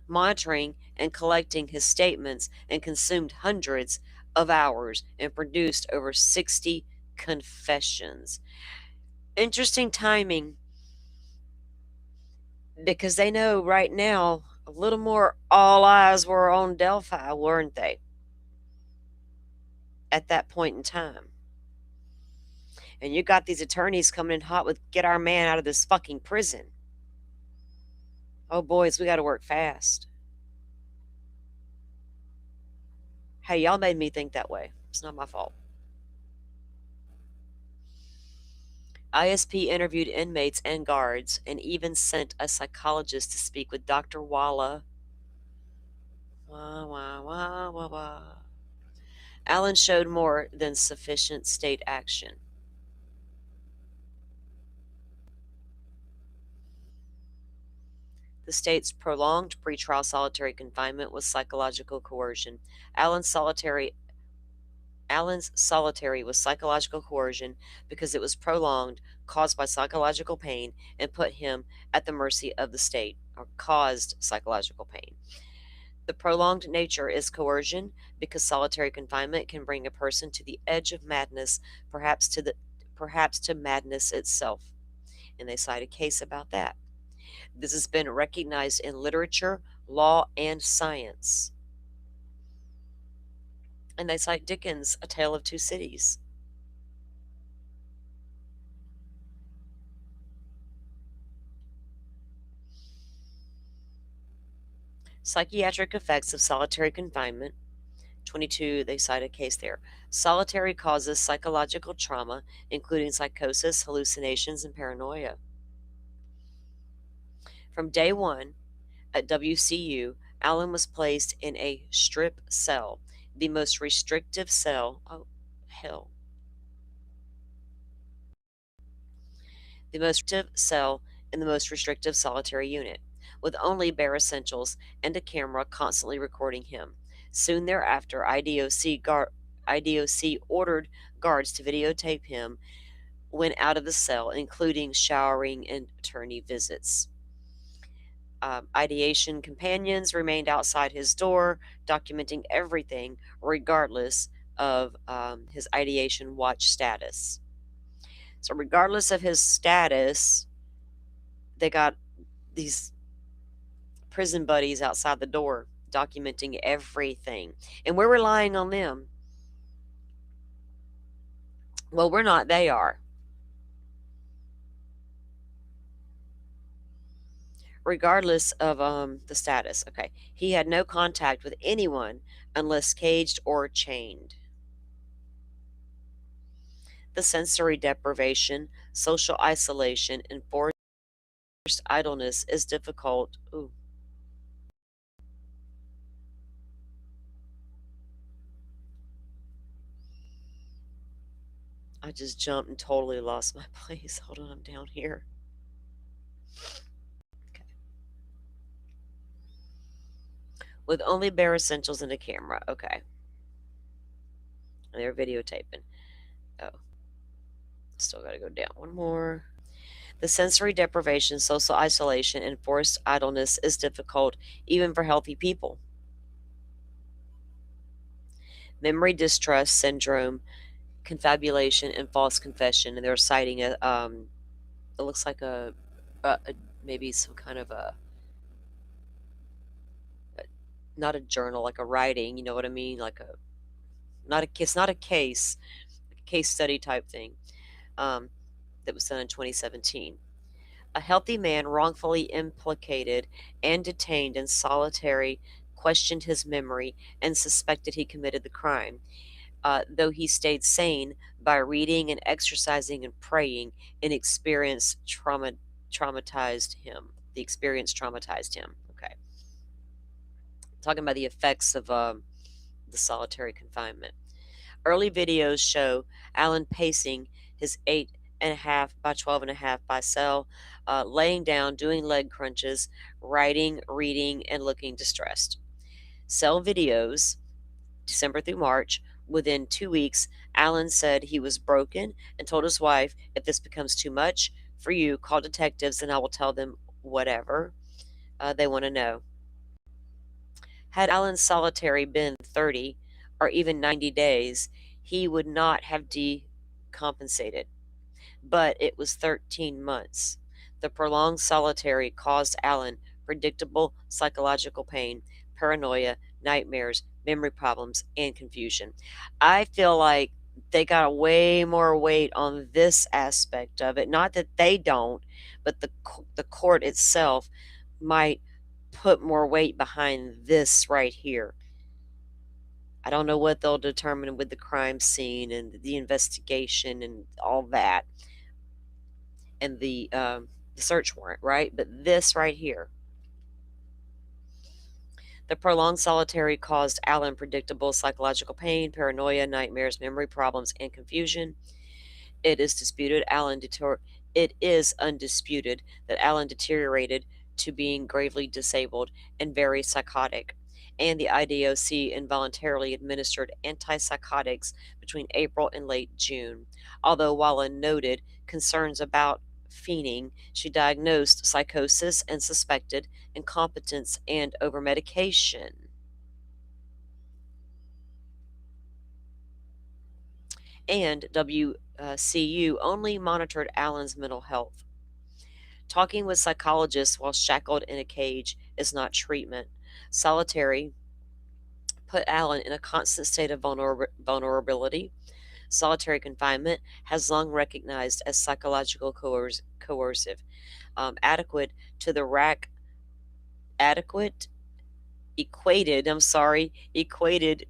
Monitoring and collecting his statements and consumed hundreds of hours and produced over 60 confessions. Interesting timing, because they know right now a little more all eyes were on Delphi, weren't they? At that point in time. And you got these attorneys coming in hot with get our man out of this fucking prison. Oh, boys, we got to work fast. Hey, y'all made me think that way. It's not my fault. ISP interviewed inmates and guards and even sent a psychologist to speak with Dr. Walla. Allen showed more than sufficient state action. The state's prolonged pretrial solitary confinement was psychological coercion. Allen's solitary was psychological coercion because it was prolonged, caused by psychological pain, and put him at the mercy of the state, or caused psychological pain. The prolonged nature is coercion because solitary confinement can bring a person to the edge of madness, perhaps to madness itself. And they cite a case about that. This has been recognized in literature, law, and science. And they cite Dickens' A Tale of Two Cities. Psychiatric effects of solitary confinement. 22, they cite a case there. Solitary causes psychological trauma, including psychosis, hallucinations, and paranoia. From day one at WCU, Allen was placed in a strip cell, the most restrictive cell. Oh, hell. The most restrictive cell in the most restrictive solitary unit, with only bare essentials and a camera constantly recording him. Soon thereafter, IDOC ordered guards to videotape him when out of the cell, including showering and attorney visits. Ideation companions remained outside his door, documenting everything, regardless of his ideation watch status. So, regardless of his status, they got these prison buddies outside the door documenting everything. And we're relying on them. Well, we're not, they are. Regardless of the status. Okay. He had no contact with anyone unless caged or chained. The sensory deprivation, social isolation, and forced idleness is difficult. Ooh. I just jumped and totally lost my place. Hold on, I'm down here. Okay. With only bare essentials and a camera. Okay. And they're videotaping. Oh, still got to go down one more. The sensory deprivation, social isolation, and forced idleness is difficult even for healthy people. Memory distrust syndrome, confabulation, and false confession. And they're citing it looks like a maybe some kind of not a journal, like a writing. You know what I mean? Like a not a it's not a case study type thing. Um, that was done in 2017. A healthy man wrongfully implicated and detained in solitary questioned his memory and suspected he committed the crime. Though he stayed sane by reading and exercising and praying, and traumatized him. The experience traumatized him. Okay, talking about the effects of the solitary confinement. Early videos show Alan pacing his 8.5 by 12.5 by cell, laying down, doing leg crunches, writing, reading, and looking distressed. Cell videos, December through March. Within 2 weeks, Alan said he was broken and told his wife, "If this becomes too much for you, call detectives and I will tell them whatever they want to know." Had Alan's solitary been 30 or even 90 days, he would not have decompensated. But it was 13 months. The prolonged solitary caused Alan predictable psychological pain, paranoia, nightmares, memory problems, and confusion. I feel like they got way more weight on this aspect of it. Not that they don't, but the court itself might put more weight behind this right here. I don't know what they'll determine with the crime scene and the investigation and all that, and the search warrant, right? But this right here, the prolonged solitary caused Alan predictable psychological pain, paranoia, nightmares, memory problems, and confusion. It is disputed Alan deter- it is undisputed that Alan deteriorated to being gravely disabled and very psychotic, and the IDOC involuntarily administered antipsychotics between April and late June. Although Walla noted concerns about fiending, she diagnosed psychosis and suspected incompetence and overmedication. And WCU only monitored Alan's mental health. Talking with psychologists while shackled in a cage is not treatment. Solitary put Alan in a constant state of vulnerability. Solitary confinement has long recognized as psychological coercive, adequate to the rack, adequate equated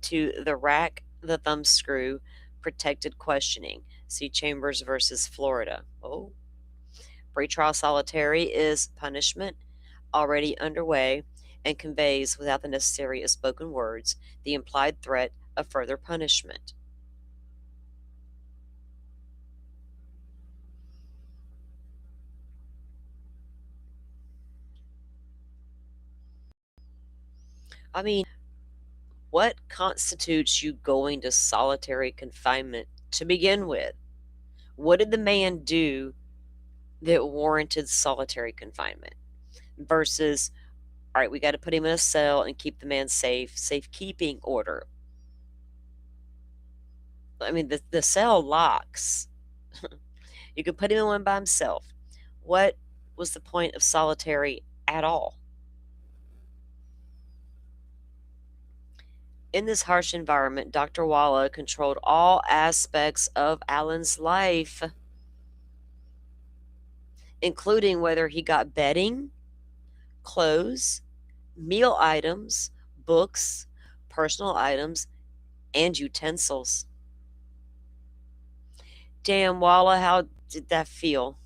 to the rack, the thumbscrew, protected questioning. See Chambers versus Florida. Oh, pretrial solitary is punishment already underway and conveys, without the necessary spoken words, the implied threat of further punishment. I mean, what constitutes you going to solitary confinement to begin with? What did the man do that warranted solitary confinement? Versus, all right, we got to put him in a cell and keep the man safe, safekeeping order. I mean, the cell locks. You could put him in one by himself. What was the point of solitary at all? In this harsh environment, Dr. Walla controlled all aspects of Alan's life, including whether he got bedding, clothes, meal items, books, personal items, and utensils. Damn, Walla, how did that feel?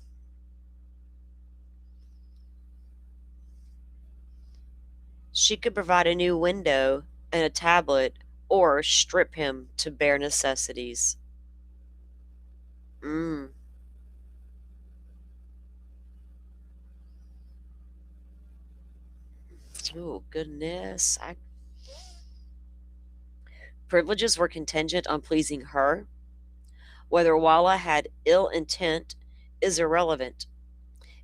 She could provide a new window and a tablet or strip him to bare necessities. Mm. Oh, goodness. privileges were contingent on pleasing her. Whether Walla had ill intent is irrelevant.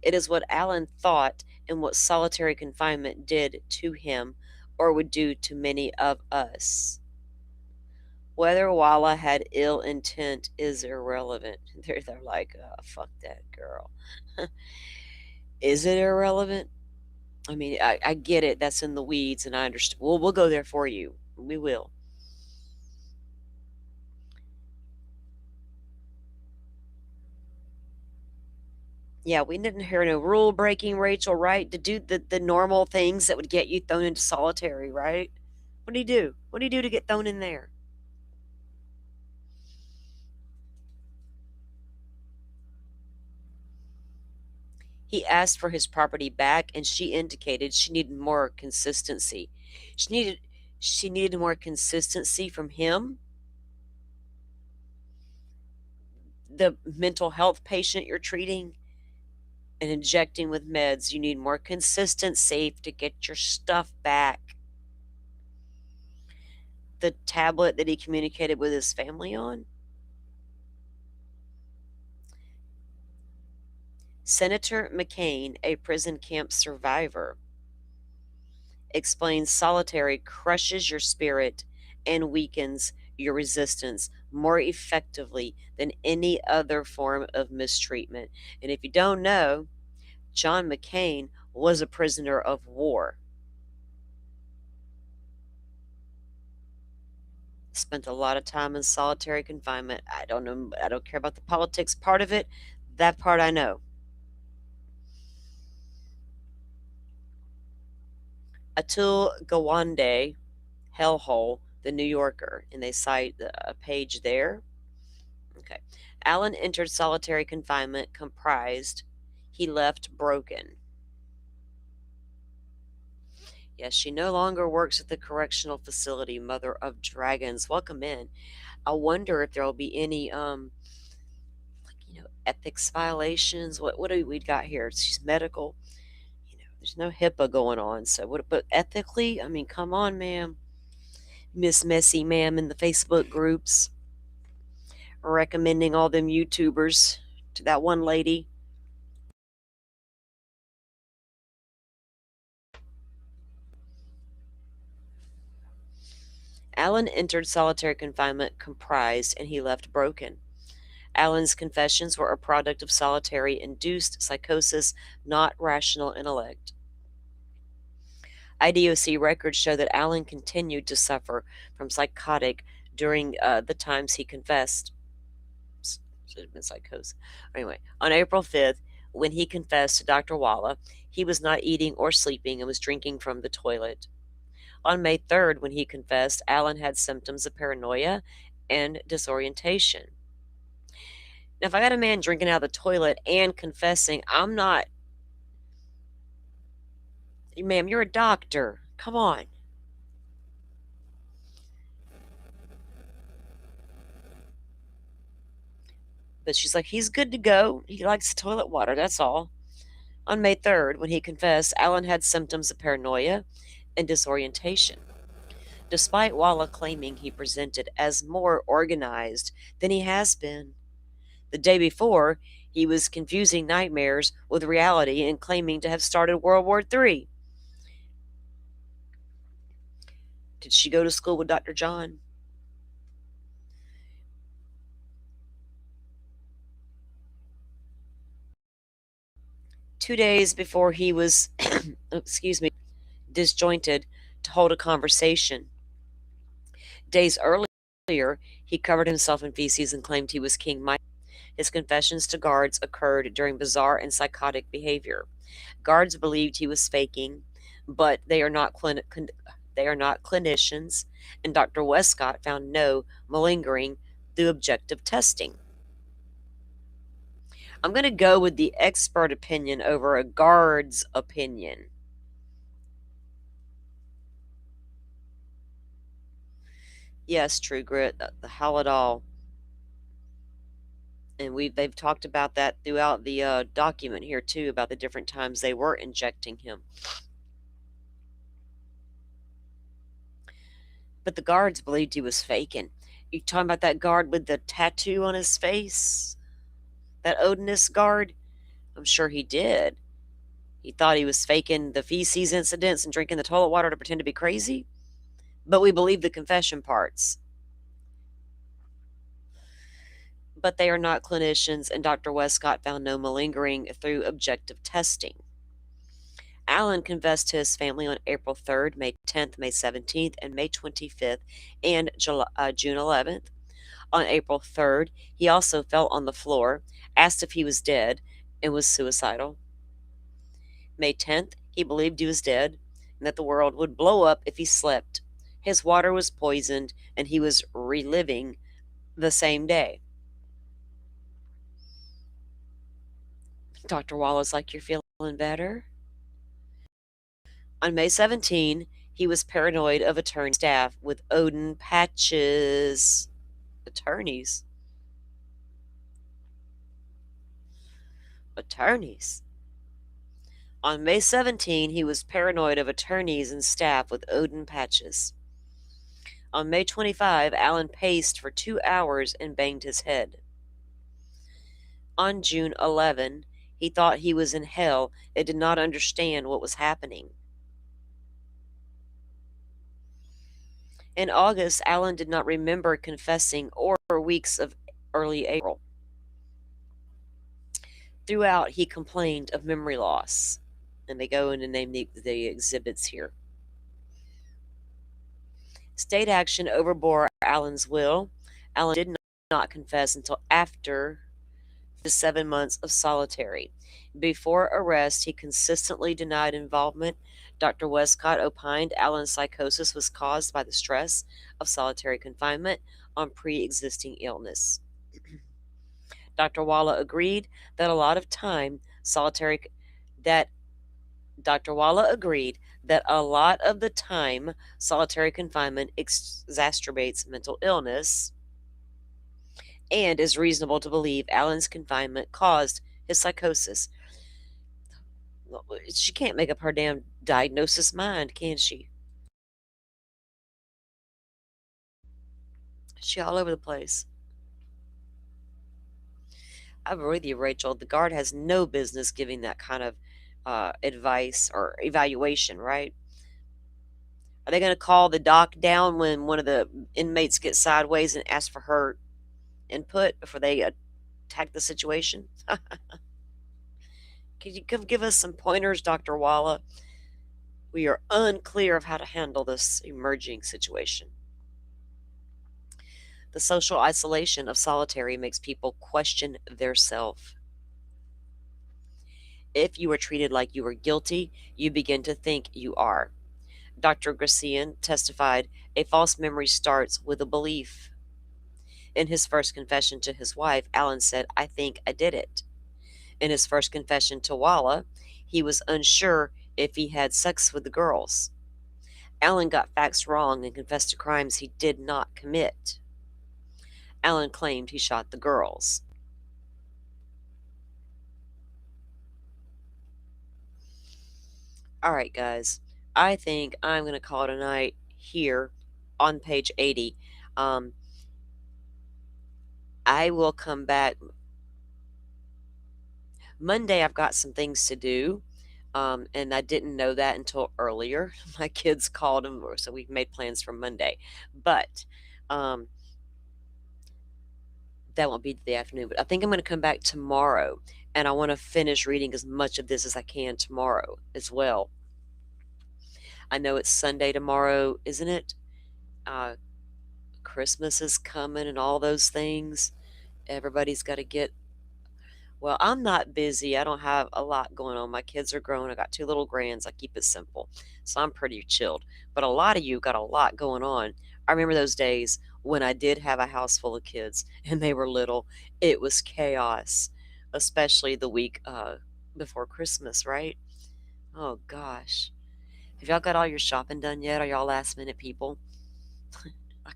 It is what Allen thought and what solitary confinement did to him or would do to many of us. Whether Walla had ill intent is irrelevant. They're like, oh, fuck that girl. Is it irrelevant? I mean, I get it. That's in the weeds, and I understand. Well, we'll go there for you. We will. Yeah, we didn't hear no rule breaking, Rachel, right? To do the normal things that would get you thrown into solitary, right? What do you do? What do you do to get thrown in there? He asked for his property back, and she indicated she needed more consistency. She needed more consistency from him, the mental health patient you're treating and injecting with meds. You need more consistency to get your stuff back. The tablet that he communicated with his family on. Senator McCain, a prison camp survivor, explains solitary crushes your spirit and weakens your resistance more effectively than any other form of mistreatment. And if you don't know, John McCain was a prisoner of war. Spent a lot of time in solitary confinement. I don't know, I don't care about the politics part of it. That part I know. Atul Gawande, Hellhole, The New Yorker, and they cite a page there. Okay. Allen entered solitary confinement comprised, he left broken. Yes, she no longer works at the correctional facility, Mother of Dragons. Welcome in. I wonder if there'll be any ethics violations. What do we got here? She's medical. There's no HIPAA going on. So but ethically, I mean, come on, ma'am. Miss Messy Ma'am in the Facebook groups. Recommending all them YouTubers to that one lady. Allen entered solitary confinement comprised, and he left broken. Allen's confessions were a product of solitary-induced psychosis, not rational intellect. IDOC records show that Allen continued to suffer from psychotic during the times he confessed. Should have been psychosis. Anyway, on April 5th, when he confessed to Dr. Walla, he was not eating or sleeping and was drinking from the toilet. On May 3rd, when he confessed, Allen had symptoms of paranoia and disorientation. Now, if I got a man drinking out of the toilet and confessing, I'm not. Ma'am, you're a doctor. Come on. But she's like, he's good to go. He likes toilet water, that's all. On May 3rd, when he confessed, Allen had symptoms of paranoia and disorientation. Despite Walla claiming he presented as more organized than he has been. The day before, he was confusing nightmares with reality and claiming to have started World War III. Did she go to school with Dr. John? Two days before he was, disjointed to hold a conversation. Days earlier, he covered himself in feces and claimed he was King Mike. His confessions to guards occurred during bizarre and psychotic behavior. Guards believed he was faking, but they are not clinicians, and Dr. Westcott found no malingering through objective testing. I'm going to go with the expert opinion over a guard's opinion. Yes, True Grit, the Haldol. And they've talked about that throughout the document here too, about the different times they were injecting him. But the guards believed he was faking. You talking about that guard with the tattoo on his face? That Odinist guard? I'm sure he did. He thought he was faking the feces incidents and drinking the toilet water to pretend to be crazy. But we believe the confession parts. But they are not clinicians, and Dr. Westcott found no malingering through objective testing. Allen confessed to his family on April 3rd, May 10th, May 17th, and May 25th, and June 11th. On April 3rd, he also fell on the floor, asked if he was dead, and was suicidal. May 10th, he believed he was dead and that the world would blow up if he slept. His water was poisoned, and he was reliving the same day. Dr. Wallace, like, you're feeling better? On May 17, he was paranoid of attorney staff with Odin patches. Attorneys. Attorneys. On May 17, he was paranoid of attorneys and staff with Odin patches. On May 25, Allen paced for 2 hours and banged his head. On June 11, he thought he was in hell and did not understand what was happening. In August, Allen did not remember confessing or weeks of early April. Throughout, he complained of memory loss. And they go in and name the exhibits here. State action overbore Allen's will. Allen did not confess until after the 7 months of solitary. Before arrest, he consistently denied involvement. Dr. Westcott opined Allen's psychosis was caused by the stress of solitary confinement on pre-existing illness. Dr. Walla agreed that a lot of time solitary that Dr. Walla agreed that a lot of the time solitary confinement exacerbates mental illness, and is reasonable to believe Allen's confinement caused his psychosis. She can't make up her damn diagnosis mind, can she? She all over the place. I agree with you, Rachel. The guard has no business giving that kind of advice or evaluation, right? Are they going to call the doc down when one of the inmates gets sideways and ask for her input before they attack the situation? Can you give us some pointers, Dr. Walla? We are unclear of how to handle this emerging situation. The social isolation of solitary makes people question their self. If you are treated like you are guilty, you begin to think you are. Dr. Gracian testified, a false memory starts with a belief. In his first confession to his wife, Allen said, I think I did it. In his first confession to Walla, he was unsure if he had sex with the girls. Allen got facts wrong and confessed to crimes he did not commit. Allen claimed he shot the girls. All right, guys. I think I'm going to call it a night here on page 80. I will come back. Monday, I've got some things to do. And I didn't know that until earlier. My kids called them, so we've made plans for Monday. But that won't be the afternoon. But I think I'm going to come back tomorrow, and I want to finish reading as much of this as I can tomorrow as well. I know it's Sunday tomorrow, isn't it? Christmas is coming and all those things. Everybody's got to get. Well, I'm not busy. I don't have a lot going on. My kids are grown. I got 2 little grands. I keep it simple. So I'm pretty chilled. But a lot of you got a lot going on. I remember those days when I did have a house full of kids and they were little. It was chaos, especially the week before Christmas, right? Oh, gosh. Have y'all got all your shopping done yet? Are y'all last minute people? I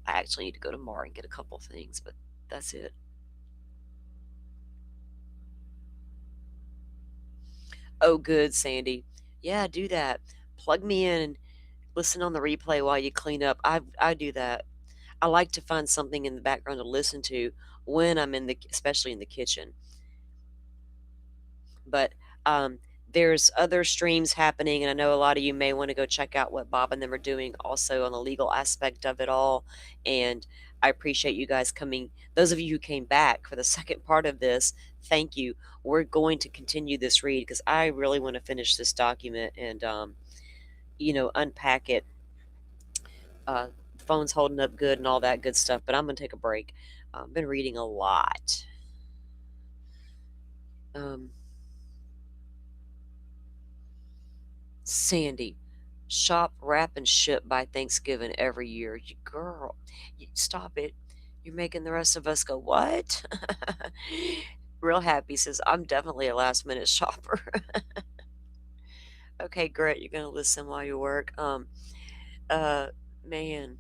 actually need to go tomorrow and get a couple things, but that's it. Oh, good, Sandy. Yeah, do that. Plug me in listen on the replay while you clean up. I do that. I like to find something in the background to listen to when I'm especially in the kitchen. But there's other streams happening, and I know a lot of you may want to go check out what Bob and them are doing also on the legal aspect of it all. And I appreciate you guys coming. Those of you who came back for the second part of this, thank you. We're going to continue this read because I really want to finish this document and unpack it. The phone's holding up good and all that good stuff, but I'm going to take a break. I've been reading a lot. Sandy, shop, wrap, and ship by Thanksgiving every year. You girl, stop it. You're making the rest of us go, what? Real Happy says, I'm definitely a last minute shopper. Okay, Grit, you're going to listen while you work. Man.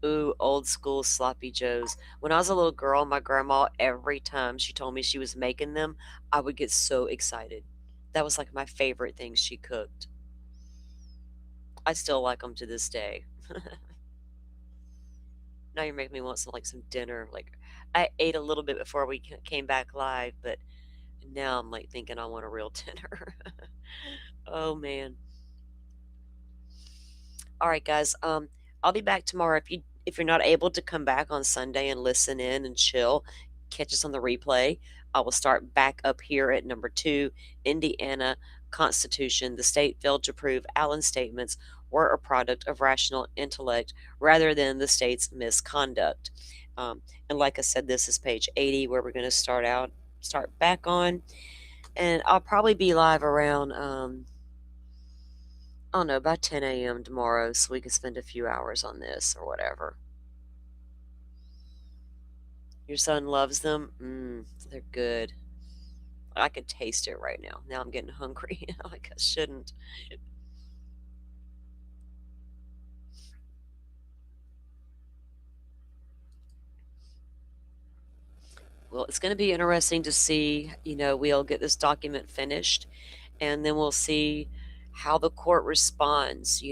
Ooh, old school sloppy joes. When I was a little girl, my grandma, every time she told me she was making them, I would get so excited. That was like my favorite thing she cooked. I still like them to this day. Now you're making me want some dinner. Like, I ate a little bit before we came back live, but now I'm like thinking I want a real dinner. Oh man. All right, guys. I'll be back tomorrow. If you're not able to come back on Sunday and listen in and chill, catch us on the replay. I will start back up here at number 2, Indiana Constitution. The state failed to prove Allen's statements were a product of rational intellect rather than the state's misconduct. And like I said, this is page 80 where we're going to start back on. And I'll probably be live around, I don't know, about 10 a.m. tomorrow so we can spend a few hours on this or whatever. Your son loves them? They're good. I can taste it right now. Now I'm getting hungry. Like I shouldn't. Well, it's going to be interesting to see, we'll get this document finished and then we'll see how the court responds,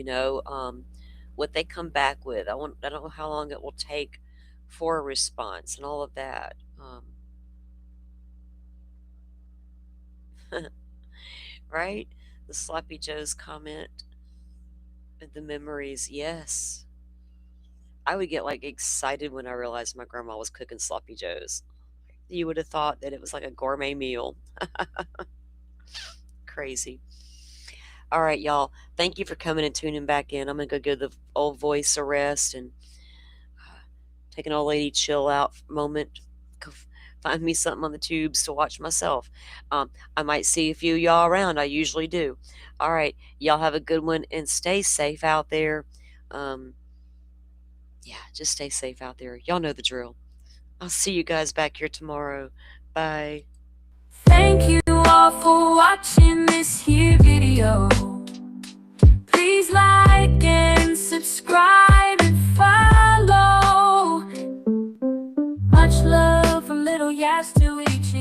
what they come back with. I don't know how long it will take for a response and all of that. Right? The Sloppy Joe's comment, the memories, yes. I would get like excited when I realized my grandma was cooking Sloppy Joe's. You would have thought that it was like a gourmet meal. Crazy. All right, y'all. Thank you for coming and tuning back in. I'm going to go give the old voice a rest and take an old lady chill out moment. Go find me something on the tubes to watch myself. I might see a few of y'all around. I usually do. All right. Y'all have a good one and stay safe out there. Yeah, just stay safe out there. Y'all know the drill. I'll see you guys back here tomorrow. Bye. Thank you all for watching this here video. Please like and subscribe and follow. Much love from Little Yas to each